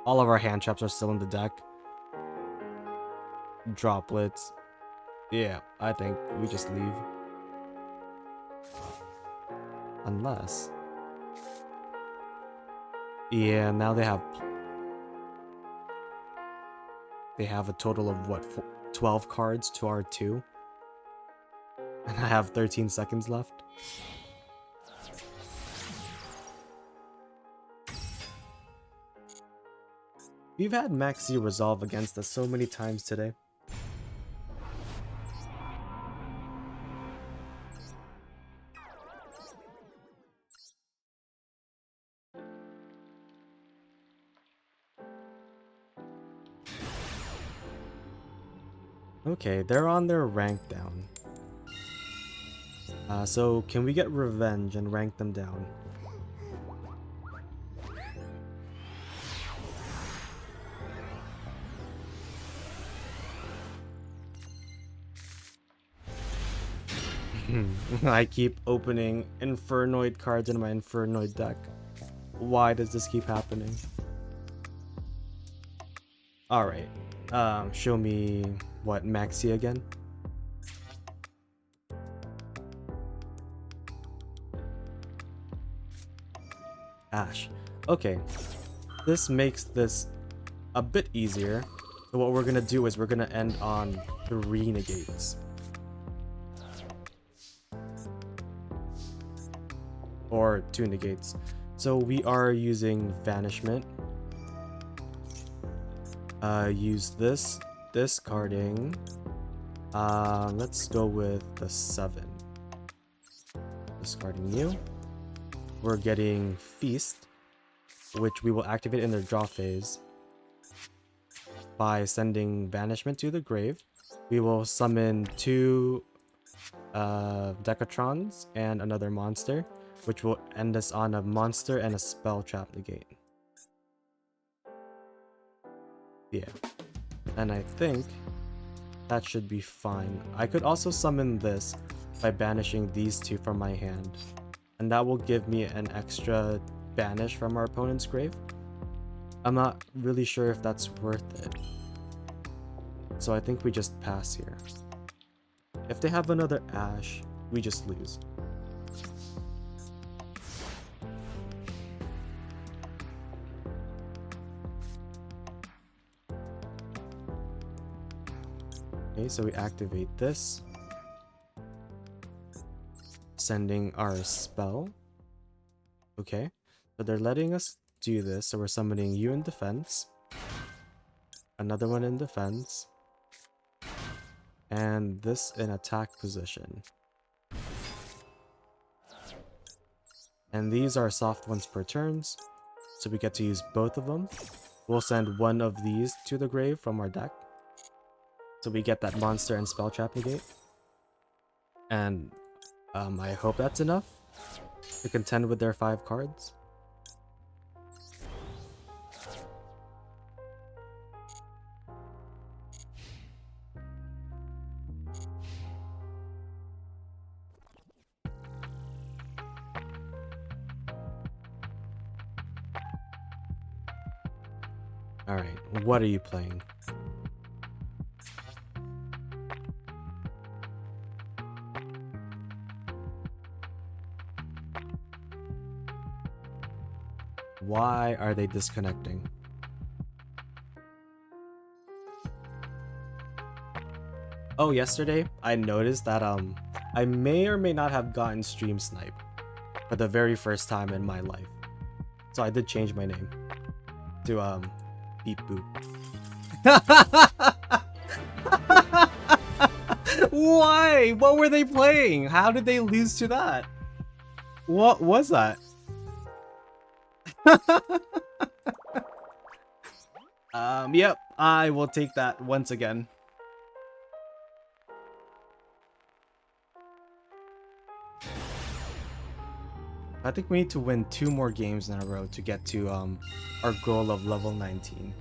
All of our hand traps are still in the deck. Droplets. Yeah, I think we just leave. Unless... Yeah, now they have a total of what, 12 cards to our 2? And I have 13 seconds left. We've had Maxi resolve against us so many times today. Okay, they're on their rank down. So can we get revenge and rank them down? I keep opening Infernoid cards in my Infernoid deck. Why does this keep happening? Alright. Show me what, Maxi again? Ash. Okay. This makes this a bit easier. So what we're gonna do is we're gonna end on 3 negates. Or 2 negates. So we are using Vanishment. Use this discarding. Let's go with the 7. Discarding you. We're getting Feast, which we will activate in their draw phase by sending Banishment to the grave. We will summon 2 Decatrons and another monster, which will end us on a monster and a spell trap negate. Yeah, and I think that should be fine. I could also summon this by banishing these 2 from my hand, and that will give me an extra banish from our opponent's grave. I'm not really sure if that's worth it, so I think we just pass here. If they have another Ash, we just lose. Okay, so we activate this, sending our spell. Okay, so they're letting us do this, so we're summoning you in defense, another one in defense, and this in attack position. And these are soft ones for turns, so we get to use both of them. We'll send one of these to the grave from our deck, so we get that monster and spell trap negate. And I hope that's enough to contend with their 5 cards. Alright, what are you playing? Why are they disconnecting? Oh, yesterday I noticed that I may or may not have gotten stream snipe for the very first time in my life. So I did change my name to Beep Boop. Why? What were they playing? How did they lose to that? What was that? Yep, I will take that once again. I think we need to win 2 more games in a row to get to our goal of level 19.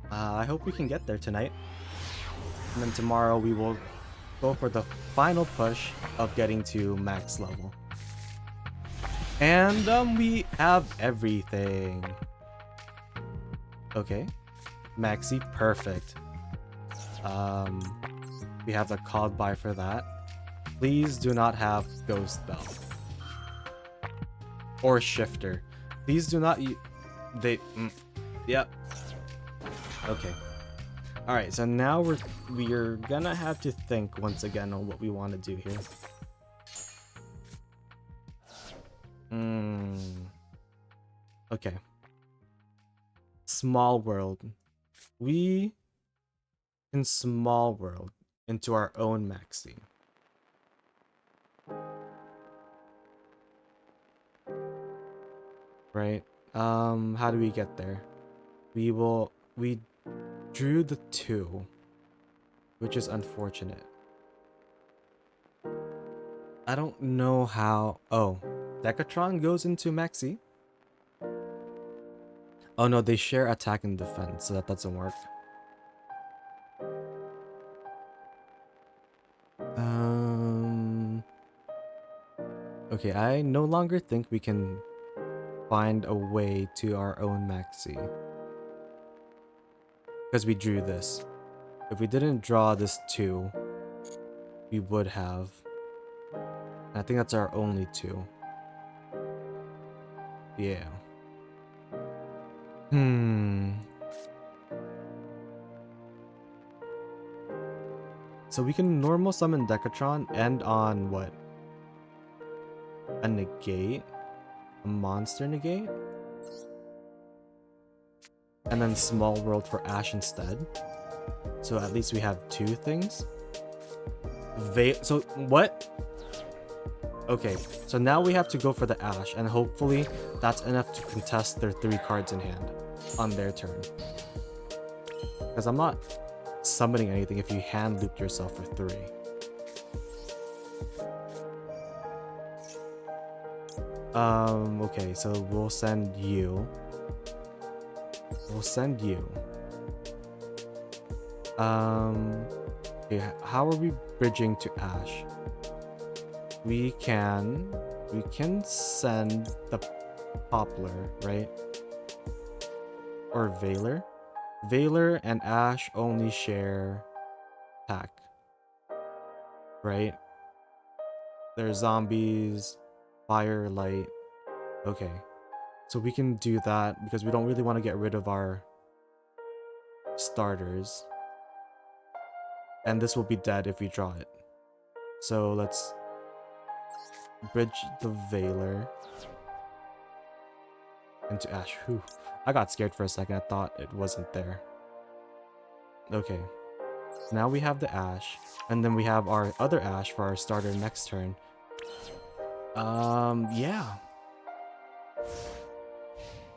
I hope we can get there tonight. And then tomorrow we will go for the final push of getting to max level. And we have everything. Okay. Maxi, perfect. We have the called buy for that. Please do not have Ghost Bell. Or Shifter. Please do not Yep. Okay. Alright, so now we're gonna have to think once again on what we want to do here. Okay. Small world. We can small world into our own maxi. Right? How do we get there? We drew the 2, which is unfortunate. I don't know how. Oh, Decatron goes into maxi. Oh no, they share attack and defense, so that doesn't work. Okay, I no longer think we can find a way to our own maxi. Because we drew this. If we didn't draw this 2, we would have. I think that's our only 2. Yeah. So we can normal summon Decatron and on what? A negate? A monster negate? And then small world for Ash instead. So at least we have 2 things. So what? Okay, so now we have to go for the Ash, and hopefully that's enough to contest their 3 cards in hand on their turn. Because I'm not summoning anything if you hand loop yourself for 3. Okay, so we'll send you. Okay, how are we bridging to Ash? We can send the Poplar, right? Or Veiler. Veiler and Ash only share attack, right? They're zombies, fire, light. Okay, so we can do that because we don't really want to get rid of our starters. And this will be dead if we draw it. So let's bridge the Veiler into Ash. Whew. I got scared for a second. I thought it wasn't there. Okay. Now we have the Ash. And then we have our other Ash for our starter next turn. Yeah.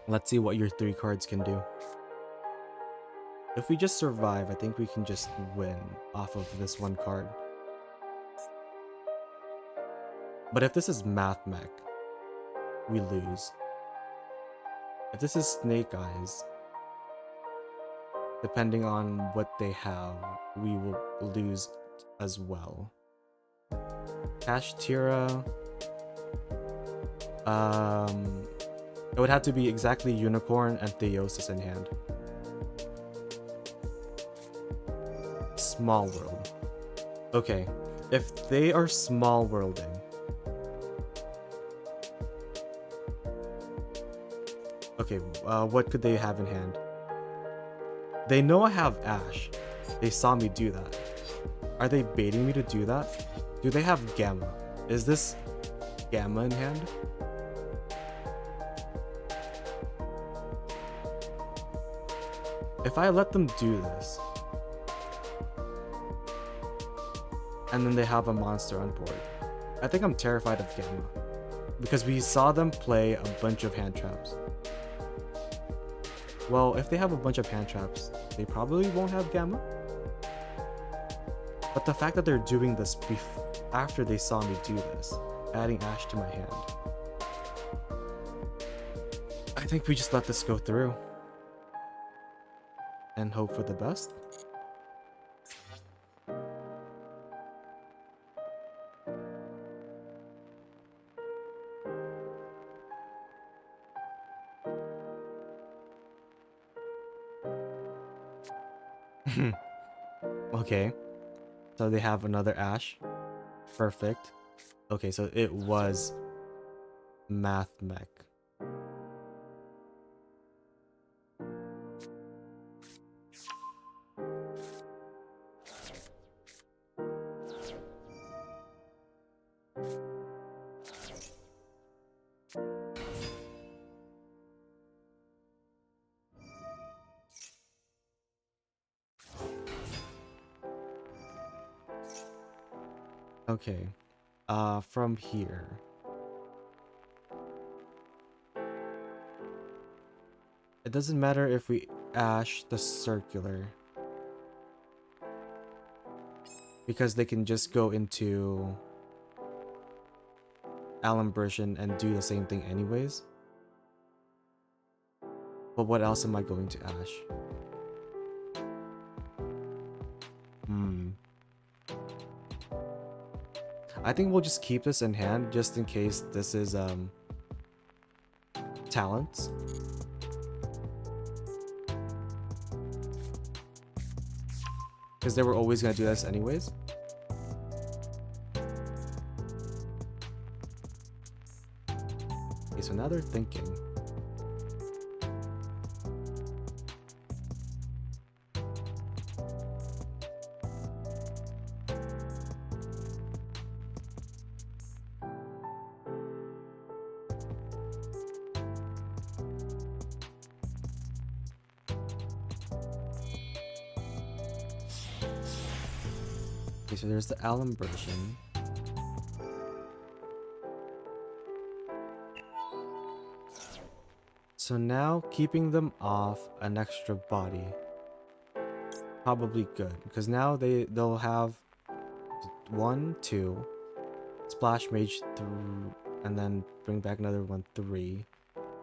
Let's see what your 3 cards can do. If we just survive, I think we can just win off of this 1 card. But if this is Math Mech, we lose. If this is Snake-Eyes, depending on what they have, we will lose as well. Kashtira. It would have to be exactly Unicorn and Theosis in hand. Small world. Okay, if they are small worlding, okay, what could they have in hand? They know I have Ash. They saw me do that. Are they baiting me to do that? Do they have Gamma? Is this Gamma in hand? If I let them do this, and then they have a monster on board, I think I'm terrified of Gamma. Because we saw them play a bunch of hand traps. Well, if they have a bunch of hand traps, they probably won't have Gamma. But the fact that they're doing this after they saw me do this, adding Ash to my hand, I think we just let this go through. And hope for the best. Okay, so they have another Ash. Perfect. Okay, so it was Math Mech. Okay, from here. It doesn't matter if we Ash the circular, because they can just go into Alumbration and do the same thing anyways. But what else am I going to Ash? I think we'll just keep this in hand just in case this is talents. Because they were always gonna do this anyways. Okay, so now they're thinking. Okay, so there's the Alumbration. So now keeping them off an extra body, probably good, because now they'll have 1, 2, Splash Mage 3, and then bring back another 1, 3.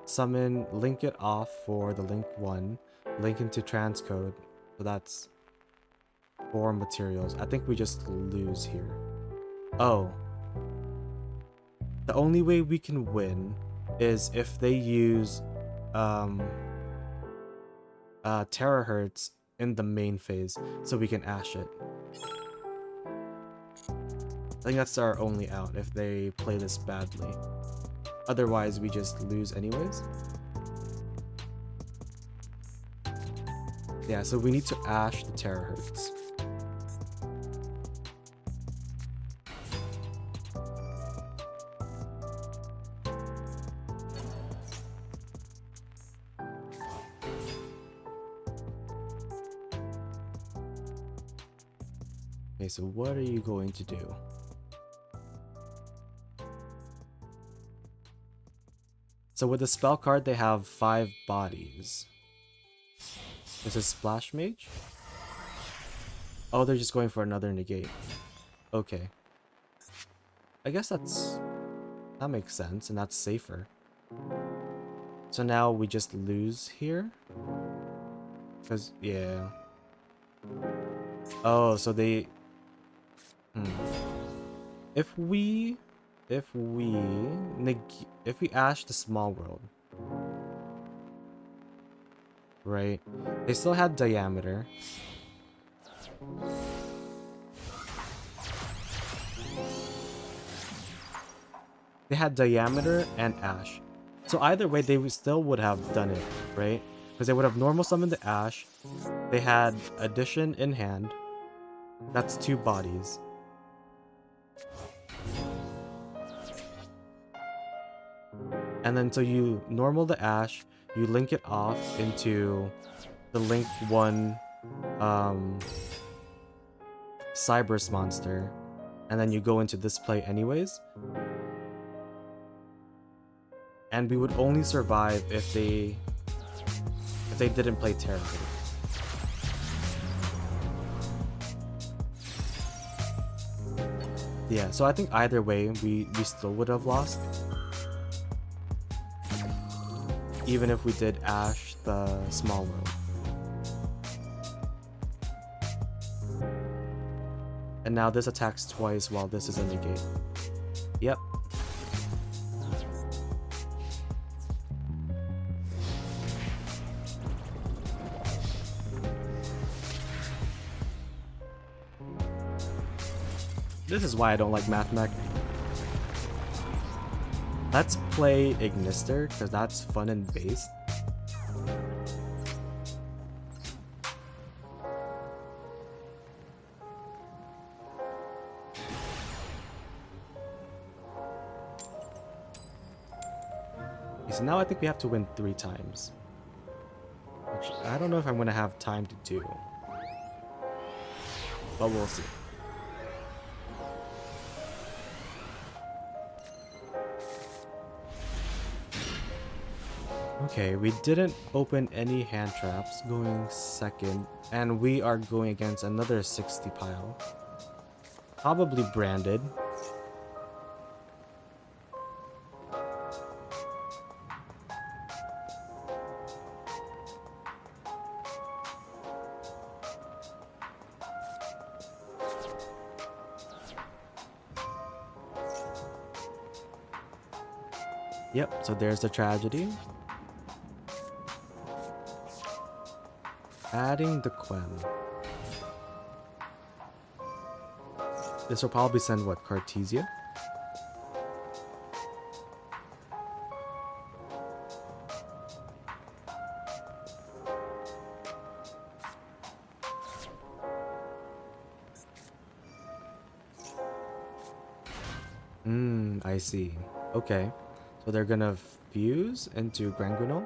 Summon, link it off for the link 1, link into transcode, so that's 4 materials. I think we just lose here. Oh. The only way we can win is if they use Terahertz in the main phase, so we can Ash it. I think that's our only out if they play this badly. Otherwise, we just lose anyways. Yeah, so we need to Ash the Terahertz. Okay, so what are you going to do? So with the spell card, they have 5 bodies. This is Splash Mage? Oh, they're just going for another negate. Okay. I guess that makes sense, and that's safer. So now we just lose here? Because, yeah. Oh, so they... If we Ash the small world, right? They still had diameter. They had diameter and Ash. So either way, they still would have done it, right? Because they would have normal summoned the Ash, they had addition in hand. That's 2 bodies. And then so you normal the Ash, you link it off into the link 1 Cyberus monster, and then you go into this play anyways. And we would only survive if they didn't play terribly. Yeah, so I think either way we still would have lost. Even if we did Ash the small world. And now this attacks twice while this is a negate. Yep. This is why I don't like Math Mech. Let's play Ignister, because that's fun and based. Okay, so now I think we have to win 3 times. Which I don't know if I'm going to have time to do. But we'll see. Okay, we didn't open any hand traps going second, and we are going against another 60 pile. Probably branded. Yep, so there's the tragedy. Adding the Quem. This will probably send what, Cartesia? I see. Okay. So they're gonna fuse into Granguinol.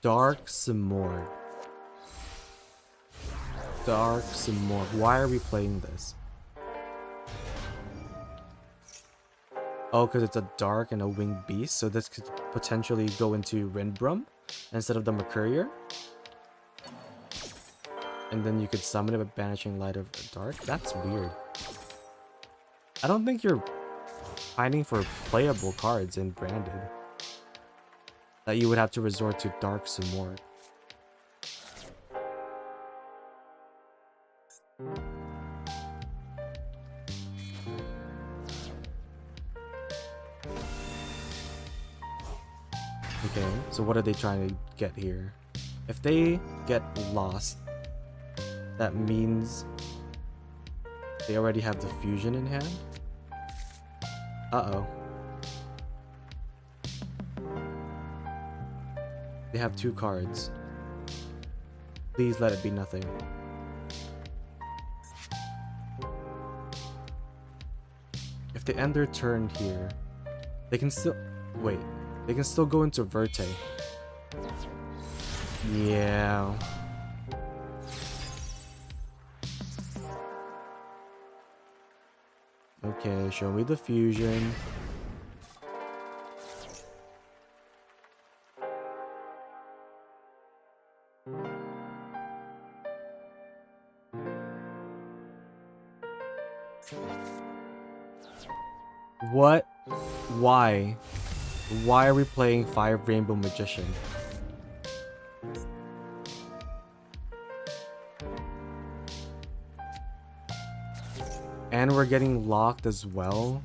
Dark Simord. Dark Simord. Why are we playing this? Oh, because it's a dark and a winged beast, so this could potentially go into Rindbrum instead of the Mercurier. And then you could summon it with Banishing Light of the Dark. That's weird. I don't think you're finding for playable cards in Branded that you would have to resort to Dark Simord. Okay, so what are they trying to get here? If they get lost, that means they already have the fusion in hand. Uh-oh. They have 2 cards. Please let it be nothing. If they end their turn here, they can still... Wait. They can still go into Verte. Yeah. Okay, show me the fusion. What? Why? Why are we playing 5 Rainbow Magician? And we're getting locked as well.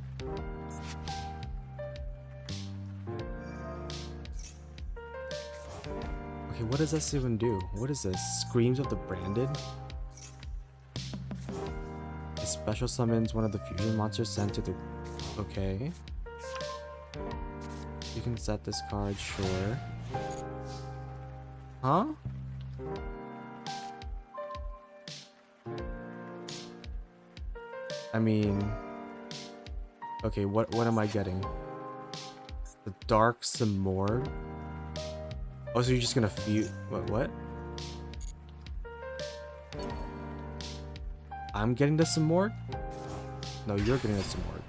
Okay, what does this even do? What is this? Screams of the Branded? Is Special summons one of the fusion monsters sent to the... Okay. You can set this card, sure. Huh? I mean... Okay, what am I getting? The Dark Simorg? Oh, so you're just gonna fuse... What? I'm getting the Simorg? No, you're getting the Simorg.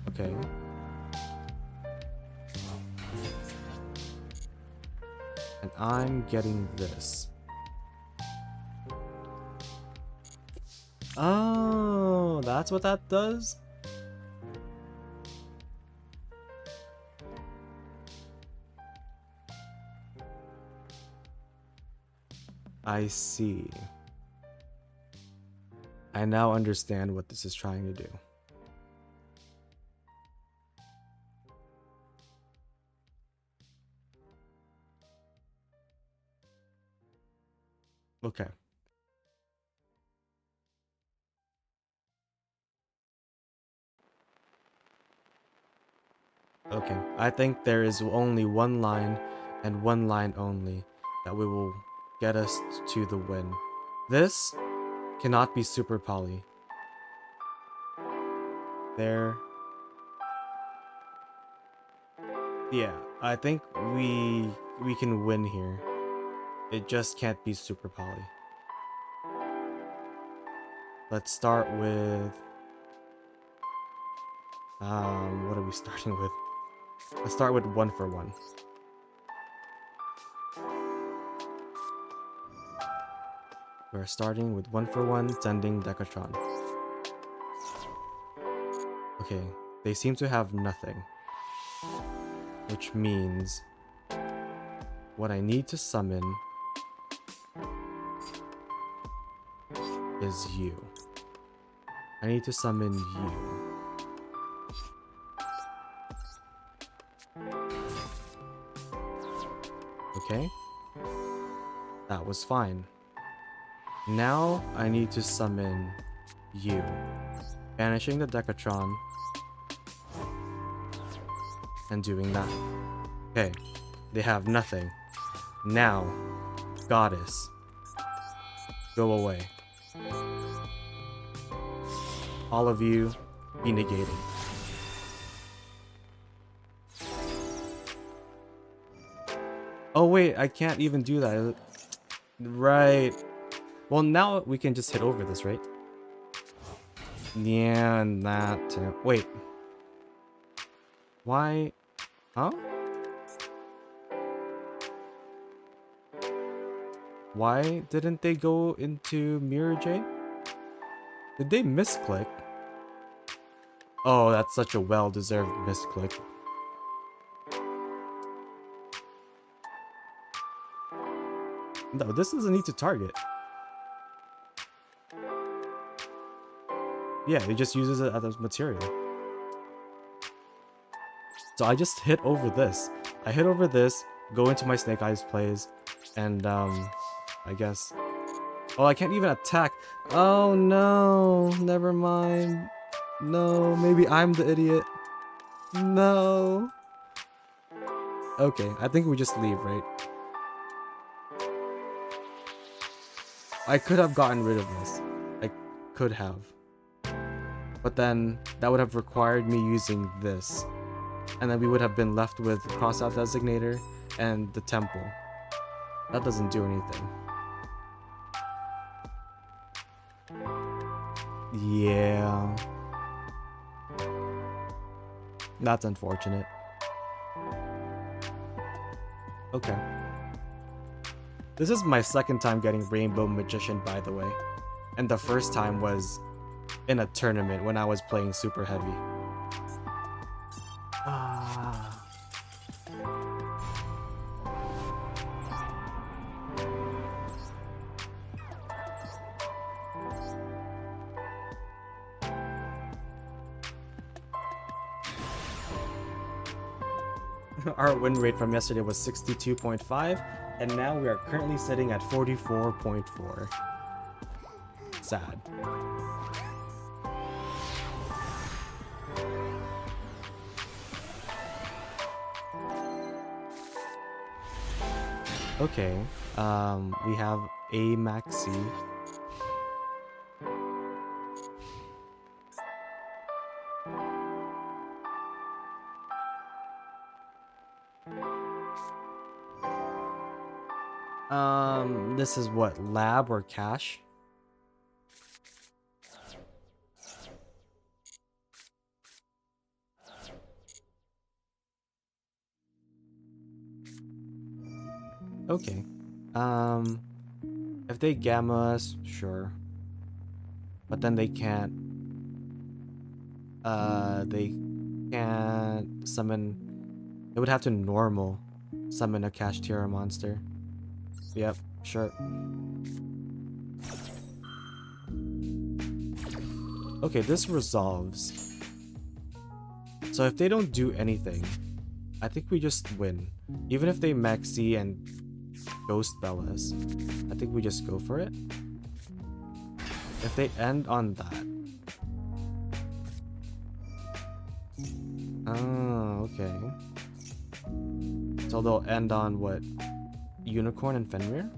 Okay. And I'm getting this. Oh, that's what that does? I see. I now understand what this is trying to do. Okay. Okay, I think there is only one line and one line only that will get us to the win. This cannot be super poly. There. Yeah, I think we can win here. It just can't be super poly. Let's start with what are we starting with? Let's start with 1 for 1. We're starting with 1 for 1, sending Decatron. Okay, they seem to have nothing. Which means what I need to summon is you. I need to summon you. Okay? That was fine. Now I need to summon you. Banishing the Decatron. And doing that. Okay. They have nothing. Now, Goddess. Go away. All of you be negated. Oh wait, I can't even do that. Right. Well, now we can just hit over this, right? Yeah, and that too. Wait. Why? Huh? Why didn't they go into Mirror J? Did they misclick? Oh, that's such a well-deserved misclick. No, this doesn't need to target. Yeah, it just uses it as material. So I just hit over this. I hit over this, go into my Snake-Eyes plays, and I guess... Oh, I can't even attack. Oh no, never mind. No, maybe I'm the idiot. No. Okay, I think we just leave, right? I could have gotten rid of this. I could have. But then that would have required me using this. And then we would have been left with Crossout Designator and the Temple. That doesn't do anything. Yeah. That's unfortunate. Okay. This is my second time getting Rainbow Magician, by the way. And the first time was in a tournament when I was playing super heavy. Our win rate from yesterday was 62.5, and now we are currently sitting at 44.4. Sad. Okay. We have a maxi. This is what, lab or cash? Okay. If they gamma us, sure. But then they can't summon. They would have to normal summon a cash tier monster. Yep, sure. Okay, this resolves. So if they don't do anything, I think we just win. Even if they maxi and ghost bell us, I think we just go for it. If they end on that. Oh, okay. So they'll end on what? Unicorn and Fenrir?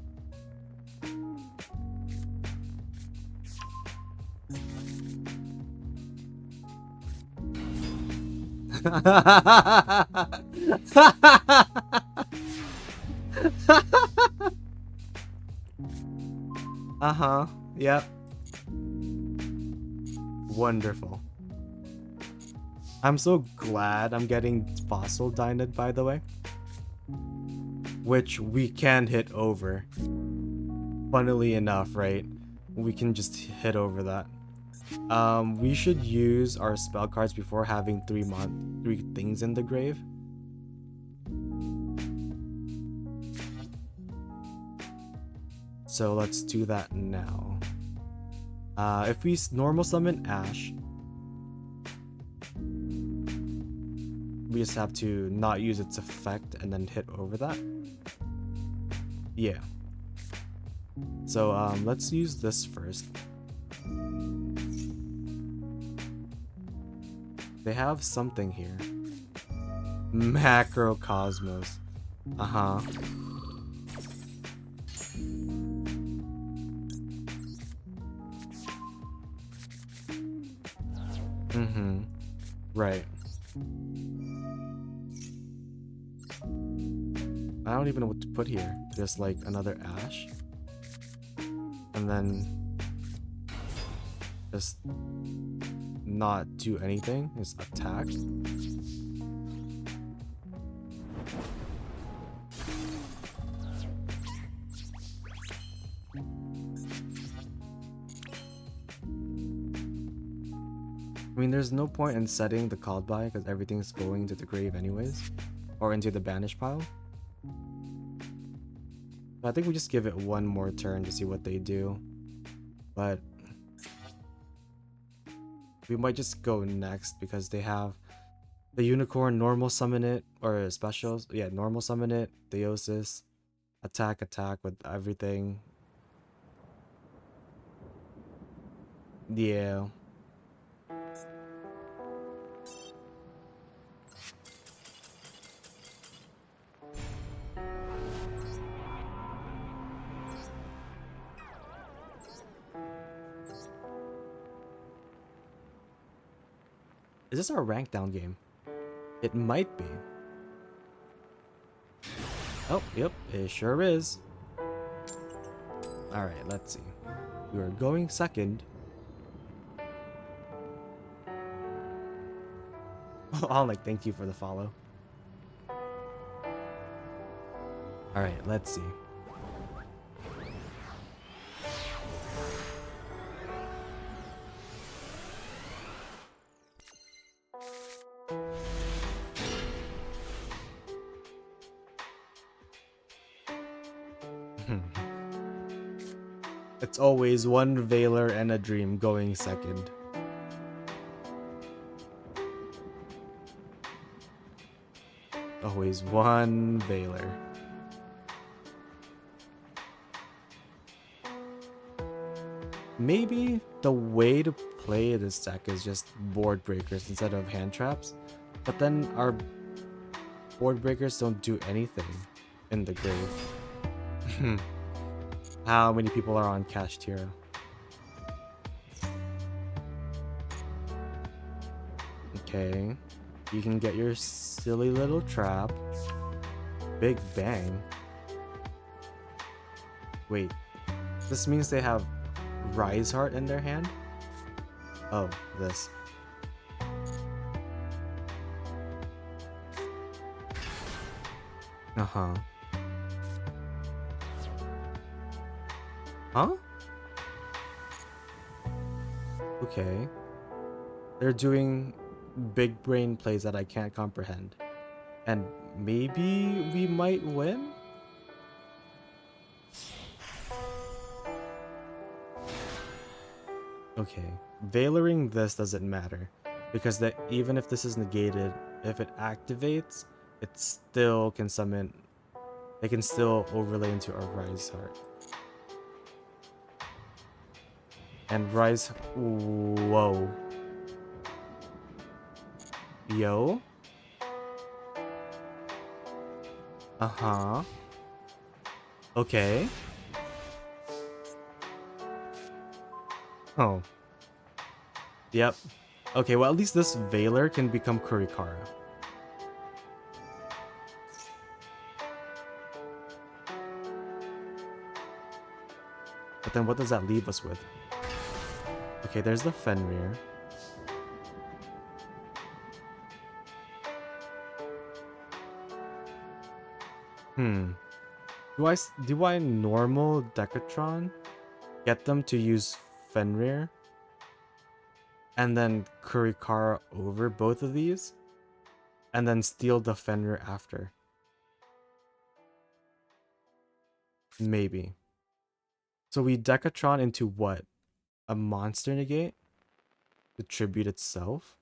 Uh-huh. Yep. Wonderful. I'm so glad I'm getting fossil dyned, by the way. Which we can hit over. Funnily enough, right? We can just hit over that. We should use our spell cards before having three things in the grave. So let's do that now. If we normal summon Ash, we just have to not use its effect and then hit over that. Yeah. So let's use this first. They have something here. Macrocosmos. Uh-huh. Mm-hmm. Right. I don't even know what to put here. Just like another Ash. And then just not do anything. Just attack. I mean, there's no point in setting the called by because everything's going to the grave anyways. Or into the banish pile. I think we just give it one more turn to see what they do. But we might just go next because they have the unicorn normal summon it, or specials. Yeah, normal summon it, Theosis, attack with everything. Yeah. Is this our rank down game? It might be. Oh, yep, it sure is. Alright, let's see. We are going second. I'll like thank you for the follow. Alright, let's see. It's always one Veiler and a Dream going second. Always one Veiler. Maybe the way to play this deck is just board breakers instead of hand traps. But then our board breakers don't do anything in the grave. How many people are on Cash Tier? Okay. You can get your silly little trap. Big Bang. Wait. This means they have Rise Heart in their hand? Oh, this. Uh-huh. Huh? Okay. They're doing big brain plays that I can't comprehend. And maybe we might win? Okay. Veiloring this doesn't matter. Because that even if this is negated, if it activates, it still can summon. They can still overlay into a Rise Heart. And Rise. Whoa. Yo. Uh-huh. Okay. Oh. Yep. Okay, well at least this Veiler can become Kurikara. But then what does that leave us with? Okay, there's the Fenrir. Do I normal Decatron? Get them to use Fenrir? And then Kurikara over both of these? And then steal the Fenrir after? Maybe. So we Decatron into what? A monster negate? The tribute itself?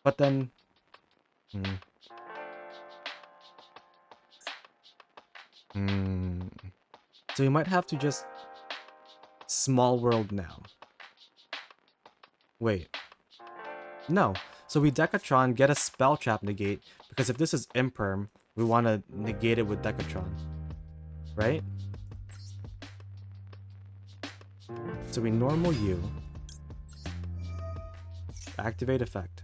But then... So you might have to just... Small world now. Wait. No. So we Decatron, get a spell trap negate, because if this is Imperm, we want to negate it with Decatron. Right? So we normal you. Activate effect.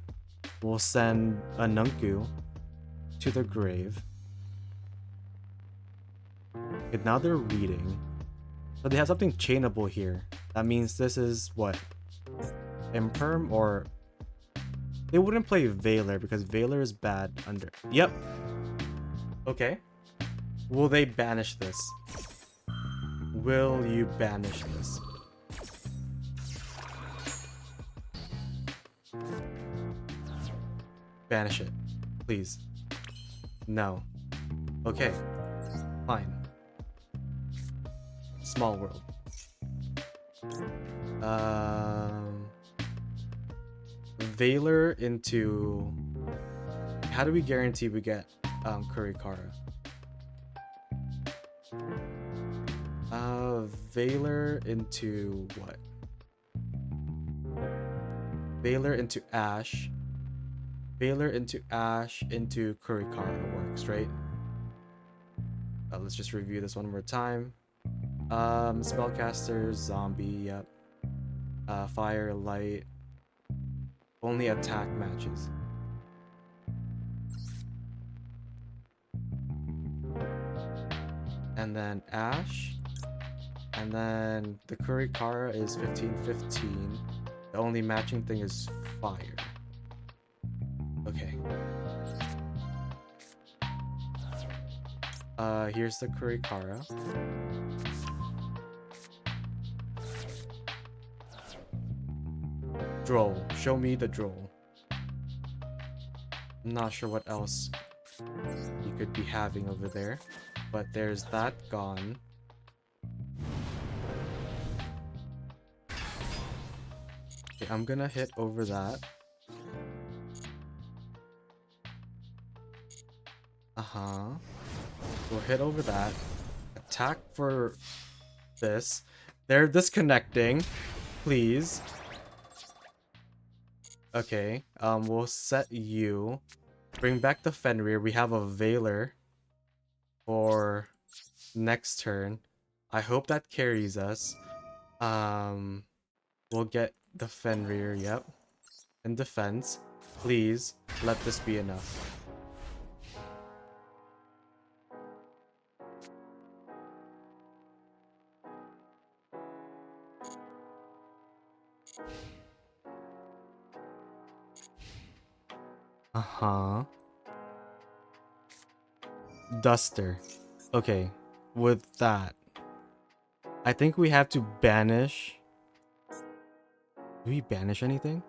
We'll send a Nunku to the grave. Okay, now they're reading. So they have something chainable here. That means this is what? Imperm or... They wouldn't play Veiler because Veiler is bad under... Yep. Okay. Will they banish this? Will you banish this? Banish it. Please. No. Okay. Fine. Small world. Veiler into... How do we guarantee we get Kurikara? Veiler into what? Veiler into Ash. Veiler into Ash into Kurikara works, right? Let's just review this one more time. Spellcaster, zombie, yep. Fire, light. Only attack matches. And then Ash. And then the Kurikara is 15-15. The only matching thing is fire. Okay. Here's the Kurikara. Droll. Show me the droll. I'm not sure what else you could be having over there. But there's that gone. Okay, I'm gonna hit over that. We'll hit over that. Attack for this. They're disconnecting. Please. Okay. We'll set you. Bring back the Fenrir. We have a Veiler. for next turn. I hope that carries us. We'll get the Fenrir, yep. And defense. Please, let this be enough. Uh-huh. Duster. Okay, with that, I think we have to banish. Do we banish anything?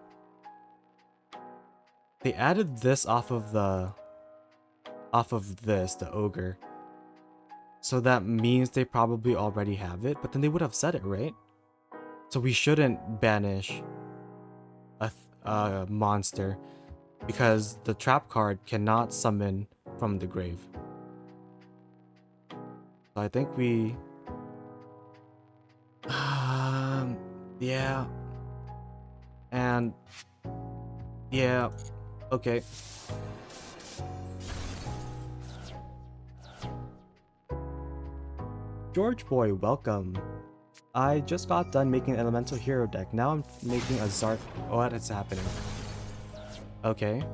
They added this off of the ogre. So that means they probably already have it, but then they would have said it, right? So we shouldn't banish a monster because the trap card cannot summon from the grave. So I think we yeah. And yeah, okay. George Boy, welcome. I just got done making an elemental hero deck. Now I'm making a Zark. Oh, what is happening? Okay.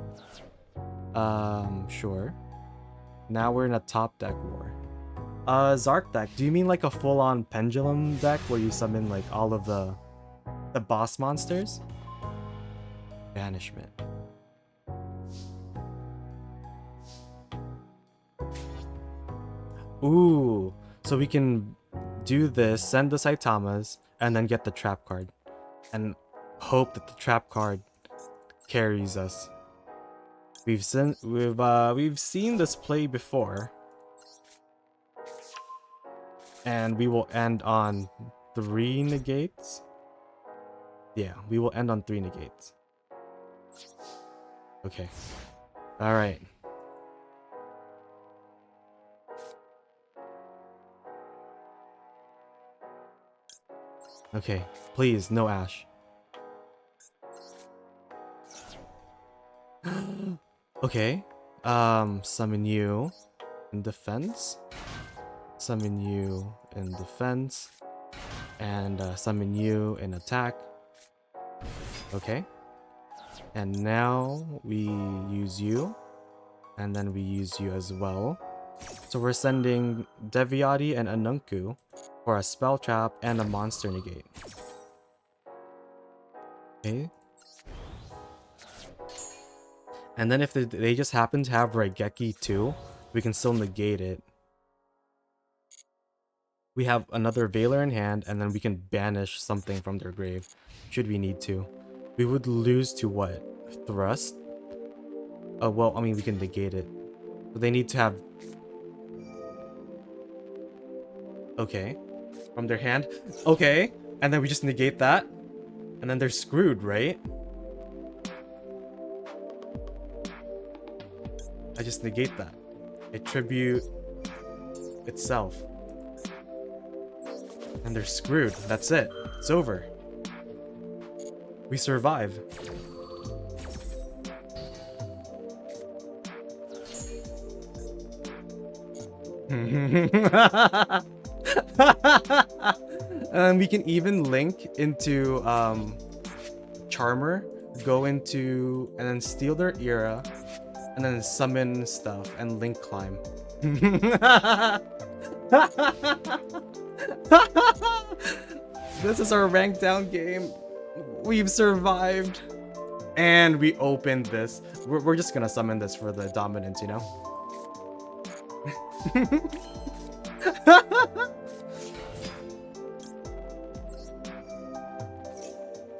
Sure. Now we're in a top deck war. Zark deck. Do you mean like a full-on pendulum deck where you summon like all of the boss monsters? Banishment. Ooh, so we can do this, send the Saitamas, and then get the trap card. And hope that the trap card carries us. We've seen this play before. And we will end on 3 negates. Yeah, we will end on 3 negates. Okay. Alright. Okay, please, no Ash. Okay. Summon you in defense. Summon you in defense. And summon you in attack. Okay. And now we use you. And then we use you as well. So we're sending Deviati and Anunku for a spell trap and a monster negate. Okay. And then if they just happen to have Raigeki too, we can still negate it. We have another Veiler in hand, and then we can banish something from their grave, should we need to. We would lose to what? Thrust? Oh, well, I mean, we can negate it. But they need to have... Okay. From their hand. Okay. And then we just negate that. And then they're screwed, right? I just negate that. Attribute itself. And they're screwed. That's it. It's over. We survive. And we can even link into Charmer, go into, and then steal their era, and then summon stuff and link climb. This is our rank down game. We've survived. And we opened this. We're just gonna summon this for the dominance, you know?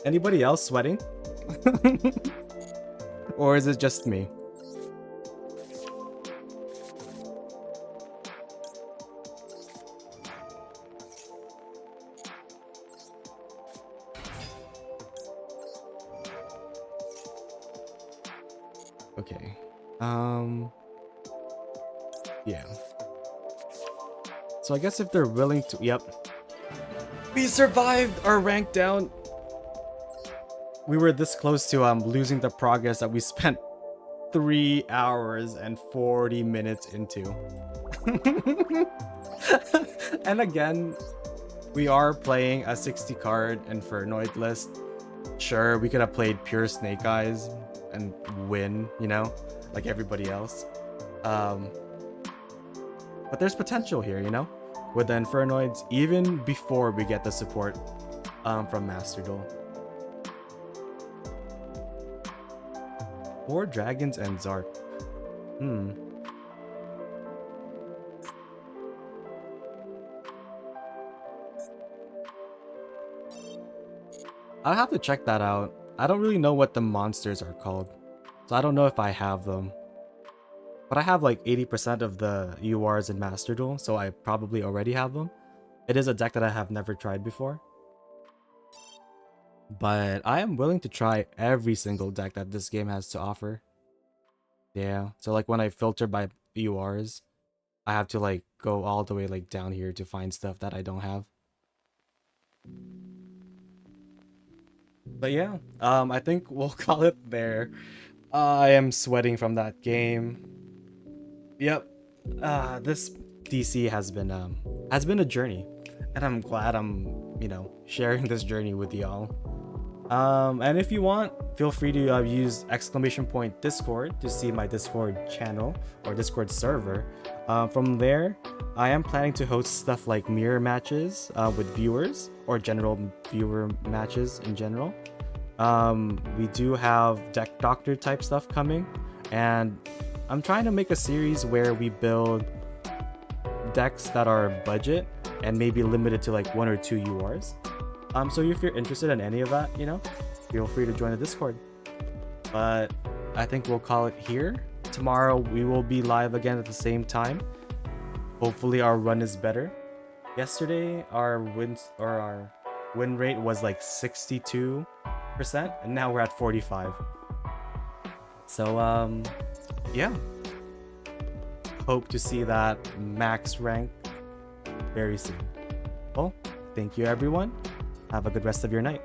Anybody else sweating? Or is it just me? Okay. Yeah. So I guess if they're willing to... Yep. We survived our rank down. We were this close to losing the progress that we spent 3 hours and 40 minutes into. And again, we are playing a 60 card Infernoid list. Sure, we could have played pure Snake-Eyes and win, you know, like everybody else. But there's potential here, you know, with the Infernoids, even before we get the support from Master Duel. 4 dragons and Zark. I'll have to check that out. I don't really know what the monsters are called, so I don't know if I have them. But I have like 80% of the URs in Master Duel, so I probably already have them. It is a deck that I have never tried before. But I am willing to try every single deck that this game has to offer. Yeah, so like when I filter by URs, I have to like go all the way like down here to find stuff that I don't have. But yeah, I think we'll call it there. I am sweating from that game. Yep. This DC has been a journey, and I'm glad I'm, you know, sharing this journey with y'all. And if you want, feel free to use !Discord to see my Discord channel or Discord server. From there, I am planning to host stuff like mirror matches with viewers or general viewer matches in general. We do have deck doctor type stuff coming, and I'm trying to make a series where we build decks that are budget and maybe limited to like 1 or 2 URs. So if you're interested in any of that, you know, feel free to join the Discord. But I think we'll call it here. Tomorrow we will be live again at the same time. Hopefully our run is better. Yesterday our win rate was like 62%, and now we're at 45. So yeah. Hope to see that max rank very soon. Well, thank you everyone. Have a good rest of your night.